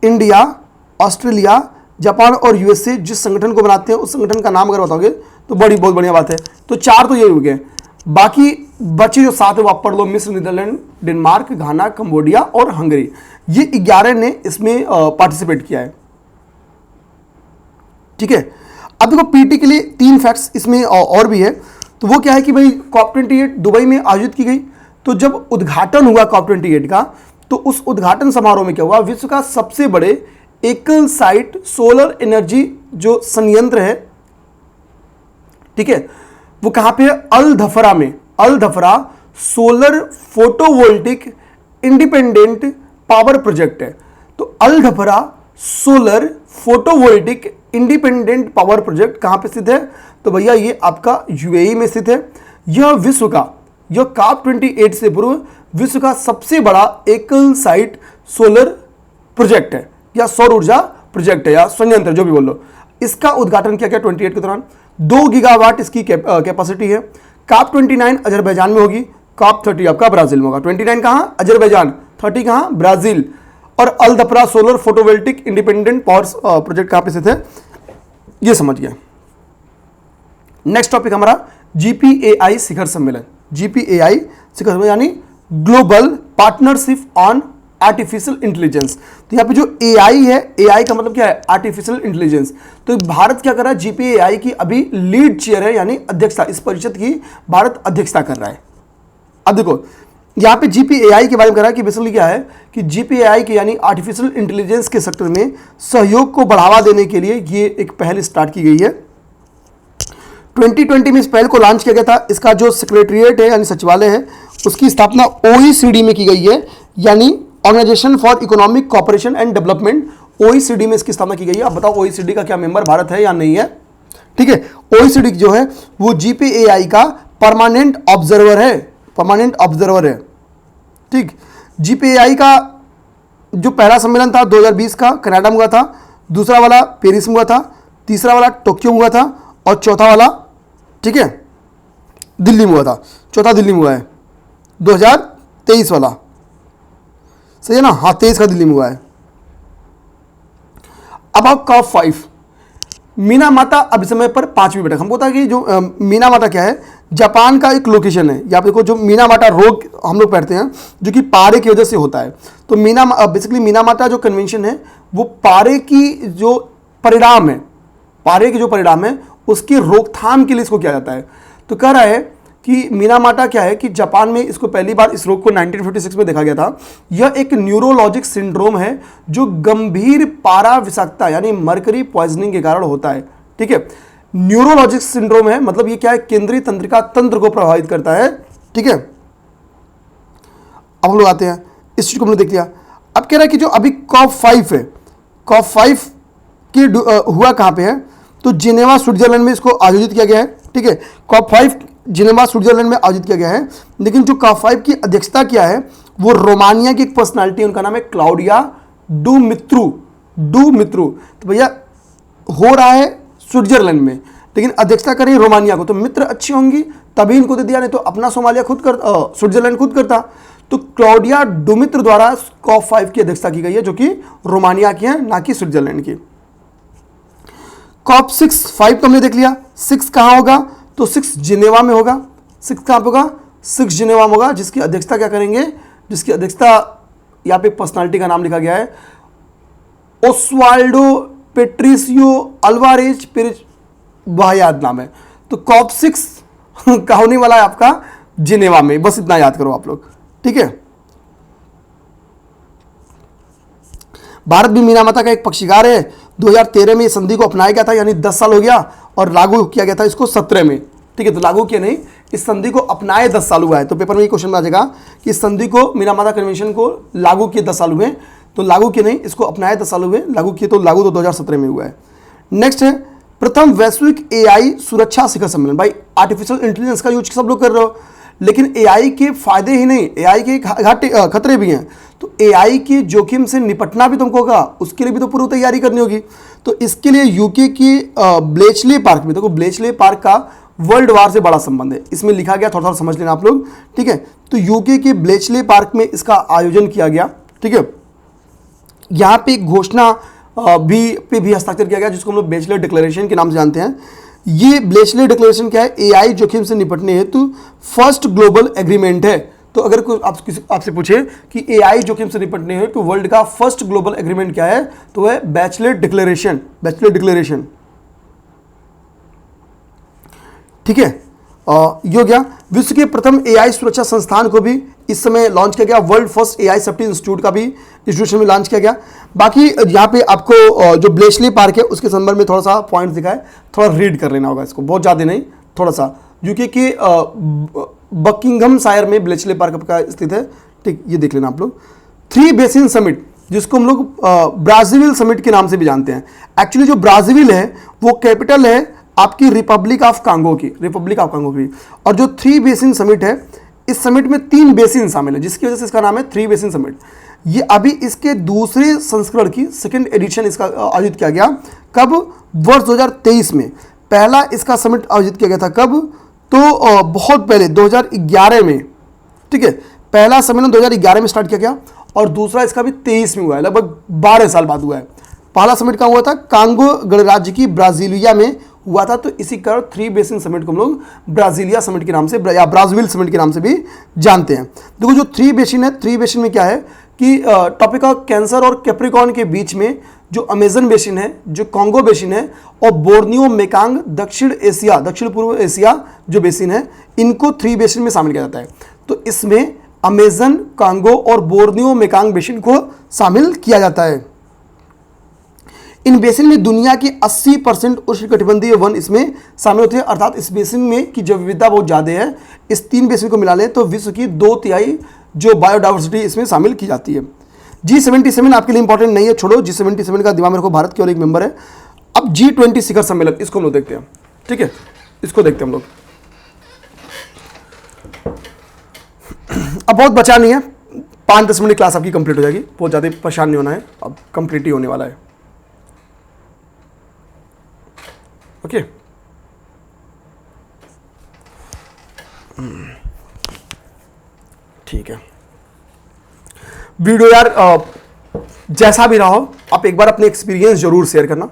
इंडिया, ऑस्ट्रेलिया, जापान और यूएसए जिस संगठन को बनाते हैं, उस संगठन का नाम अगर बताओगे तो बहुत बढ़िया बात है। तो 4 तो ये हो गए, बाकी बचे जो 7 है वो आप पढ़ लो, मिस्र, नीदरलैंड, डेनमार्क, घाना, कंबोडिया और हंगरी। ये 11 ने इसमें पार्टिसिपेट किया है। ठीक है, अब देखो पीटी के लिए 3 फैक्ट्स इसमें और भी है। तो वो क्या है कि भाई COP28 दुबई में आयोजित की गई, तो जब उद्घाटन हुआ COP28 का, तो उस उद्घाटन समारोह में क्या हुआ, विश्व का सबसे बड़े एकल साइट सोलर एनर्जी जो संयंत्र है, ठीक है, वो कहां पे है, अल धफरा में। Al Dhafra solar photovoltaic independent power project है। तो Al Dhafra solar photovoltaic independent power project कहां पे स्थित है, तो भैया ये आपका यूएई में स्थित है। यह विश्व का, यह COP28 से पूर्व विश्व का सबसे बड़ा एकल साइट सोलर प्रोजेक्ट है, या सौर ऊर्जा प्रोजेक्ट है, या संयंत्र जो भी बोल लो। इसका उद्घाटन किया गया 28 के दौरान। 2 गीगावाट इसकी कैपेसिटी है। COP29 अजरबैजान में होगी, COP30 आपका ब्राजील में होगा। 29 कहां, अजरबैजान, 30 कहां, ब्राजील। और Al Dhafra solar photovoltaic independent power project कहां पे स्थित है, ये समझ गया। नेक्स्ट टॉपिक हमारा GPAI शिखर सम्मेलन। GPAI यानी global partnership on artificial intelligence. तो यहाँ पे जो AI है, AI का मतलब क्या है, आर्टिफिशियल इंटेलिजेंस। तो भारत क्या कर रहा है, GPAI की अभी लीड चेयर है, यानी अध्यक्षता, इस परिषद की भारत अध्यक्षता कर रहा है। अब देखो यहाँ पे GPAI के बारे में कह रहा है कि बेसिकली क्या है कि GPAI के यानी आर्टिफिशियल इंटेलिजेंस के सेक्टर में सहयोग को बढ़ावा देने के लिए ये एक पहल स्टार्ट की गई है। 2020 में इस पहल को लॉन्च किया गया था। इसका जो सेक्रेटरीट है यानी सचिवालय है, उसकी स्थापना OECD में की गई है, यानी organisation for economic cooperation and development, OECD में इसकी स्थापना की गई है। अब बताओ OECD का क्या मेंबर भारत है या नहीं है? ठीक है, OECD जो है वो GPAI का परमानेंट ऑब्जर्वर है, परमानेंट ऑब्जर्वर है। ठीक, GPAI का जो पहला सम्मेलन था 2020 का कनाडा में हुआ था, दूसरा वाला पेरिस में हुआ था, तीसरा वाला टोक्यो में हुआ था और चौथा वाला, ठीक है, दिल्ली में हुआ था। चौथा दिल्ली में हुआ है 2023 वाला, सही है ना? हाँ, 23 का दिल्ली में हुआ है। अब आप COP5 मीना माता अभी समय पर 5वीं बैठक। हमको पता है कि जो मीना माता क्या है, जापान का एक लोकेशन है। यहाँ पे देखो जो मीना माता रोग हम लोग पढ़ते हैं जो कि पारे की वजह से होता है। तो बेसिकली मीना माता जो कन्वेंशन है वो पारे की जो परिणाम है, पारे के जो परिणाम है उसकी रोकथाम के लिए इसको किया जाता है। तो कह रहा है कि मीना माता क्या है कि जापान में इसको पहली बार इस रोग को 1956 में देखा गया था। यह एक न्यूरोलॉजिक सिंड्रोम है जो गंभीर पारा विषाक्तता यानी मरकरी पॉइजनिंग के कारण होता है। ठीक है, न्यूरोलॉजिक सिंड्रोम है, मतलब ये क्या है, केंद्रीय तंत्रिका तंत्र को प्रभावित करता है। ठीक है, अब हम लोग आते हैं, इस चीज को हमने देख लिया। अब कह रहा है कि जो अभी COP5 है, COP5 की हुआ कहां पे है, तो जिनेवा स्विट्जरलैंड में इसको आयोजित किया गया है। ठीक है, COP5 जिनेवा स्विट्जरलैंड में आयोजित किया गया है, लेकिन जो COP5 की अध्यक्षता किया है वो रोमानिया की एक पर्सनालिटी है, उनका नाम है क्लाउडिया डुमित्रू। तो भैया हो रहा है स्विट्जरलैंड में, लेकिन अध्यक्षता करें रोमानिया को, तो मित्र अच्छी होंगी तभी इनको दे दिया, नहीं तो अपना सोमालिया खुद कर स्विट्जरलैंड खुद करता। तो क्लाउडिया डुमित्र द्वारा COP5 की अध्यक्षता की गई है, जो कि रोमानिया की है, ना कि स्विट्जरलैंड की। COP6 5 तो हमने देख लिया। 6 कहां होगा, तो 6 जिनेवा में होगा। 6 कहां पे होगा, 6 जिनेवा में होगा, जिसकी अध्यक्षता क्या करेंगे, जिसकी अध्यक्षता यहाँ पे पर्सनालिटी का नाम लिखा गया है, ओस्वाल्डो पेट्रिसियो अल्वारेज पेरिज, वह याद नाम है। तो COP6 का होने वाला है आपका जिनेवा में, बस इतना याद करो आप लोग। ठीक है, भारत भी मीना माता का एक पक्षीगार है। 2013 में इस संधि को अपनाया गया था, यानी 10 साल हो गया, और लागू किया गया था इसको 17 में। ठीक है, तो लागू किया नहीं, इस संधि को अपनाए 10 साल हुआ है। तो पेपर में ये क्वेश्चन आ जाएगा कि इस संधि को, मीना माता कन्वेंशन को लागू किए 10 साल हुए, तो लागू किए नहीं, इसको अपनाए 10 साल हुए, लागू किए तो लागू तो 2017 में हुआ है। नेक्स्ट है प्रथम वैश्विक AI सुरक्षा शिखर सम्मेलन। भाई आर्टिफिशियल इंटेलिजेंस का यूज सब लोग कर रहे हो, लेकिन AI के फायदे ही नहीं, AI के खतरे भी हैं। तो AI के जोखिम से निपटना भी तुमको होगा, उसके लिए भी तो पूरी तैयारी करनी होगी। तो इसके लिए यूके की ब्लेचले पार्क में, देखो ब्लेचले पार्क का वर्ल्ड वार से बड़ा संबंध है, इसमें लिखा गया, थोड़ा समझ लेना आप लोग। ठीक है, तो यूके के ब्लेचले पार्क में इसका आयोजन किया गया। ठीक है, यहाँ पे एक घोषणा भी हस्ताक्षर किया गया, जिसको हम लोग ब्लेचले डिक्लेरेशन के नाम से जानते हैं। ये ब्लेचले डिक्लेरेशन क्या है, AI जोखिम से निपटने हेतु फर्स्ट ग्लोबल एग्रीमेंट है। तो अगर कोई आपसे पूछे कि AI जोखिम से निपटने हेतु वर्ल्ड का फर्स्ट ग्लोबल एग्रीमेंट क्या है, तो वह बैचलर डिक्लेरेशन। ठीक है, ये हो गया। विश्व के प्रथम AI सुरक्षा संस्थान को भी इस समय लॉन्च किया गया, world first AI safety institute का भी इंस्टीट्यूशन में लॉन्च किया गया। बाकी यहाँ पे आपको जो ब्लेचले पार्क है उसके संदर्भ में थोड़ा सा पॉइंट दिखा है, थोड़ा रीड कर लेना होगा इसको, बहुत ज़्यादा नहीं, थोड़ा सा। यूके के बकिंघम शायर में ब्लेचले पार्क का स्थित है। ठीक, ये देख लेना आप लोग। 3 बेसिन समिट, जिसको हम लोग ब्राजीविल समिट के नाम से भी जानते हैं। एक्चुअली जो ब्राजीविल है वो कैपिटल है आपकी रिपब्लिक ऑफ कांगो की, और जो 3 बेसिन समिट है, इस समिट में 3 बेसिन शामिल है, जिसकी वजह से इसका नाम है 3 बेसिन समिट। ये अभी इसके दूसरे संस्करण की 2nd एडिशन इसका आयोजित किया गया। कब, वर्ष 2023 में। पहला इसका समिट आयोजित किया गया था कब, तो बहुत पहले 2011 में। ठीक है, पहला सम्मेलन 2011 में स्टार्ट किया गया, और दूसरा इसका भी 23 में हुआ है, लगभग 12 साल बाद हुआ है। पहला समिट कहाँ हुआ था, कांगो गणराज्य की ब्राजीलिया में हुआ था। तो इसी कारण 3 बेसिन समिट को हम लोग ब्राजीलिया समिट के नाम से या ब्राज़ील समिट के नाम से भी जानते हैं। देखो जो 3 बेसिन है, 3 बेसिन में क्या है कि टॉपिक ऑफ कैंसर और कैप्रिकॉर्न के बीच में जो अमेजन बेसिन है, जो कॉन्गो बेसिन है और बोर्नियो मेकांग दक्षिण एशिया, दक्षिण पूर्व एशिया जो बेसिन है, इनको 3 बेसिन में शामिल किया जाता है। तो इसमें अमेजन, कांगो और बोर्नियो मेकांग बेसिन को शामिल किया जाता है। इन बेसिन में दुनिया के 80% उष्णकटिबंधीय वन इसमें शामिल होते हैं, अर्थात इस बेसिन में की जैव विविधता बहुत ज़्यादा है। इस 3 बेसिन को मिला लें तो विश्व की 2/3 जो बायोडाइवर्सिटी इसमें शामिल की जाती है। G77 आपके लिए इंपॉर्टेंट नहीं है, छोड़ो। G77 का दिमाग में रखो, भारत केवल एक मेंबर है। अब G20 शिखर सम्मेलन, इसको हम लोग देखते हैं, ठीक है, इसको देखते हैं हम लोग। अब बहुत बचा नहीं है, 5-10 मिनट क्लास आपकी कंप्लीट हो जाएगी, बहुत ज़्यादा परेशान नहीं होना है, अब कंप्लीट ही होने वाला है। ओके, ठीक है। वीडियो यार जैसा भी रहा हो, आप एक बार अपने एक्सपीरियंस जरूर शेयर करना।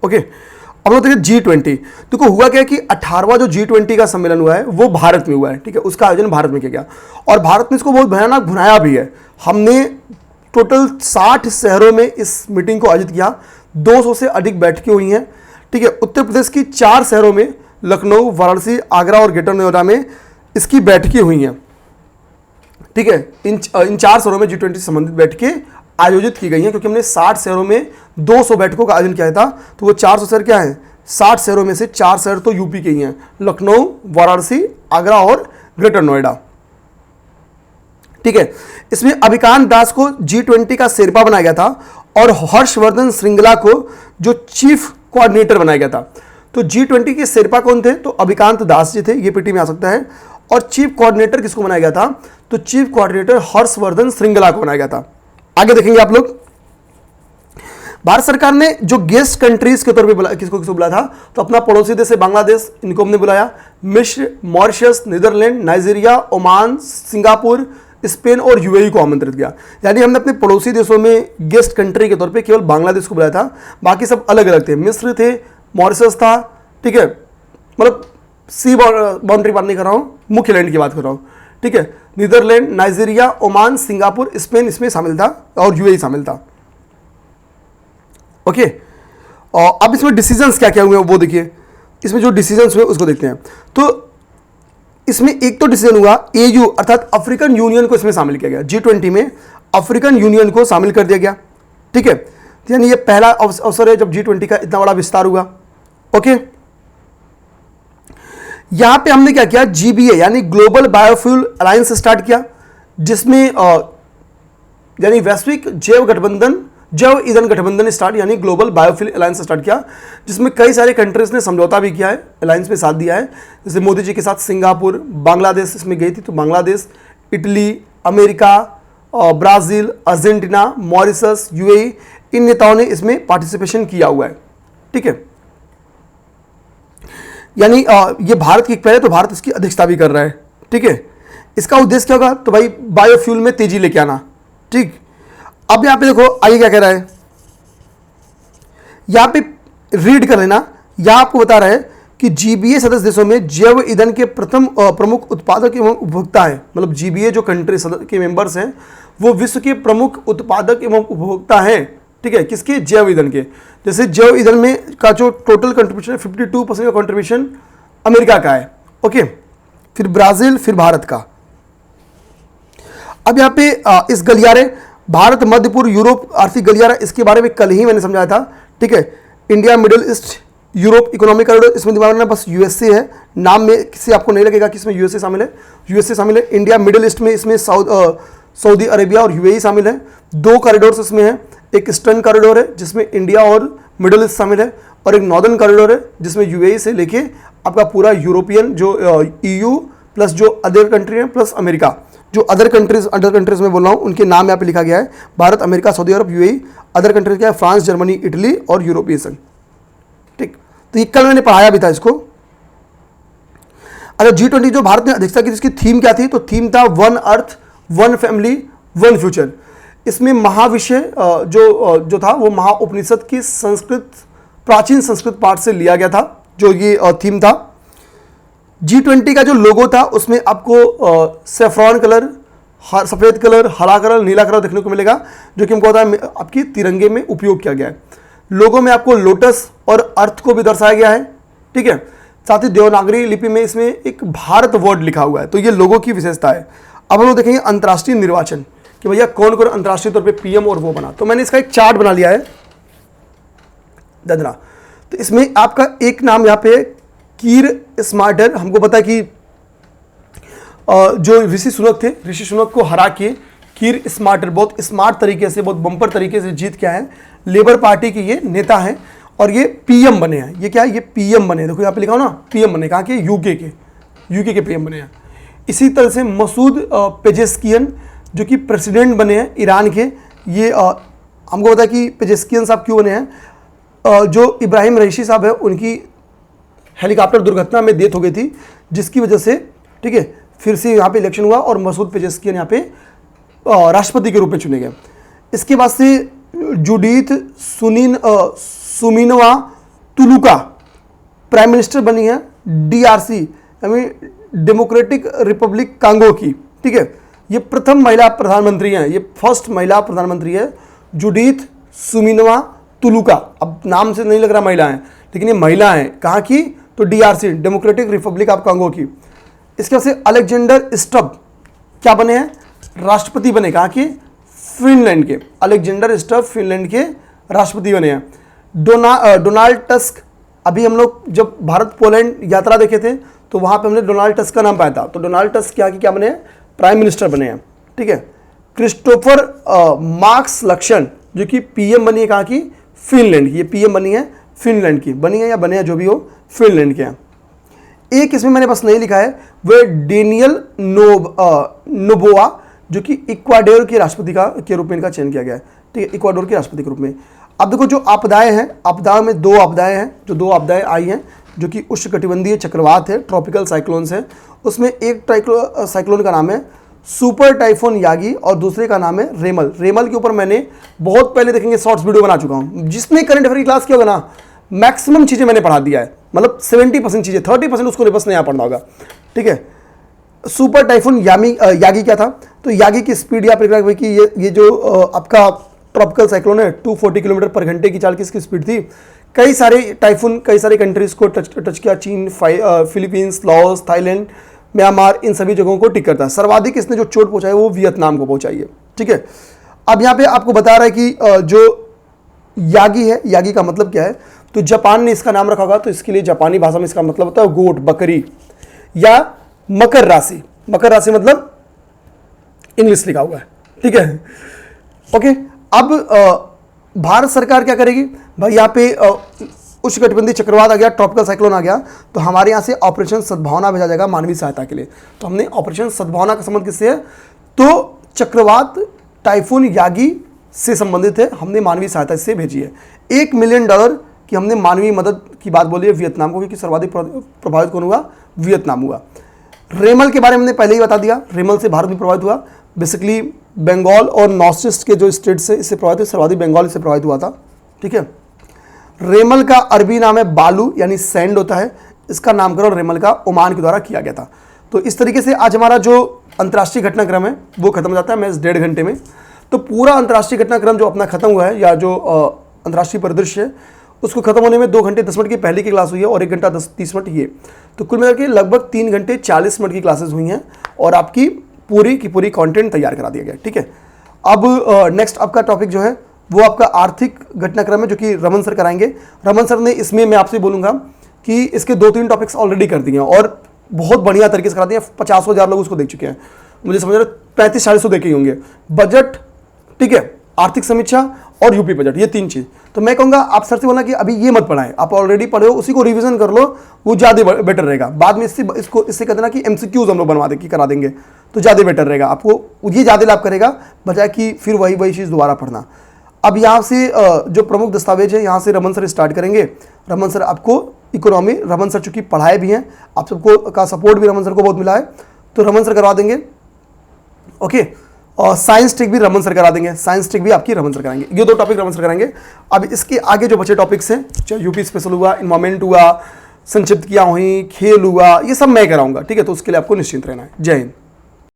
ओके, अब लोग देखिए G20। देखो हुआ क्या है कि 18वां जो G20 का सम्मेलन हुआ है वो भारत में हुआ है, ठीक है, उसका आयोजन भारत में किया गया और भारत ने इसको बहुत भयानक भुनाया भी है। हमने टोटल 60 शहरों में इस मीटिंग को आयोजित किया, 200 से अधिक बैठकें हुई हैं, ठीक है। उत्तर प्रदेश की 4 शहरों में, लखनऊ, वाराणसी, आगरा और ग्रेटर नोएडा में इसकी बैठकें हुई हैं, ठीक है। इन 4 शहरों में G20 से संबंधित बैठकें आयोजित की गई हैं, क्योंकि हमने 60 शहरों में 200 बैठकों का आयोजन किया था। तो वो 400 शहर क्या हैं, 60 शहरों में से 4 शहर तो यूपी के ही हैं, लखनऊ, वाराणसी, आगरा और ग्रेटर नोएडा, ठीक है। इसमें अभिकांत दास को G20 का शेरपा बनाया गया था और हर्षवर्धन श्रृंगला को जो चीफ कोऑर्डिनेटर बनाया गया था। तो G20 के शेरपा कौन थे, तो अभिकांत दास जी थे, ये पीटी में आ सकता है। और चीफ कोऑर्डिनेटर किसको बनाया गया था, तो चीफ कोऑर्डिनेटर हर्षवर्धन श्रृंगला को बनाया गया था। आगे देखेंगे आप लोग। भारत सरकार ने जो गेस्ट कंट्रीज के तौर पे किसको बुलाया था, तो अपना पड़ोसी देश है बांग्लादेश, इनको हमने बुलाया। मिस्र, Mauritius, Netherland, Nigeria, Oman, Singapore, Spain और यूएई को आमंत्रित किया। यानी हमने अपने पड़ोसी देशों में गेस्ट कंट्री के तौर पे केवल बांग्लादेश को बुलाया था, बाकी सब अलग अलग थे। मिस्र थे, मॉरिशस था, ठीक है, मतलब सी बाउंड्री बात नहीं कर रहा हूँ, मुख्य लैंड की बात कर रहा हूँ, ठीक है। Netherland, Nigeria, Oman, Singapore, Spain इसमें शामिल था और यूएई शामिल था। ओके, और अब इसमें डिसीजंस क्या क्या हुए वो देखिए, इसमें जो डिसीजंस हुए उसको देखते हैं। तो इसमें एक तो डिसीजन हुआ एयू अर्थात अफ्रीकन यूनियन को इसमें शामिल किया गया। G20 में अफ्रीकन यूनियन को शामिल कर दिया गया, ठीक है। यानी ये पहला अवसर है जब G20 का इतना बड़ा विस्तार हुआ। ओके, यहां पे हमने क्या किया, GBA यानी ग्लोबल बायोफ्यूल अलायंस स्टार्ट किया, जिसमें यानी वैश्विक जैव ईंधन गठबंधन स्टार्ट यानी ग्लोबल बायोफ्यूल अलायंस स्टार्ट किया, जिसमें कई सारे कंट्रीज ने समझौता भी किया है, अलायंस में साथ दिया है। जैसे मोदी जी के साथ सिंगापुर, बांग्लादेश इसमें गई थी, तो Bangladesh, Italy, America, Brazil, Argentina, Mauritius, UAE, इन नेताओं ने इसमें पार्टिसिपेशन किया हुआ है, ठीक है। यानी ये भारत की पहले तो भारत इसकी अध्यक्षता भी कर रहा है, ठीक है। इसका उद्देश्य क्या होगा, तो भाई बायोफ्यूल में तेजी लेके आना, ठीक। अब यहां पे देखो आगे क्या कह रहा है, यहां पे रीड कर लेना। यहां आपको बता रहा है कि GBA सदस्य देशों में जैव ईंधन के प्रथम प्रमुख उत्पादक एवं उपभोक्ता है। मतलब GBA जो कंट्री के मेंबर्स हैं वो विश्व के प्रमुख उत्पादक एवं उपभोक्ता हैं, ठीक है, किसके, जैव ईंधन के। जैसे जैव ईंधन में का जो टोटल कंट्रीब्यूशन है 52% का कंट्रीब्यूशन अमेरिका का है, ओके, फिर ब्राजील, फिर भारत का। अब यहाँ पे इस गलियारे भारत, मध्य पूर्व, यूरोप आर्थिक गलियारा, इसके बारे में कल ही मैंने समझाया था, ठीक है। India, middle east, Europe economic corridor, इसमें दिमाग में बस यूएसए है, नाम में किसी आपको नहीं लगेगा कि इसमें यूएसए शामिल है, यूएसए शामिल है। इंडिया, मिडिल ईस्ट में इसमें सऊदी अरेबिया और यूएई शामिल है। 2 कॉरिडोर्स इसमें है, एक ईस्टर्न कॉरिडोर है जिसमें इंडिया और मिडिल ईस्ट शामिल है, और एक नॉर्दर्न कॉरिडोर है जिसमें यूएई से लेके आपका पूरा यूरोपियन जो EU प्लस जो अदर कंट्री है प्लस अमेरिका, जो अदर कंट्रीज में बोल रहा हूँ उनके नाम यहाँ पे लिखा गया है, भारत, अमेरिका, सऊदी अरब, यूएई। अदर कंट्रीज क्या है, फ्रांस, जर्मनी, इटली और यूरोपीय संघ, ठीक। तो ये कल मैंने पढ़ाया भी था इसको। अच्छा, G20 जो भारत ने अध्यक्षता की इसकी थीम क्या थी, तो थीम था one earth, one family, one future. इसमें महाविषय जो था वो महाउपनिषद की प्राचीन संस्कृत पाठ से लिया गया था, जो ये थीम था। G20 का जो लोगो था उसमें आपको सेफ्रॉन कलर, सफ़ेद कलर, हरा कलर, नीला कलर देखने को मिलेगा, जो कि हमको पता है आपकी तिरंगे में उपयोग किया गया है। लोगो में आपको लोटस और अर्थ को भी दर्शाया गया है, ठीक है। साथ ही देवनागरी लिपि में इसमें एक भारत वर्ड लिखा हुआ है, तो ये लोगो की विशेषता है। अब हम लोग देखेंगे अंतर्राष्ट्रीय निर्वाचन कि भैया कौन कौन अंतर्राष्ट्रीय तौर पे पीएम और वो बना। तो मैंने इसका एक चार्ट बना लिया है ददरा। तो इसमें आपका एक नाम यहाँ पे कीर स्मार्टर, हमको पता है कि जो ऋषि सुनक थे, ऋषि सुनक को हरा के कीर स्मार्टर बहुत स्मार्ट तरीके से, बहुत बम्पर तरीके से जीत के आए हैं। लेबर पार्टी के ये नेता हैं और ये पीएम बने हैं। ये क्या है, ये पीएम बने, देखो यहाँ पे लिखा हो ना पीएम बने, कहाँ के, यूके के पीएम बने हैं। इसी तरह से मसूद पेजेस्कियन जो कि प्रेसिडेंट बने हैं ईरान के। ये हमको पता है कि पेजेस्कियन साहब क्यों बने हैं, जो इब्राहिम रईसी साहब है उनकी हेलीकॉप्टर दुर्घटना में डेथ हो गई थी, जिसकी वजह से, ठीक है, फिर से यहाँ पे इलेक्शन हुआ और मसूद पेजेस्कियन यहाँ पे राष्ट्रपति के रूप में चुने गए। इसके बाद से जुडीथ सुमिनवा तुलुका प्राइम मिनिस्टर बनी है डीआरसी यानी डेमोक्रेटिक रिपब्लिक कांगो की, ठीक है। ये प्रथम महिला प्रधानमंत्री हैं, ये फर्स्ट महिला प्रधानमंत्री है जुडीथ सुमिनवा तुलुका। अब नाम से नहीं लग रहा महिला है, लेकिन ये महिला है, कहाँ की, तो DRC democratic Republic of Congo की। इसके बाद से अलेक्जेंडर स्टब क्या बने हैं, राष्ट्रपति बने, कहाँ के, फिनलैंड के। अलेक्जेंडर स्टब फिनलैंड के राष्ट्रपति बने हैं। डोनाल्ड टस्क, अभी हम लोग जब भारत पोलैंड यात्रा देखे थे तो वहाँ पे हमने डोनाल्ड टस्क का नाम पाया था, तो डोनाल्ड टस्क यहाँ की क्या बने हैं, प्राइम मिनिस्टर बने हैं, ठीक है। क्रिस्टोफर मार्क्स लक्षण जो कि पीएम बनी है, कहाँ की, फिनलैंड की। ये पीएम बनी है फिनलैंड की, बनी है या बने हैं जो भी हो, फिनलैंड के हैं। एक इसमें मैंने बस नहीं लिखा है, वह डेनियल नोबोआ जो कि इक्वाडोर के राष्ट्रपति के रूप में इनका चयन किया गया है, ठीक है, इक्वाडोर के राष्ट्रपति के रूप में। अब देखो जो आपदाएं हैं, आपदाओं में दो आपदाएं हैं, जो दो आपदाएं आई हैं जो कि उष्णकटिबंधीय चक्रवात है, ट्रॉपिकल साइक्लोन्स है। उसमें एक साइक्लोन का नाम है सुपर टाइफोन यागी और दूसरे का नाम है रेमल। रेमल के ऊपर मैंने बहुत पहले देखेंगे शॉर्ट्स वीडियो बना चुका हूँ। जिसने करंट अफेयर की क्लास किया होगा ना, मैक्सिमम चीज़ें मैंने पढ़ा दिया है, मतलब 70% चीज़ें, 30% उसको रिवर्स नहीं आ पढ़ना होगा, ठीक है। सुपर टाइफून यागी क्या था, तो यागी की स्पीड या फिर कि ये जो आपका ट्रॉपिकल साइक्लोन है 240 किलोमीटर पर घंटे की चाल की इसकी स्पीड थी। कई सारे टाइफून कई सारे कंट्रीज को टच किया, चीन, फिलीपींस, लाओस, थाईलैंड, म्यांमार, इन सभी जगहों को टिक करता है। सर्वाधिक इसने जो चोट पहुंचाई वो वियतनाम को पहुंचाई है, ठीक है। अब यहाँ पे आपको बता रहा है कि जो यागी है, यागी का मतलब क्या है, तो जापान ने इसका नाम रखा होगा, तो इसके लिए जापानी भाषा में इसका मतलब होता है गोट, बकरी, या मकर राशि। मकर राशि मतलब इंग्लिश लिखा हुआ है, ठीक है, ओके। अब भारत सरकार क्या करेगी भाई, यहाँ पे उष्णकटिबंधीय चक्रवात आ गया, ट्रॉपिकल साइक्लोन आ गया, तो हमारे यहाँ से ऑपरेशन सद्भावना भेजा जाएगा मानवीय सहायता के लिए। तो हमने ऑपरेशन सद्भावना का संबंध किससे है, तो चक्रवात टाइफून यागी से संबंधित है, हमने मानवीय सहायता से भेजी है। $1 मिलियन की हमने मानवीय मदद की बात बोली है वियतनाम को, क्योंकि सर्वाधिक प्रभावित कौन हुआ, वियतनाम हुआ। रेमल के बारे में हमने पहले ही बता दिया, रेमल से भारत भी प्रभावित हुआ। बेसिकली बंगाल और नॉर्थ ईस्ट के जो स्टेट्स है इससे प्रभावित हुए, सर्वाधिक बंगाल इससे प्रभावित हुआ था, ठीक है। रेमल का अरबी नाम है बालू यानी सैंड होता है, इसका नामकरण रेमल का ओमान के द्वारा किया गया था। तो इस तरीके से आज हमारा जो अंतर्राष्ट्रीय घटनाक्रम है वो खत्म हो जाता है मैच 1.5 घंटे में। तो पूरा अंतर्राष्ट्रीय घटनाक्रम जो अपना खत्म हुआ है, या जो अंतर्राष्ट्रीय परिदृश्य है, उसको खत्म होने में 2 घंटे 10 मिनट की पहले की क्लास हुई है और 1 घंटा 30 मिनट ये, तो कुल मिलाकर के लगभग 3 घंटे 40 मिनट की क्लासेस हुई हैं और आपकी पूरी की पूरी कंटेंट तैयार करा दिया गया, ठीक है। अब नेक्स्ट आपका टॉपिक जो है वो आपका आर्थिक घटनाक्रम है, जो कि रमन सर कराएंगे। रमन सर ने इसमें मैं आपसे बोलूँगा कि इसके 2-3 टॉपिक्स ऑलरेडी कर दिए हैं और बहुत बढ़िया तरीके से करा दिए हैं। 50,000 लोग उसको देख चुके हैं, मुझे समझ रहे 35-40 देखे होंगे। बजट, ठीक है, आर्थिक समीक्षा और यूपी बजट, ये 3 चीज़। तो मैं कहूँगा आप सर से बोलना कि अभी ये मत पढ़ाएं, आप ऑलरेडी पढ़े हो, उसी को रिवीजन कर लो, वो ज़्यादा बेटर रहेगा। बाद में इससे कह देना कि MCQs हम लोग बनवा दे कि करा देंगे, तो ज़्यादा बेटर रहेगा, आपको ये ज़्यादा लाभ करेगा बजाय कि फिर वही चीज़ दोबारा पढ़ना। अब यहाँ से जो प्रमुख दस्तावेज है यहाँ से रमन सर स्टार्ट करेंगे। रमन सर आपको इकोनॉमी, रमन सर चूँकि पढ़ाए भी हैं, आप सबको का सपोर्ट भी रमन सर को बहुत मिला है, तो रमन सर करवा देंगे, ओके। और साइंस टेक भी रमन सर करा देंगे, साइंस टेक भी आपकी रमन सर कराएंगे। ये 2 टॉपिक रमन सर कराएंगे। अब इसके आगे जो बचे टॉपिक्स हैं, चाहे यूपी स्पेशल हुआ, इन्वायरमेंट हुआ, संक्षिप्त किया हुई, खेल हुआ, ये सब मैं कराऊंगा, ठीक है। तो उसके लिए आपको निश्चिंत रहना है। जय हिंद।